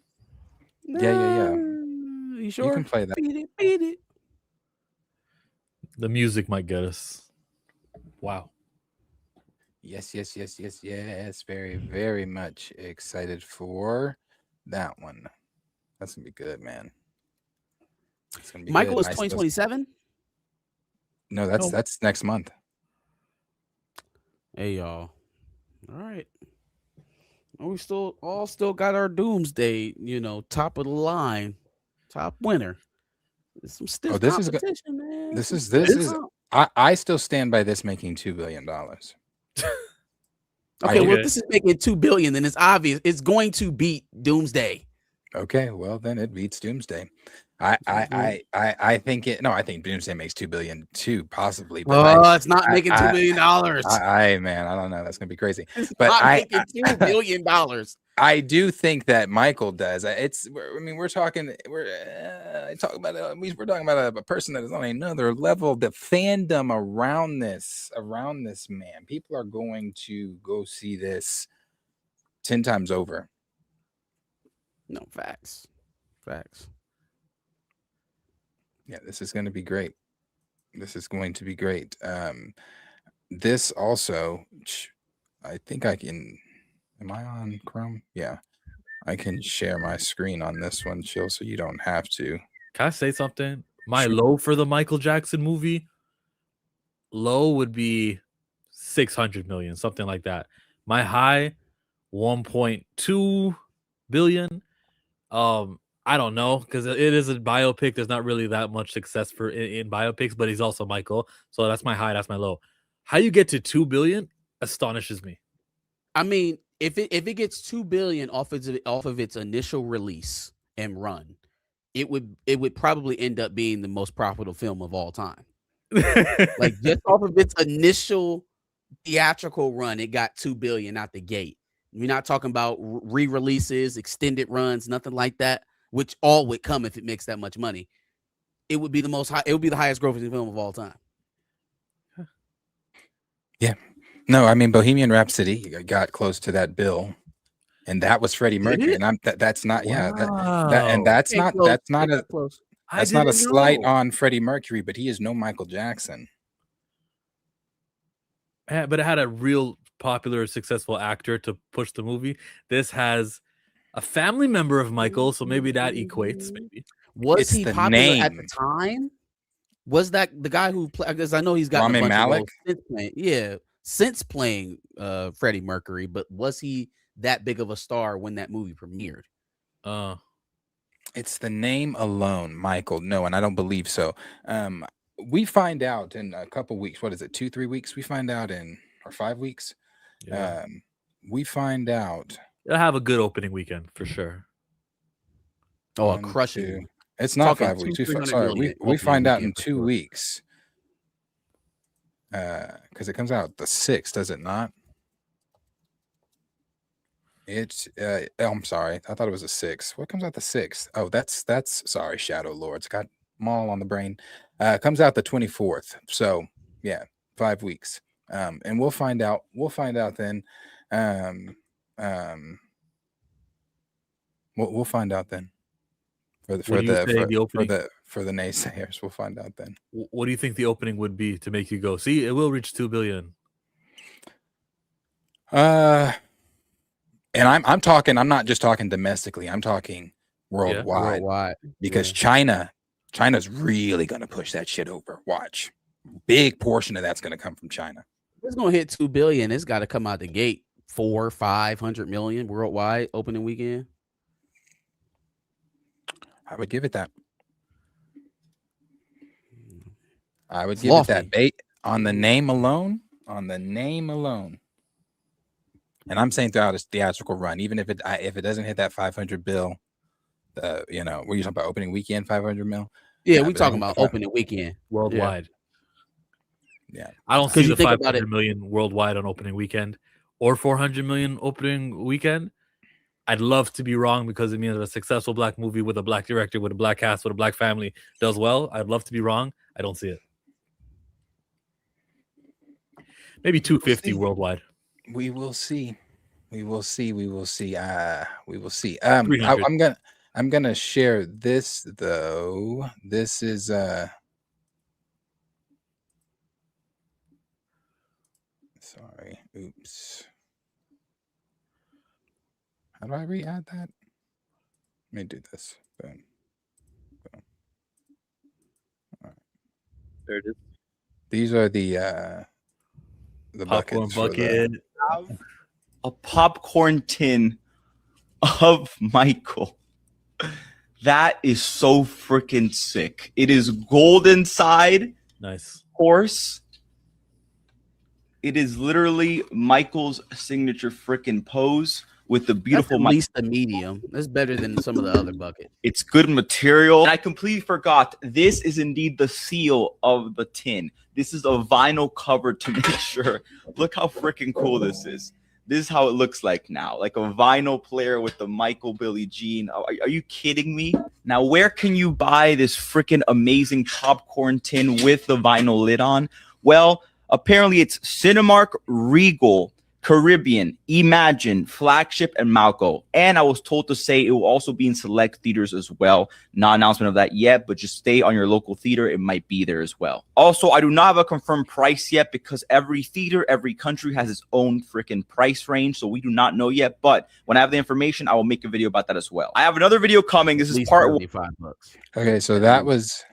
Yeah. You sure? You can play that. Beat it. The music might get us. Wow. Yes. Very, very much excited for that one. That's gonna be good, man. It's gonna be Michael good. is 2027? No, that's next month. Hey y'all. All right. We still got our doomsday, top of the line, top winner. There's some stiff competition, man. This is I still stand by this making $2 billion. Okay, well, this is making $2 billion, then it's obvious it's going to beat Doomsday. Okay, well then it beats Doomsday. I think it. No, I think Doomsday makes $2 billion too, possibly. But it's not making $2 billion. Man, I don't know. That's gonna be crazy. It's but not making $2 billion. I do think that Michael does. We're talking about a person that is on another level. The fandom around this man, people are going to go see this 10 times over. No, facts. Yeah, this is going to be great. This also, I think I can. Am I on Chrome? Yeah, I can share my screen on this one, Chill, so you don't have to. Can I say something? My low for the Michael Jackson movie, low would be 600 million, something like that. My high, 1.2 billion. I don't know, because it is a biopic. There's not really that much success for in biopics, but he's also Michael. So that's my high, that's my low. How you get to 2 billion astonishes me. I mean, if it gets 2 billion off of its initial release and run, it would probably end up being the most profitable film of all time. Like just off of its initial theatrical run, it got 2 billion out the gate. We're not talking about re-releases, extended runs, nothing like that, which all would come if it makes that much money. It would be the highest grossing film of all time. Yeah. No, I mean Bohemian Rhapsody got close to that bill, and that was Freddie Mercury, and that's not that's not a slight on Freddie Mercury, but he is no Michael Jackson. But it had a real popular, successful actor to push the movie. This has a family member of Michael, so maybe that equates. Maybe was he popular at the time? Was that the guy who played? Because I know he's got Rami a bunch Malek? of roles since playing Freddie Mercury, but was he that big of a star when that movie premiered? It's the name alone, Michael. No, and I don't believe so. We find out in a couple weeks. What is it? 2-3 weeks? We find out or 5 weeks. Yeah. We find out. It'll have a good opening weekend for sure. Oh, a crushing. It's not 5 weeks. We find out in 2 weeks. Because it comes out the 6th, does it not? It's I'm sorry, I thought it was the 6th. What comes out the 6th? Oh, that's sorry, Shadow Lords. Got Maul on the brain. Comes out the 24th. So yeah, 5 weeks. And we'll find out then. We'll find out then. For the naysayers, we'll find out then. What do you think the opening would be to make you go, see, it will reach 2 billion? And I'm talking, I'm not just talking domestically, I'm talking worldwide. Because China's really gonna push that shit over. Watch. Big portion of that's gonna come from China. It's gonna hit 2 billion. It's got to come out the gate 400-500 million worldwide opening weekend. I would give it that. I would give it that. Bait on the name alone. On the name alone. And I'm saying throughout its theatrical run, even if it doesn't hit that 500 bill, were you talking about opening weekend 500 mil? Yeah, we're talking about opening weekend worldwide. Yeah, I don't see the 500 million worldwide on opening weekend or 400 million opening weekend. I'd love to be wrong because it means a successful black movie with a black director, with a black cast, with a black family does well. I'd love to be wrong. I don't see it. Maybe 250 worldwide. We will see. We will see. We will see. We will see. 300. I'm gonna share this though. This is sorry. Oops. How do I re-add that? Let me do this. Boom. Boom. All right. There it is. These are the popcorn bucket. A popcorn tin of Michael. That is so freaking sick. It is gold inside. Nice. Of course. It is literally Michael's signature freaking pose with the beautiful. That's at least a medium. That's better than some of the other buckets. It's good material. And I completely forgot. This is indeed the seal of the tin. This is a vinyl cover to make sure. Look how freaking cool this is. This is how it looks like now, like a vinyl player with the Michael Billie Jean. Are you kidding me? Now, where can you buy this freaking amazing popcorn tin with the vinyl lid on? Well, apparently it's Cinemark, Regal, Caribbean, Imagine, Flagship, and Malco. And I was told to say it will also be in select theaters as well. Not announcement of that yet, but just stay on your local theater. It might be there as well. Also, I do not have a confirmed price yet because every theater, every country has its own freaking price range. So we do not know yet. But when I have the information, I will make a video about that as well. I have another video coming. This is part 1. Okay, so that was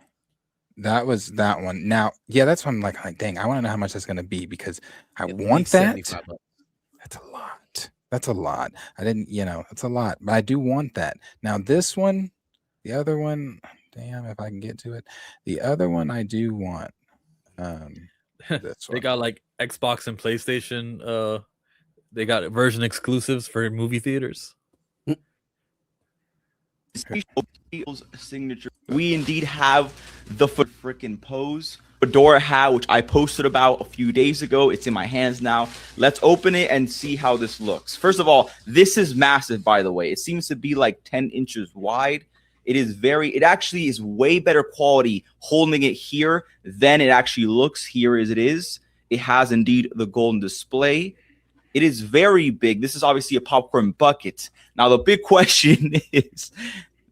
that one. Now, yeah, that's what I'm like, dang, I want to know how much that's going to be because I want that. $75. That's a lot. That's a lot. I didn't, it's a lot, but I do want that. Now this one, the other one, damn, if I can get to it, the other one I do want. This They one. got like Xbox and PlayStation. They got version exclusives for movie theaters. Signature. We indeed have the freaking pose fedora hat, which I posted about a few days ago. It's in my hands now. Let's open it and see how this looks. First of all, this is massive, by the way. It seems to be like 10 inches wide. It actually is way better quality holding it here than it actually looks here as it is. It has indeed the golden display. It is very big. This is obviously a popcorn bucket. Now, the big question is,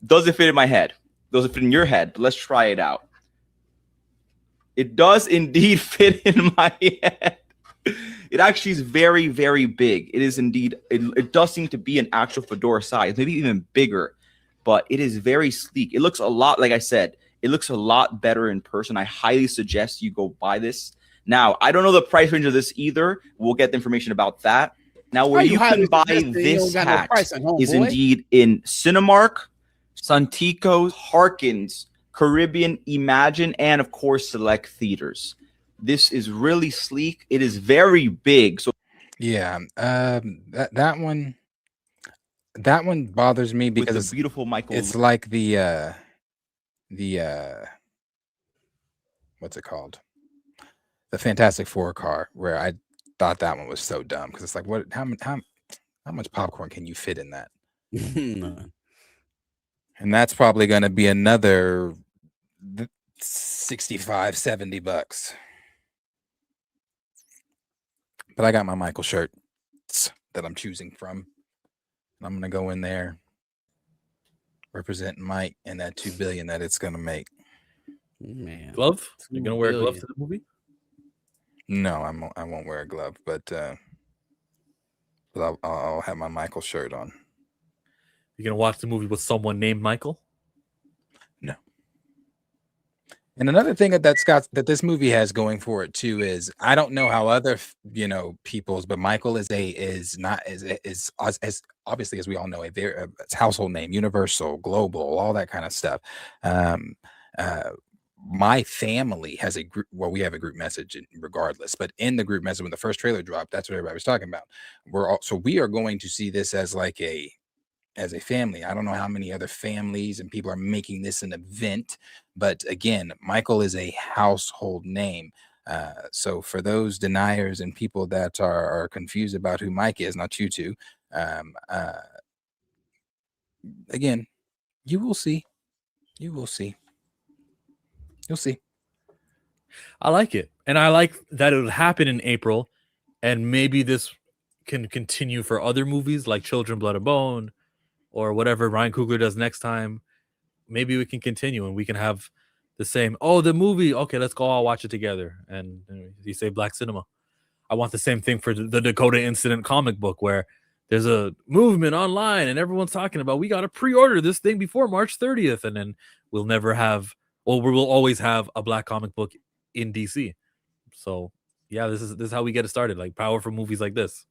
does it fit in my head? Does it fit in your head? But let's try it out. It does indeed fit in my head. It actually is very, very big. It is indeed, it does seem to be an actual fedora size, maybe even bigger, but it is very sleek. It looks a lot, like I said, it looks a lot better in person. I highly suggest you go buy this. Now, I don't know the price range of this either. We'll get the information about that. Now, where you can buy this hat is indeed in Cinemark, Santikos, Harkins, Caribbean, Imagine, and of course, select theaters. This is really sleek. It is very big. So yeah, that one bothers me because it's beautiful, Michael. It's like the what's it called? The Fantastic Four car, where I thought that one was so dumb because it's like, what? How much popcorn can you fit in that? And that's probably going to be another $65, $70. But I got my Michael shirt that I'm choosing from. I'm going to go in there representing Mike and that $2 billion that it's going to make. Man, glove? You're going to wear a glove to the movie? No, I won't wear a glove, but I'll have my Michael shirt on. You gonna watch the movie with someone named Michael? No. And another thing that this movie has going for it too is I don't know how other people's, but Michael is obviously, as we all know, it's household name, universal, global, all that kind of stuff. My family has a group. Well, we have a group message regardless, but in the group message when the first trailer dropped, that's what everybody was talking about. We are going to see this as as a family. I don't know how many other families and people are making this an event, but again, Michael is a household name. So for those deniers and people that are confused about who Mike is, not you two, again, you will see. You'll see. I like it. And I like that it would happen in April, and maybe this can continue for other movies like Children, Blood and Bone, or whatever Ryan Coogler does next time. Maybe we can continue and we can have the same, the movie, okay, let's go all watch it together. And you say Black Cinema. I want the same thing for the Dakota Incident comic book, where there's a movement online and everyone's talking about, we got to pre-order this thing before March 30th. And then we will always have a Black comic book in DC. So yeah, this is how we get it started. Like powerful movies like this.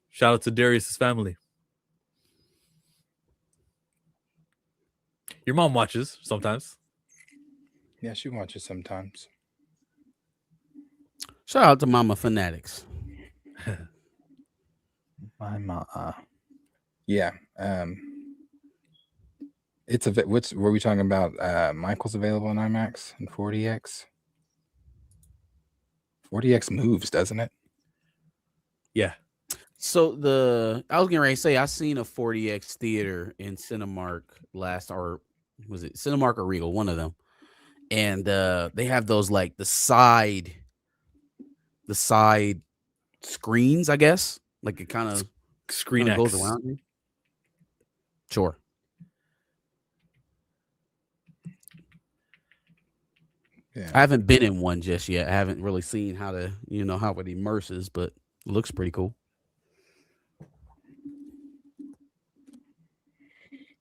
Shout out to Darius's family. Your mom watches sometimes. Yeah, she watches sometimes. Shout out to Mama Fanatics. My mom. Yeah. It's were we talking about? Michael's available in IMAX and 4DX. 4DX moves, doesn't it? Yeah. So I was getting ready to say I seen a 4DX theater in Cinemark or was it Cinemark or Regal, one of them, and they have those like the side screens, I guess, like it kind of screen goes around you. Sure. Yeah. I haven't been in one just yet. I haven't really seen how it immerses, but it looks pretty cool.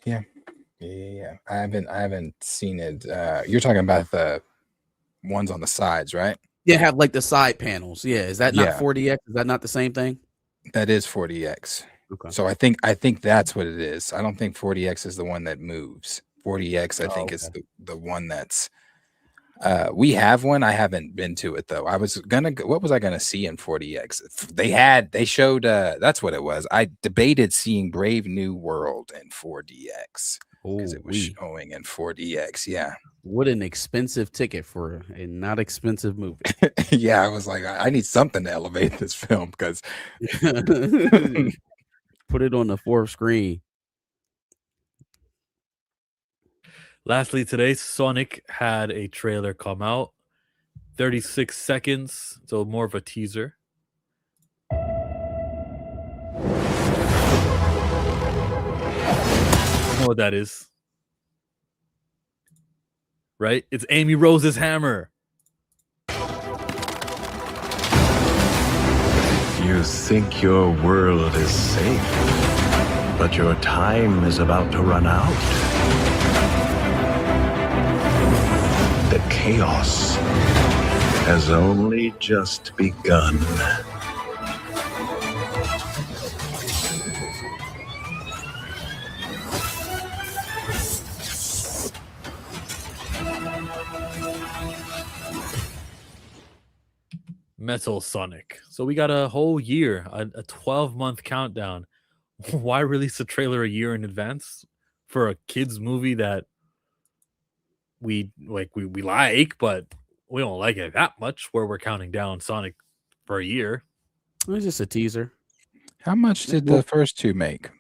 Yeah. I haven't seen it. You're talking about the ones on the sides, right? Yeah, have like the side panels. Yeah, is that not Yeah. 4DX? Is that not the same thing? That is 40X. Okay. So I think that's what it is. I don't think 40X is the one that moves. 40X, I think, is the one that's. We have one. I haven't been to it though. I was gonna. What was I gonna see in 40X? They showed. That's what it was. I debated seeing Brave New World in 4DX because it was showing in 4DX. Yeah. What an expensive ticket for a not expensive movie. Yeah, I was like, I need something to elevate this film because put it on the fourth screen. Lastly, today, Sonic had a trailer come out. 36 seconds, so more of a teaser. I don't know what that is. Right? It's Amy Rose's hammer. You think your world is safe, but your time is about to run out. The chaos has only just begun. Metal Sonic. So we got a whole year, a 12-month countdown. Why release a trailer a year in advance for a kids movie that we like, but we don't like it that much, where we're counting down Sonic for a year? It was just a teaser. How much did the first two make?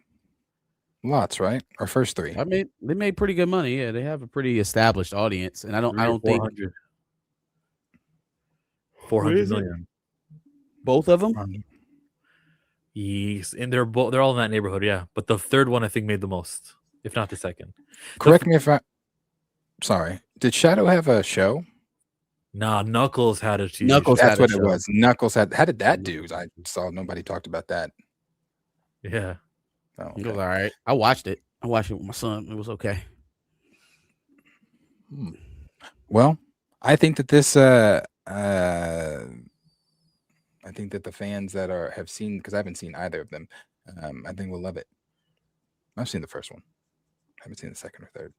Lots, right? Or first three? I mean, they made pretty good money. Yeah, they have a pretty established audience, and I don't think 400 million. Both of them. Yes, and they're all in that neighborhood, yeah. But the third one I think made the most, if not the second. Correct me if I. Sorry, did Shadow have a show? Nah, Knuckles had a TV. Knuckles That's had a what show. it was. Knuckles had. How did that do? I saw nobody talked about that. Yeah. Oh, It was all right. I watched it. I watched it with my son. It was okay. Well, I think that this. I think that the fans that have seen, because I haven't seen either of them, I think we'll love it. I've seen the first one. I haven't seen the second or third.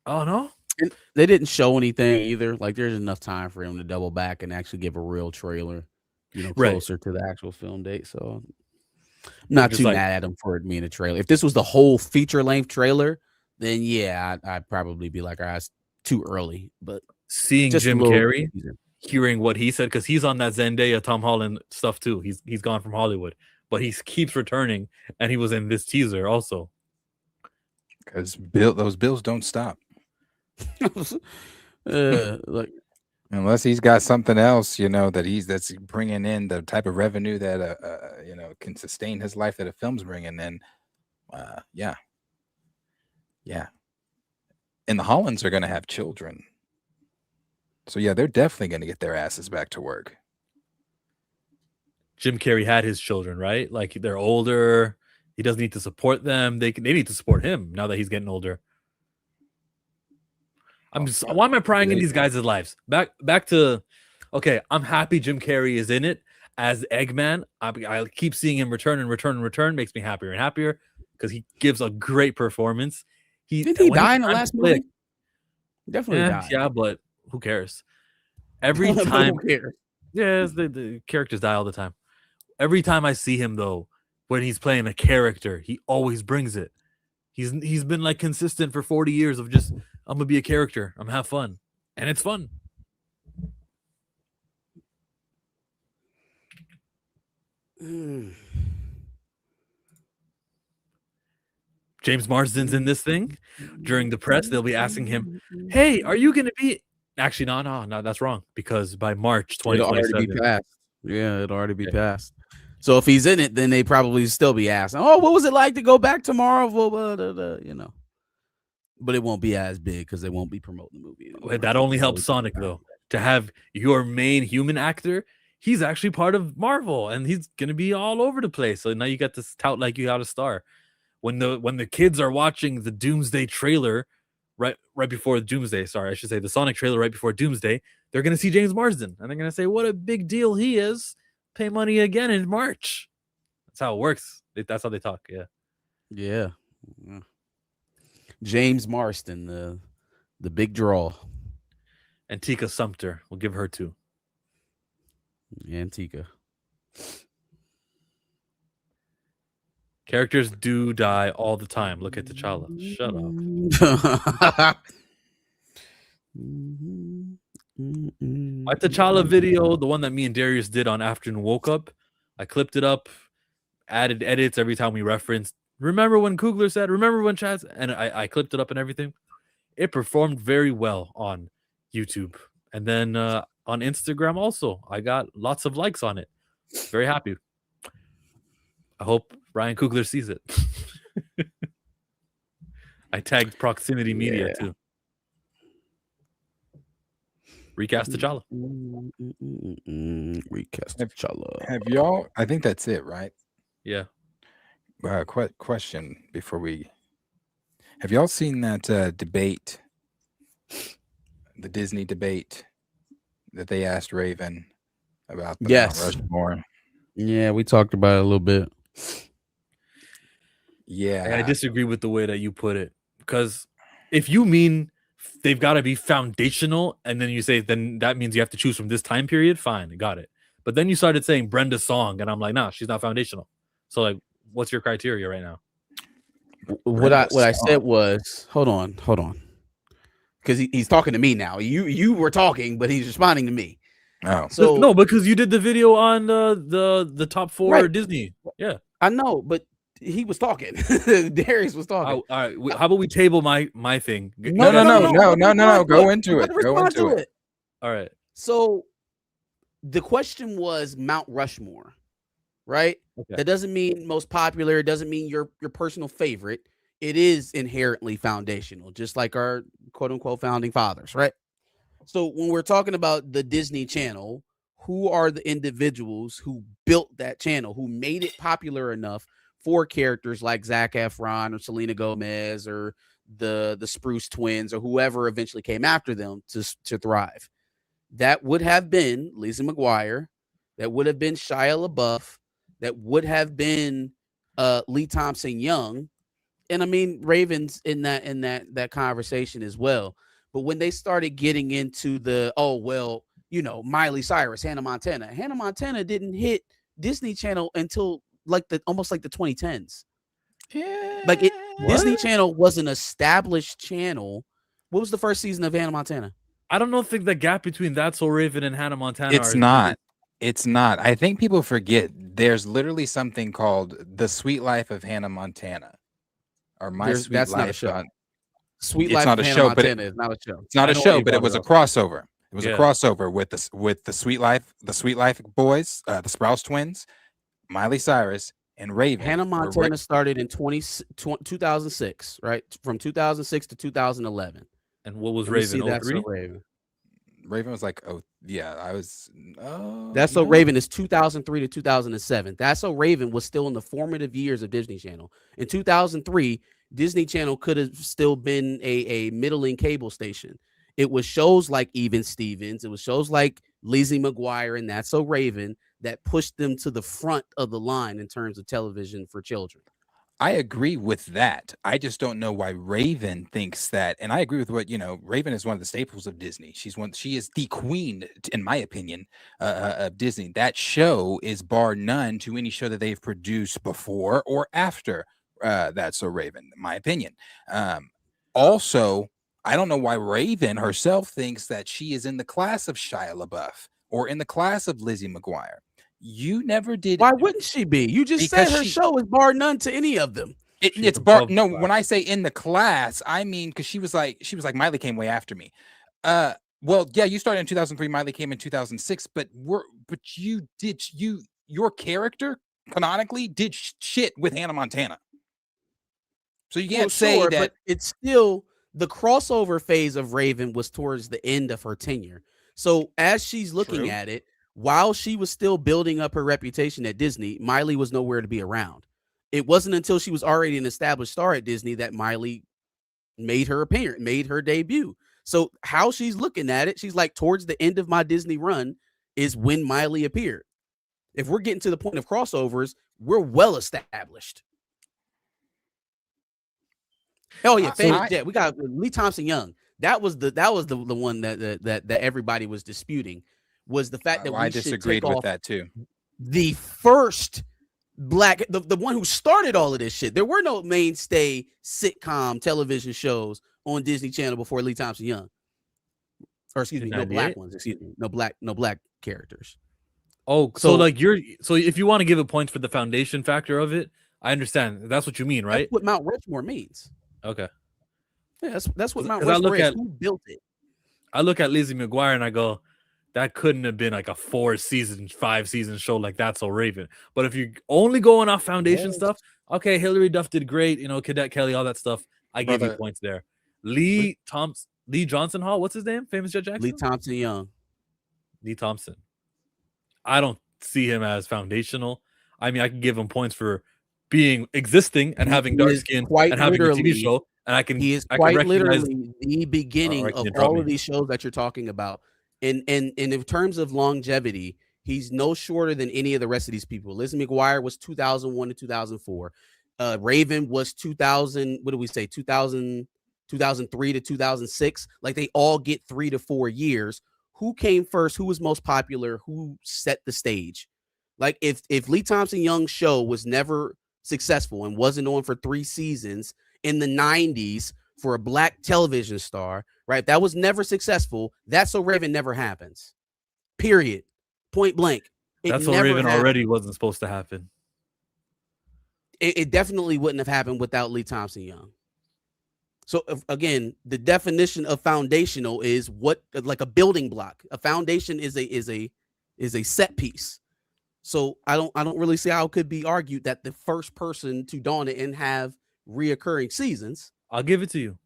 Oh no. And they didn't show anything either. Like, there's enough time for him to double back and actually give a real trailer, closer to the actual film date. So I'm not too mad at him for it being a trailer. If this was the whole feature length trailer, then yeah, I'd probably be like, it's too early. But seeing Jim Carrey, hearing what he said, because he's on that Zendaya, Tom Holland stuff too. He's gone from Hollywood, but he keeps returning, and he was in this teaser also. Because those bills don't stop. Like, unless he's got something else, that's bringing in the type of revenue that can sustain his life that a film's bringing in. Yeah. And the Hollands are going to have children, so yeah, they're definitely going to get their asses back to work. Jim Carrey had his children, right? Like, they're older. He doesn't need to support them. They need to support him now that he's getting older. Why am I prying in these guys' lives? Back to, okay, I'm happy Jim Carrey is in it as Eggman. I keep seeing him return. Makes me happier and happier because he gives a great performance. Didn't he die in the last movie? Definitely died. Yeah, but who cares? Every time, the characters die all the time. Every time I see him, though, when he's playing a character, he always brings it. He's been like consistent for 40 years of just, I'm gonna be a character, I'm gonna have fun, and it's fun. James Marsden's in this thing. During the press, they'll be asking him, "Hey, are you gonna be?" Actually, no, that's wrong, because by March 2027, it'll already be passed. Yeah, it'll already be passed. So if he's in it, then they probably still be asking, "Oh, what was it like to go back tomorrow?" But it won't be as big because they won't be promoting the movie anymore. That only helps Sonic, though, to have your main human actor. He's actually part of Marvel, and he's gonna be all over the place. So now you got this tout like you got a star. When the kids are watching the Doomsday trailer, right before Doomsday, sorry, I should say the Sonic trailer right before Doomsday, they're gonna see James Marsden, and they're gonna say, "What a big deal he is! Pay money again in March." That's how it works. That's how they talk. Yeah. Yeah. James Marston, the big draw. Antika Sumter. We'll give her 2. Antika. Characters do die all the time. Look at T'Challa. Shut up. My T'Challa video, the one that me and Darius did on Afternoon Woke Up, I clipped it up, added edits every time we referenced. Remember when Coogler said, remember when Chaz? And I clipped it up and everything. It performed very well on YouTube. And then on Instagram also, I got lots of likes on it. Very happy. I hope Ryan Coogler sees it. I tagged Proximity Media too. Recast T'Challa. Recast T'Challa. Have y'all? I think that's it, right? Yeah. Question before we. Have y'all seen that debate? The Disney debate that they asked Raven about the Mount Rushmore. Yeah, we talked about it a little bit. Yeah, I disagree with the way that you put it, because if you mean they've got to be foundational, and then you say then that means you have to choose from this time period, fine, got it. But then you started saying Brenda's song, and I'm like, nah, she's not foundational. So like, what's your criteria right now? What I said was, hold on, because he's talking to me now. You were talking, but he's responding to me. Oh, so no, because you did the video on the top 4 Disney. Yeah, I know, but he was talking. Darius was talking. All right, how about we table my thing? No. Go into it. Go into it. All right. So the question was Mount Rushmore, right? Okay. That doesn't mean most popular. It doesn't mean your personal favorite. It is inherently foundational, just like our quote unquote founding fathers, right? So when we're talking about the Disney Channel, who are the individuals who built that channel, who made it popular enough for characters like Zac Efron or Selena Gomez or the Spruce Twins or whoever eventually came after them to thrive? That would have been Lizzie McGuire. That would have been Shia LaBeouf. That would have been Lee Thompson Young. And I mean, Raven's in that conversation as well. But when they started getting into the, Miley Cyrus, Hannah Montana didn't hit Disney Channel until almost like the 2010s. Yeah. Disney Channel was an established channel. What was the first season of Hannah Montana? I don't think the gap between That's So Raven and Hannah Montana. It's not. I think people forget there's literally something called The Sweet Life of Hannah Montana, or That's not a show. Sweet It's Life not of a Hannah show, but Montana is not a show. It's not a show, but it was a crossover. It was a crossover with the Sweet Life boys, the Sprouse twins, Miley Cyrus, and Raven. Hannah Montana started in 2006, right? From 2006 to 2011. And what was Raven? That's So Raven. Raven was like, That's So Raven is 2003 to 2007. That's So Raven was still in the formative years of Disney Channel. In 2003, Disney Channel could have still been a middling cable station. It was shows like Even Stevens. It was shows like Lizzie McGuire and That's So Raven that pushed them to the front of the line in terms of television for children. I agree with that. I just don't know why Raven thinks that. And I agree with what, Raven is one of the staples of Disney. She is the queen, in my opinion, of Disney. That show is bar none to any show that they've produced before or after That's So Raven, in my opinion. Also, I don't know why Raven herself thinks that she is in the class of Shia LaBeouf or in the class of Lizzie McGuire. You never did. Why wouldn't she be? You just said her show is bar none to any of them. It's bar. No, when I say in the class, I mean because she was like Miley came way after me. Well, yeah, you started in 2003. Miley came in 2006. But your character canonically did shit with Hannah Montana. So you can't say that. But it's still the crossover phase of Raven was towards the end of her tenure. So as she's looking at it, while she was still building up her reputation at Disney, Miley was nowhere to be around. It wasn't until she was already an established star at Disney that Miley made her debut. So how she's looking at it, she's like, towards the end of my Disney run is when Miley appeared. If we're getting to the point of crossovers, we're well established. Oh yeah, we got Lee Thompson Young. That was the one that everybody was disputing, was the fact that we I should disagreed take with off that too. the first black, the one who started all of this shit. There were no mainstay sitcom television shows on Disney Channel before Lee Thompson Young. Or excuse me, no black ones. Excuse me, no black characters. Oh, so like if you want to give it points for the foundation factor of it, I understand. That's what you mean, right? That's what Mount Rushmore means. Okay. Yeah, that's what Mount Rushmore is. Who built it? I look at Lizzie McGuire and I go, that couldn't have been like a 4-season, 5-season show like That's So Raven. But if you're only going off foundation stuff, okay, Hilary Duff did great, Cadet Kelly, all that stuff. I give you points there. Lee Johnson Hall, what's his name? Famous Jet Jackson? Lee Thompson Young. Lee Thompson. I don't see him as foundational. I mean, I can give him points for existing and having dark skin and having a TV show. And he is quite literally the beginning of all of these shows that you're talking about. And in terms of longevity, he's no shorter than any of the rest of these people. Lizzie McGuire was 2001 to 2004. Raven was 2000. What do we say? 2003 to 2006. Like they all get 3 to 4 years. Who came first? Who was most popular? Who set the stage? Like if Lee Thompson Young's show was never successful and wasn't on for 3 seasons in the 90s for a black television star, right? That was never successful. That's So Raven never happens. Period. Point blank. That's So Raven already wasn't supposed to happen. It definitely wouldn't have happened without Lee Thompson Young. So again, the definition of foundational is what, like a building block. A foundation is a set piece. So I don't really see how it could be argued that the first person to dawn it and have reoccurring seasons. I'll give it to you.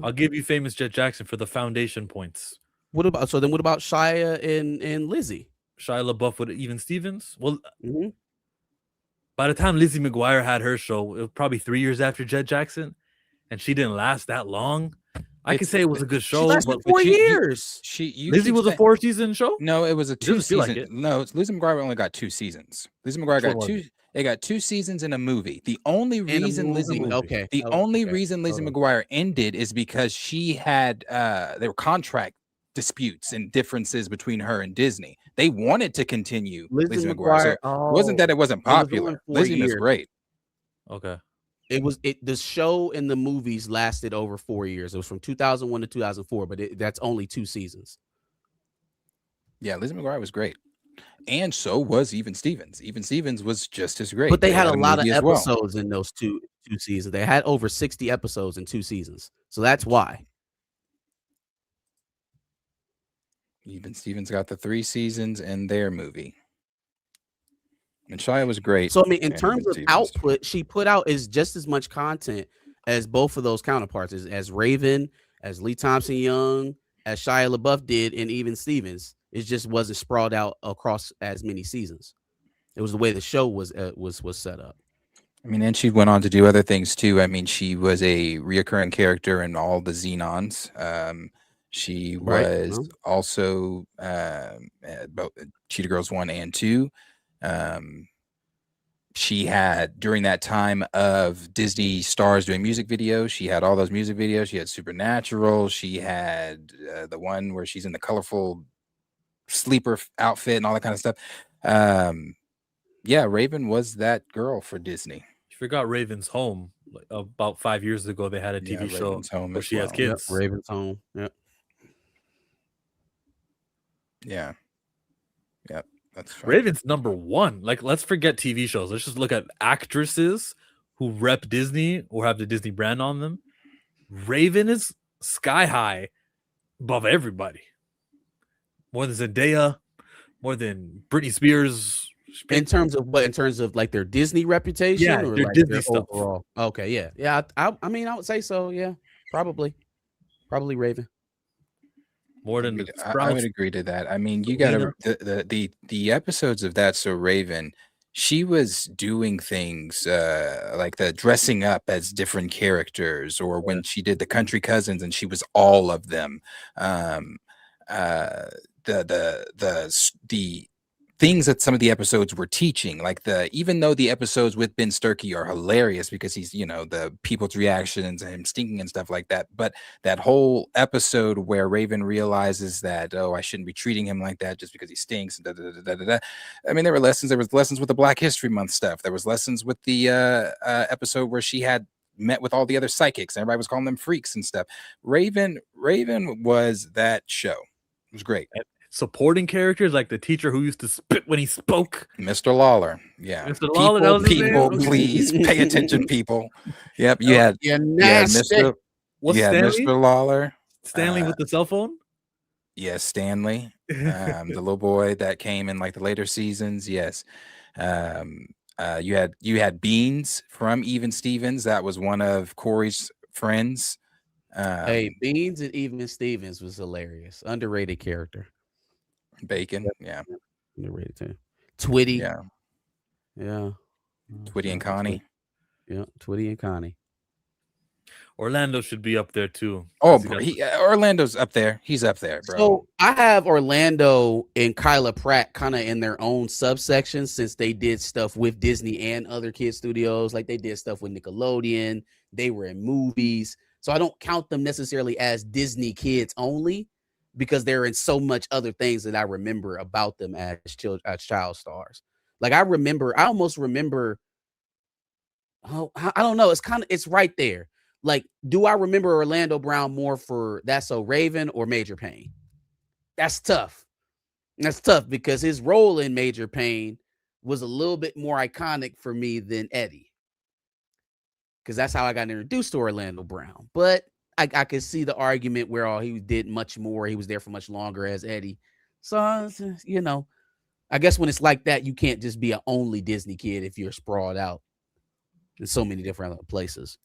I'll give you Famous Jet Jackson for the foundation points. What about Shia and Lizzie? Shia LaBeouf with Even Stevens? Well, by the time Lizzie McGuire had her show, it was probably 3 years after Jet Jackson, and she didn't last that long. I could say it was a good show. She lasted 4 years. Lizzie was a 4-season show? No, it was a 2-season. Like it. No, Lizzie McGuire only got 2 seasons. Lizzie McGuire got 2. They got 2 seasons in a movie. The only reason Lizzie McGuire ended is because she had there were contract disputes and differences between her and Disney. They wanted to continue Lizzie McGuire. So it wasn't that it wasn't popular. Lizzie was great. Okay. The show and the movies lasted over 4 years. It was from 2001 to 2004, but that's only 2 seasons. Yeah, Lizzie McGuire was great. And so was Even Stevens. Even Stevens was just as great. But they had a lot of episodes in those two seasons. They had over 60 episodes in 2 seasons. So that's why. Even Stevens got the 3 seasons in their movie. And Shia was great. So I mean, in terms of output, she put out is just as much content as both of those counterparts, as Raven, as Lee Thompson Young, as Shia LaBeouf did in Even Stevens. It just wasn't sprawled out across as many seasons. It was the way the show was set up. I mean, and she went on to do other things too. I mean, she was a reoccurring character in all the Xenons. She was also both Cheetah Girls 1 and 2. She had, during that time of Disney stars doing music videos, she had all those music videos. She had Supernatural. She had the one where she's in the colorful sleeper outfit and all that kind of stuff. Yeah, Raven was that girl for Disney. You forgot Raven's Home. Like, about 5 years ago, they had a TV show where she has kids. Yep, Raven's Home. Yep. Yeah. Yep. That's fine. Raven's number 1. Like, let's forget TV shows. Let's just look at actresses who rep Disney or have the Disney brand on them. Raven is sky high above everybody. More than Zendaya, more than Britney Spears. In terms of like their Disney reputation, yeah, or their like Disney their stuff. overall. Okay, yeah. I mean, I would say so. Yeah, probably Raven. More than I would agree to that. I mean, you got to the episodes of That's So Raven. She was doing things like the dressing up as different characters, or when she did the Country Cousins and she was all of them. The things that some of the episodes were teaching, like even though the episodes with Ben Sturkey are hilarious because he's, the people's reactions and him stinking and stuff like that, but that whole episode where Raven realizes that, oh, I shouldn't be treating him like that just because he stinks, and I mean, there were lessons. There was lessons with the Black History Month stuff. There was lessons with the episode where she had met with all the other psychics and everybody was calling them freaks and stuff. Raven was that show. It was great. Supporting characters like the teacher who used to spit when he spoke, Mr. Lawler. Yeah, Mr. Lawler, that was his people, name? please pay attention, people. Yep, you had Mr. What's Yeah, Stanley? Mr. Lawler. Stanley with the cell phone. Yes, Stanley, the little boy that came in like the later seasons. Yes, you had Beans from Even Stevens. That was one of Corey's friends. Hey, Beans and Even Stevens was hilarious. Underrated character. Bacon, yeah. Underrated too. Twitty. Yeah. Twitty and Connie. Yeah, Twitty and Connie. Orlando should be up there too. Oh, Orlando's up there. He's up there, bro. So I have Orlando and Kyla Pratt kind of in their own subsection since they did stuff with Disney and other kid studios. Like they did stuff with Nickelodeon. They were in movies. So I don't count them necessarily as Disney kids only because they're in so much other things that I remember about them as child stars. Like I almost remember. Oh, I don't know. It's right there. Like, do I remember Orlando Brown more for That's So Raven or Major Payne? That's tough. That's tough because his role in Major Payne was a little bit more iconic for me than Eddie. Because that's how I got introduced to Orlando Brown. But I could see the argument where he did much more. He was there for much longer as Eddie. So, I guess when it's like that, you can't just be an only Disney kid if you're sprawled out in so many different places.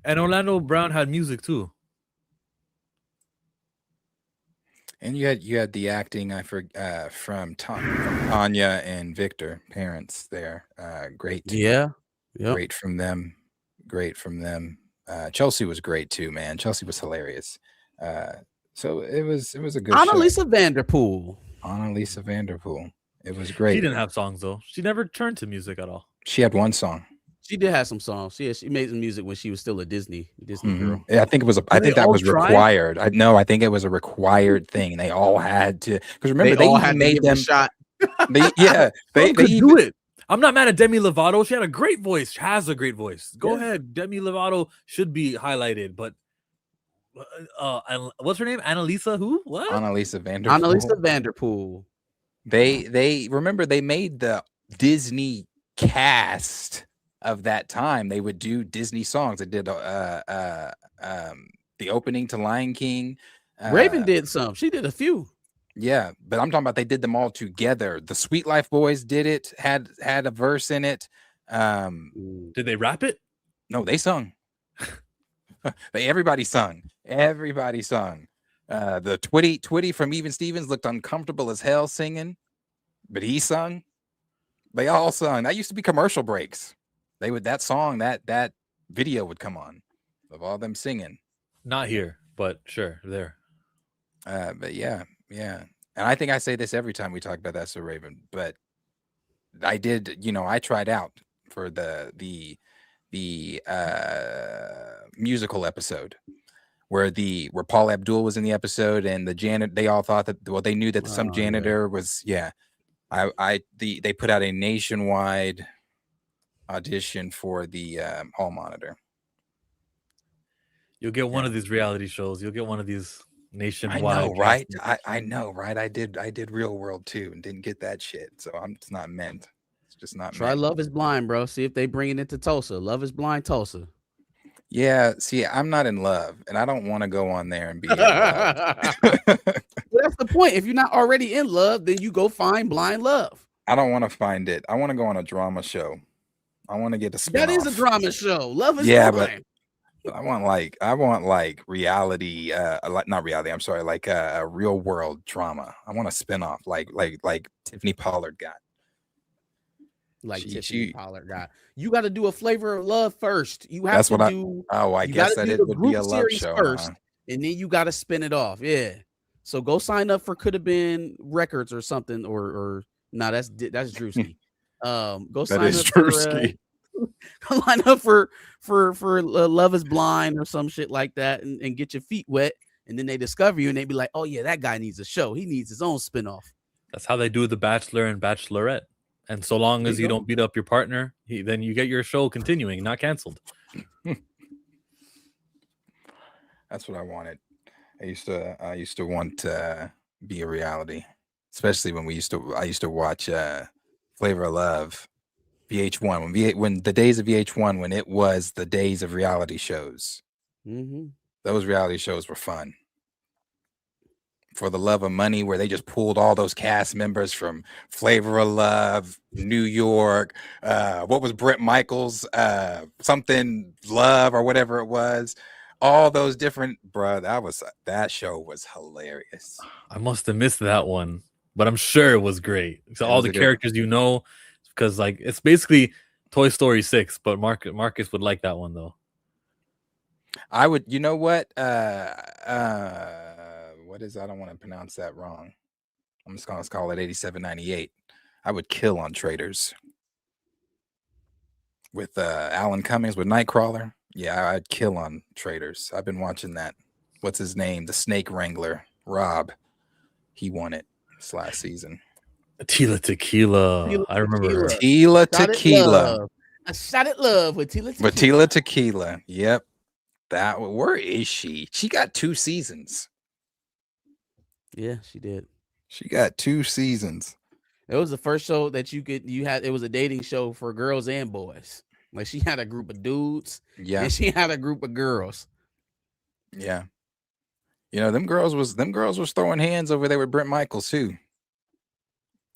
And Orlando Brown had music too. And you had the acting from Tanya and Victor, parents there. Great. Yeah. Great from them. Chelsea was great too, man. Chelsea was hilarious. So it was a good Annalisa Vanderpool. It was great. She didn't have songs though. She never turned to music at all. She had one song. She did have some songs. She made some music when she was still a Disney girl. Yeah, I think it was. I think that was required. I think it was a required thing. They all had to, because remember they even made them shot. They could do it. I'm not mad at Demi Lovato. She had a great voice. She has a great voice. Go ahead. Demi Lovato should be highlighted, but what's her name? Annalisa who? What? Annalisa Vanderpool. Annalisa Vanderpool. They remember they made the Disney cast of that time. They would do Disney songs. They did the opening to Lion King. Raven did some. She did a few. Yeah, but I'm talking about they did them all together. The Sweet Life Boys did it. Had a verse in it. Did they rap it? No, they sung. Everybody sung. The Twitty from Even Stevens looked uncomfortable as hell singing, but he sung. They all sung. That used to be commercial breaks. That video would come on of all them singing. Not here, but sure, there. But yeah. And I think I say this every time we talk about That's So Raven, but I did, I tried out for the musical episode where Paul Abdul was in the episode and the janitor, they all thought that, they knew that some janitor was, they put out a nationwide audition for the hall monitor. You'll get one of these reality shows. You'll get one of these nationwide. I know, right? I know, right? I did Real World too and didn't get that shit. So it's not meant. It's just not Try meant. Love Is Blind, bro. See if they bring it into Tulsa. Love Is Blind, Tulsa. Yeah, see, I'm not in love, and I don't want to go on there and be in love. Well, that's the point. If you're not already in love, then you go find blind love. I don't want to find it. I want to go on a drama show. I want to get a spin-off. That is a drama show. Love Is Blind. But I want like reality, not reality. I'm sorry, like a real world drama. I want a spin-off, like Tiffany Pollard got. Tiffany Pollard got. You got to do a Flavor of Love first. You have I guess that it would be a love show first, and then you got to spin it off. Yeah. So go sign up for Could Have Been Records or something, or no, that's Drewski. Go That sign is up for Drewski. line up for Love Is Blind or some shit like that, and get your feet wet. And then they discover you, and they be like, "Oh yeah, that guy needs a show. He needs his own spinoff." That's how they do The Bachelor and Bachelorette. And so long as you don't beat up your partner, then you get your show continuing, not canceled. That's what I wanted. I used to want to be a reality, especially when I used to watch Flavor of Love, VH1 when the days of VH1 when it was the days of reality shows. Mm-hmm. Those reality shows were fun. For the Love of Money, where they just pulled all those cast members from Flavor of Love, New York, what was Brett Michaels, something Love or whatever it was. All those different, that show was hilarious. I must have missed that one, but I'm sure it was great. So all the characters because like it's basically Toy Story 6, but Marcus would like that one though. I would, you know what? What is I don't want to pronounce that wrong. I'm just gonna call it 8798. I would kill on Traitors with Alan Cummings with Nightcrawler. Yeah, I'd kill on Traitors. I've been watching that. What's his name? The Snake Wrangler, Rob. He won it this last season. Tila Tequila. I remember her. Tila Tequila. A Shot at Love with Tila Tequila. With Tila Tequila. Yep. Where is she? She got 2 seasons. Yeah, she did. She got 2 seasons. It was the first show that it was a dating show for girls and boys. Like she had a group of dudes, and she had a group of girls. Yeah. You know, them girls was throwing hands over there with Brent Michaels too.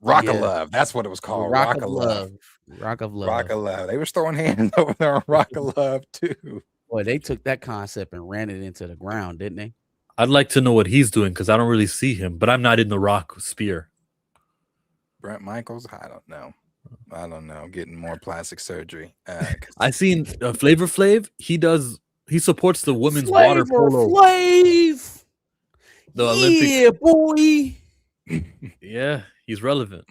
Rock of Love. That's what it was called. Rock of Love. Rock of Love. Rock of Love. They were throwing hands over there on Rock of Love too. Boy, they took that concept and ran it into the ground, didn't they? I'd like to know what he's doing because I don't really see him, but I'm not in the rock sphere. Brent Michaels? I don't know. Getting more plastic surgery. I seen Flavor Flav. He supports the women's water polo. Flav. The Olympic. Yeah, boy. Yeah, he's relevant.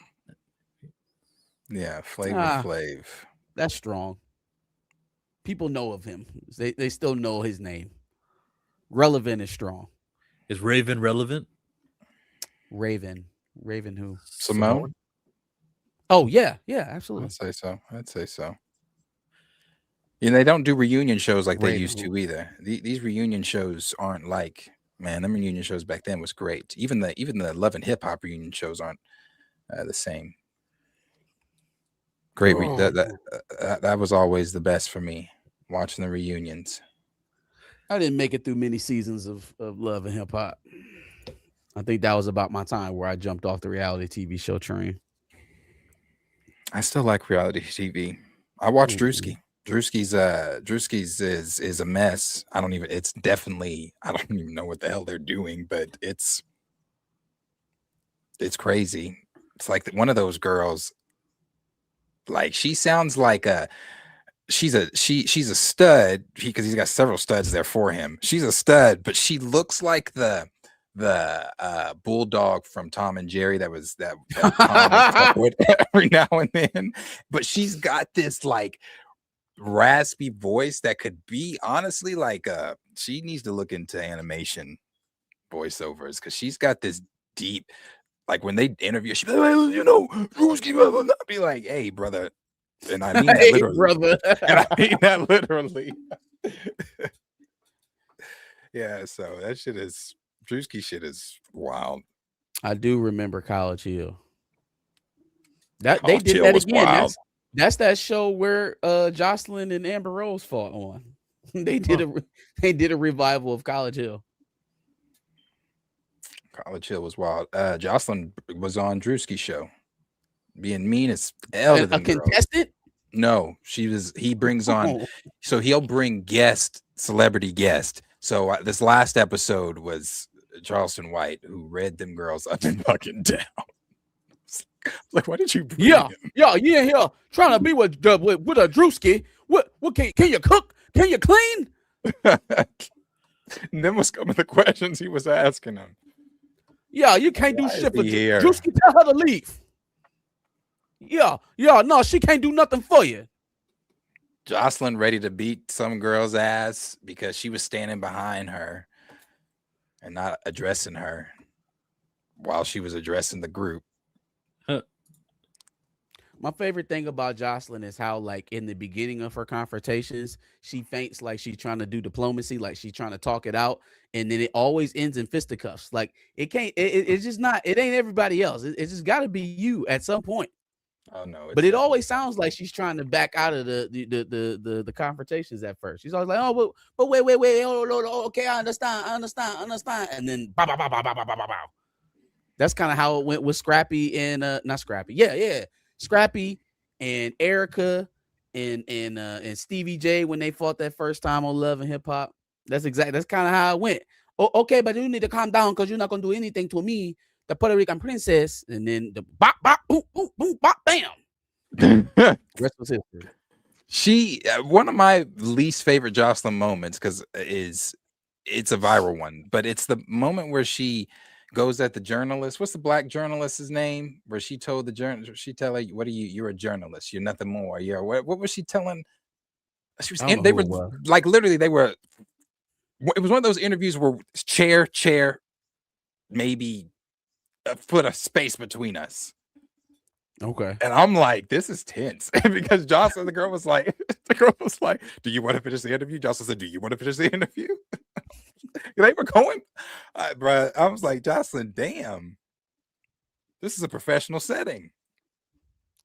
Yeah, Flavor Flav. That's strong. People know of him. They still know his name. Relevant is strong. Is Raven relevant? Raven who? Simone? Oh, yeah, absolutely. I'd say so. You know, they don't do reunion shows like they Raven used to either. These reunion shows aren't like, man, them reunion shows back then was great. Even the Love and Hip Hop reunion shows aren't the same. Great. That was always the best for me, watching the reunions. I didn't make it through many seasons of Love and Hip Hop. I think that was about my time where I jumped off the reality TV show train. I still like reality TV. I watch Drewski. Drewski's is a mess. I don't even know what the hell they're doing, but it's crazy. It's like one of those girls. Like she sounds like she's a stud because he's got several studs there for him. She's a stud, but she looks like the bulldog from Tom and Jerry that Tom would every now and then. But she's got this like raspy voice that could be honestly like she needs to look into animation voiceovers because she's got this deep, like when they interview, she'd be like, well, you know, I'll be like, hey, brother. And I mean that literally. Brother. And I mean that literally. Yeah, so that shit is Drewski shit is wild. I do remember College Hill. They College did Hill that was again. wild. That's that show where Jocelyn and Amber Rose fought on. They did a revival of College Hill. College Hill was wild. Jocelyn was on Drewski's show, being mean as hell to them girls. Contestant? No, he brings on, so he'll bring celebrity guest. So this last episode was Charleston White, who read them girls up and fucking down. Like, why did you bring him? Yeah, trying to be with a Drewski. What can you cook? Can you clean? And then was coming the questions he was asking him. Yeah, you can't do Why shit is for he here? Drewski. Tell her to leave. Yeah, no, she can't do nothing for you. Jocelyn ready to beat some girl's ass because she was standing behind her and not addressing her while she was addressing the group. My favorite thing about Jocelyn is how, like, in the beginning of her confrontations, she faints like she's trying to do diplomacy, like she's trying to talk it out, and then it always ends in fisticuffs. Like, it can't. It's just not. It ain't everybody else. It's just got to be you at some point. Oh no! But it always sounds like she's trying to back out of the confrontations at first. She's always like, "Oh, but wait, oh, okay, I understand," and then bow, bow, bow, bow, bow, bow, bow, bow. That's kind of how it went with Scrappy and not Scrappy, yeah, Scrappy and Erica and Stevie J when they fought that first time on Love and Hip Hop. That's kind of how it went. Oh, okay, but you need to calm down because you're not gonna do anything to me, the Puerto Rican princess, and then the bop bop boom boom boom bop bam. Rest was history. She one of my least favorite Jocelyn moments because it's a viral one, but it's the moment where she goes at the journalist. What's the black journalist's name? Where she told the journalist, she tell her, "What are you? You're a journalist. You're nothing more." Yeah. What was she telling? She was. They were like literally. They were. It was one of those interviews where chair, maybe a foot of space between us. Okay. And I'm like, this is tense because Jocelyn, the girl was like, "Do you want to finish the interview?" Jocelyn said, "Do you want to finish the interview?" They were going, bro. I was like, Jocelyn, damn, this is a professional setting.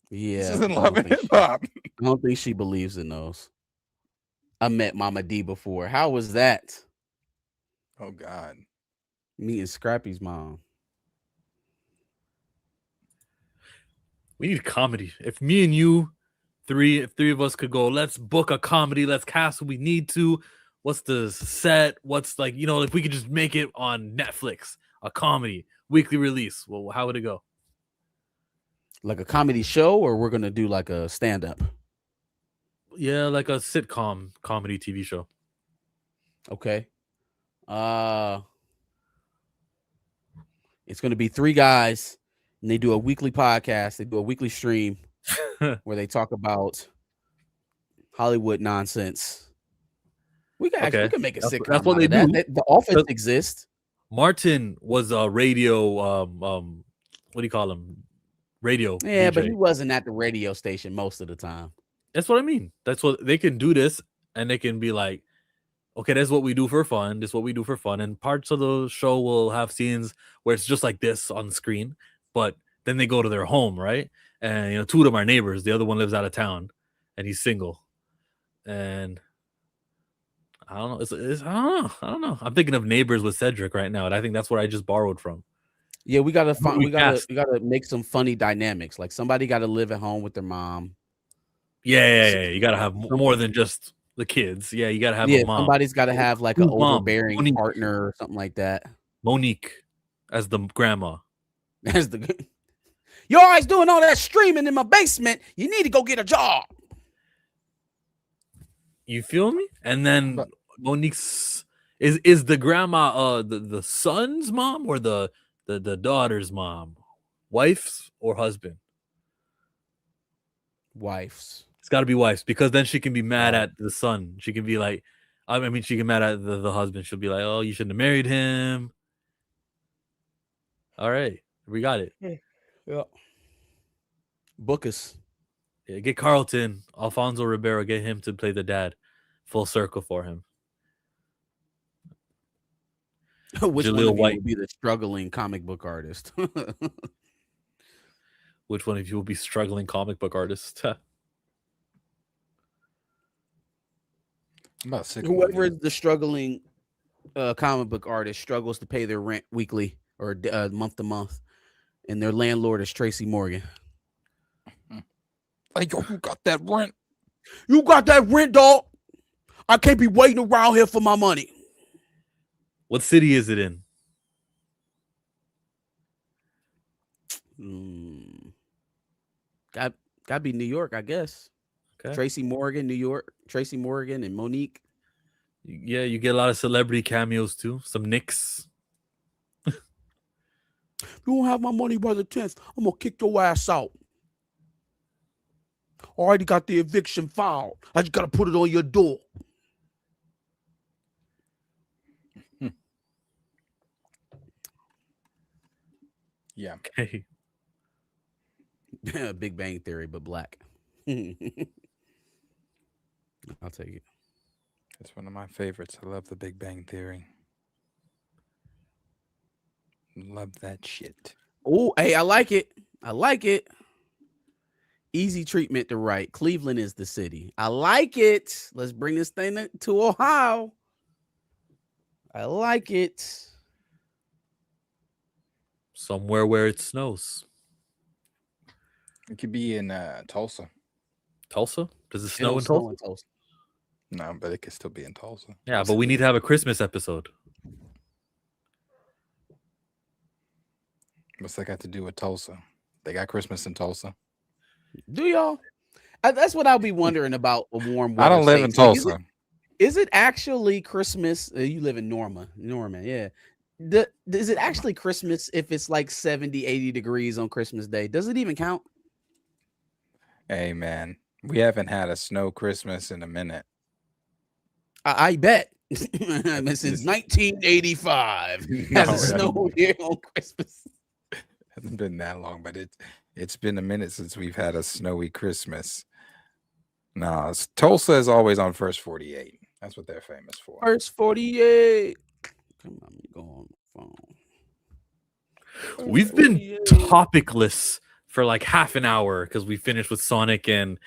Yeah, this isn't Love and Hip Hop. I don't think she believes in those. I met Mama D before. How was that? Oh God, meeting Scrappy's mom. We need comedy. If me and you, if three of us could go, let's book a comedy. Let's cast what we need to. What's the set? What's like, if we could just make it on Netflix, a comedy, weekly release. Well, how would it go? Like a comedy show, or we're gonna do like a stand-up? Yeah, like a sitcom comedy TV show. Okay. It's gonna be three guys, and they do a weekly podcast. They do a weekly stream where they talk about Hollywood nonsense. We can make a sitcom. That's what they do. The Office exists. Martin was a radio. What do you call him? Radio. Yeah, DJ. but he wasn't at the radio station most of the time. That's what I mean. That's what they can do this, and they can be like, okay, that's what we do for fun. This is what we do for fun. And parts of the show will have scenes where it's just like this on screen, but then they go to their home, right? And two of them are neighbors. The other one lives out of town, and he's single. And I don't know. I don't know. I'm thinking of Neighbors with Cedric right now, and I think that's what I just borrowed from. Yeah, we gotta make some funny dynamics. Like somebody got to live at home with their mom. Yeah. You gotta have more than just the kids. Yeah, you gotta have a mom. Somebody's got to have like an overbearing partner or something like that. Monique as the grandma. You're always doing all that streaming in my basement. You need to go get a job. You feel me? And then Monique's is the grandma the son's mom or the daughter's mom? Wife's or husband? Wife's. It's got to be wife's, because then she can be mad at the son. She can be like, she can mad at the husband. She'll be like, oh, you shouldn't have married him. All right, we got it. Yeah. Book us. Yeah, get Carlton, Alfonso Ribeiro, get him to play the dad. Full circle for him. Which one of you will be the struggling comic book artist? Which one of you will be struggling comic book artist? Whoever is the struggling comic book artist struggles to pay their rent weekly or month to month, and their landlord is Tracy Morgan. Like, yo, who got that rent? You got that rent, dog? I can't be waiting around here for my money. What city is it in? Gotta be New York, I guess. Okay. Tracy Morgan, New York. Tracy Morgan and Monique. Yeah, you get a lot of celebrity cameos too. Some Knicks. If you don't have my money by the 10th, I'm gonna kick your ass out. Already got the eviction filed. I just gotta put it on your door. Yeah. Okay. Big Bang Theory, but black. I'll take it. It's one of my favorites. I love the Big Bang Theory. Love that shit. Oh, hey, I like it. I like it. Easy treatment to write. Cleveland is the city. I like it. Let's bring this thing to Ohio. I like it. Somewhere where it snows. It could be in Tulsa. Tulsa? Does it It snow don't in snow Tulsa? in Tulsa. No, but it could still be in Tulsa. Yeah, but we need to have a Christmas episode. What's that got to do with Tulsa? They got Christmas in Tulsa. Do y'all? That's what I'll be wondering about a warm weather. I don't live in states. Tulsa. Is it actually Christmas? You live in Norman, yeah. Is it actually Christmas if it's like 70, 80 degrees on Christmas Day? Does it even count? Hey, man, we haven't had a snow Christmas in a minute. I bet. Since 1985 hasn't snowed here on Christmas. Hasn't been that long, but it's been a minute since we've had a snowy Christmas. No, Tulsa is always on First 48. That's what they're famous for. First 48. Come on, go on the phone. We've been topicless for like half an hour because we finished with Sonic and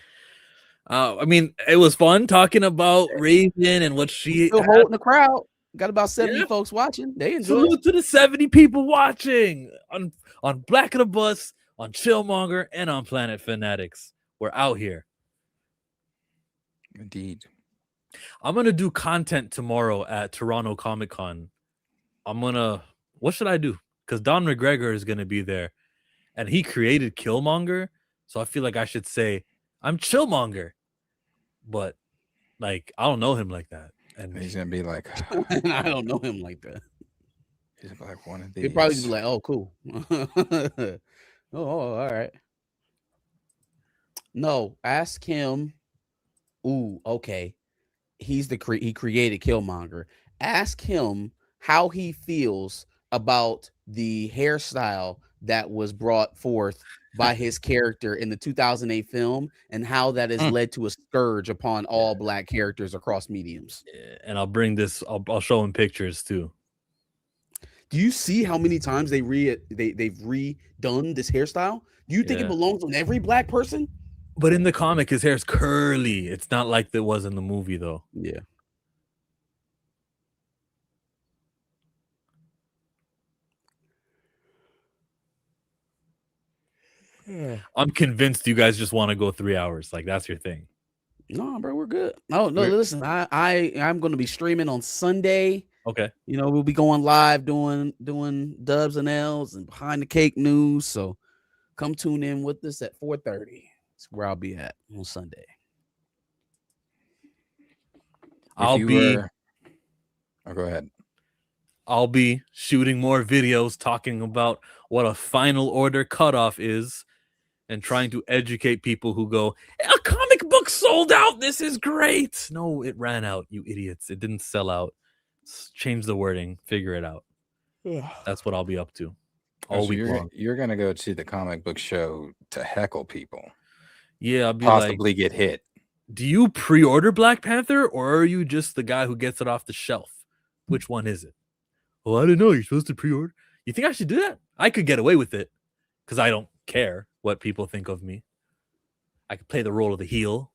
I mean, it was fun talking about Raven and what she still holding the crowd. Got about 70 folks watching. They enjoy Salute to the 70 people watching on Black of the Bus, on Chillmonger, and on Planet Fanatics. We're out here. Indeed. I'm gonna do content tomorrow at Toronto Comic Con. What should I do? Because Don McGregor is gonna be there, and he created Killmonger, so I feel like I should say I'm Chillmonger, but like I don't know him like that, and he's gonna be like, I don't know him like that. He's like one of these. He'd probably be like, "Oh, cool." oh, all right. No, ask him. Ooh, okay. He created Killmonger. Ask him how he feels about the hairstyle that was brought forth by his character in the 2008 film and how that has led to a scourge upon all black characters across mediums. And I'll bring this. I'll show him pictures too. Do you see how many times they've redone this hairstyle? Do you think it belongs on every black person? But in the comic, his hair's curly. It's not like it was in the movie, though. Yeah. I'm convinced you guys just want to go 3 hours. Like that's your thing. No, bro, we're good. No, listen, I'm going to be streaming on Sunday. Okay. You know, we'll be going live doing dubs and L's and behind the cake news. So come tune in with us at 4:30. That's where I'll be at on Sunday. Oh, go ahead. I'll be shooting more videos talking about what a final order cutoff is and trying to educate people who go, a comic book sold out. This is great. No, it ran out, you idiots. It didn't sell out. Change the wording. Figure it out. That's what I'll be up to all week long. You're going to go to the comic book show to heckle people. Yeah, I'll be possibly get hit. Do you pre-order Black Panther or are you just the guy who gets it off the shelf? Which one is it? Well, I didn't know you're supposed to pre-order. You think I should do that? I could get away with it because I don't care what people think of me. I could play the role of the heel,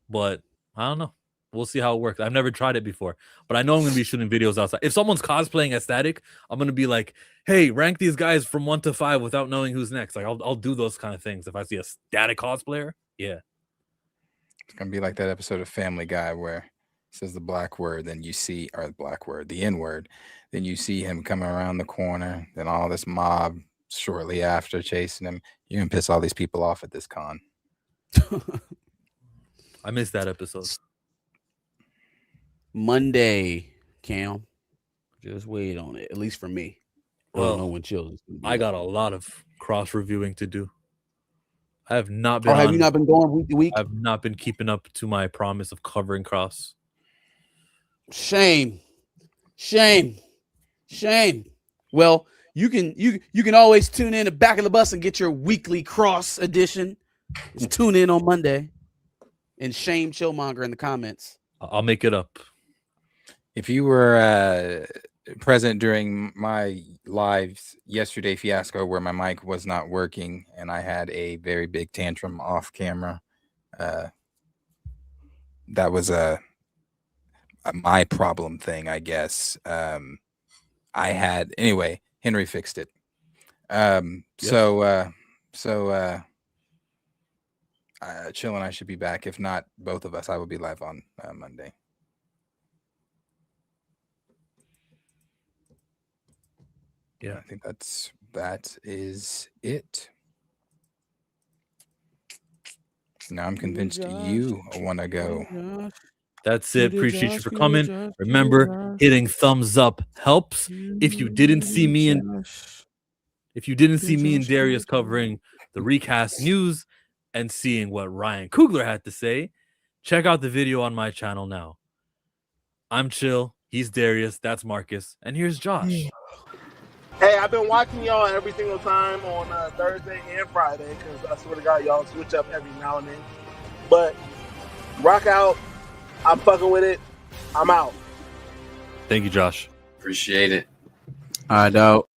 but I don't know. We'll see how it works. I've never tried it before, but I know I'm going to be shooting videos outside. If someone's cosplaying as Static, I'm going to be like, hey, rank these guys from 1 to 5 without knowing who's next. Like I'll do those kind of things. If I see a Static cosplayer, yeah. It's going to be like that episode of Family Guy where it says the black word, then you see, or the N word, then you see him coming around the corner, then all this mob shortly after chasing him. You can piss all these people off at this con. I missed that episode. Monday, Cam. Just wait on it, at least for me. I don't know Well, when Chills is gonna be I up. got a lot of cross reviewing to do. I have not Or been. have you not been going week to week? I've not been keeping up to my promise of covering cross. Shame. Well, you can always tune in the back of the bus and get your weekly cross edition. Just tune in on Monday and shame Chillmonger in the comments. I'll make it up. If you were present during my live yesterday fiasco where my mic was not working and I had a very big tantrum off camera, that was a my problem thing, I guess. Anyway, Henry fixed it. Chill and I should be back. If not, both of us, I will be live on Monday. Yeah, I think that is it. Now I'm convinced you want to go. That's it. Appreciate you for coming. Remember, hitting thumbs up helps. If you didn't see me and Darius covering the recast news and seeing what Ryan Coogler had to say, check out the video on my channel now. I'm Chill. He's Darius. That's Marcus. And here's Josh. Hey, I've been watching y'all every single time on Thursday and Friday because I swear to God, y'all switch up every now and then. But rock out. I'm fucking with it. I'm out. Thank you, Josh. Appreciate it. I doubt.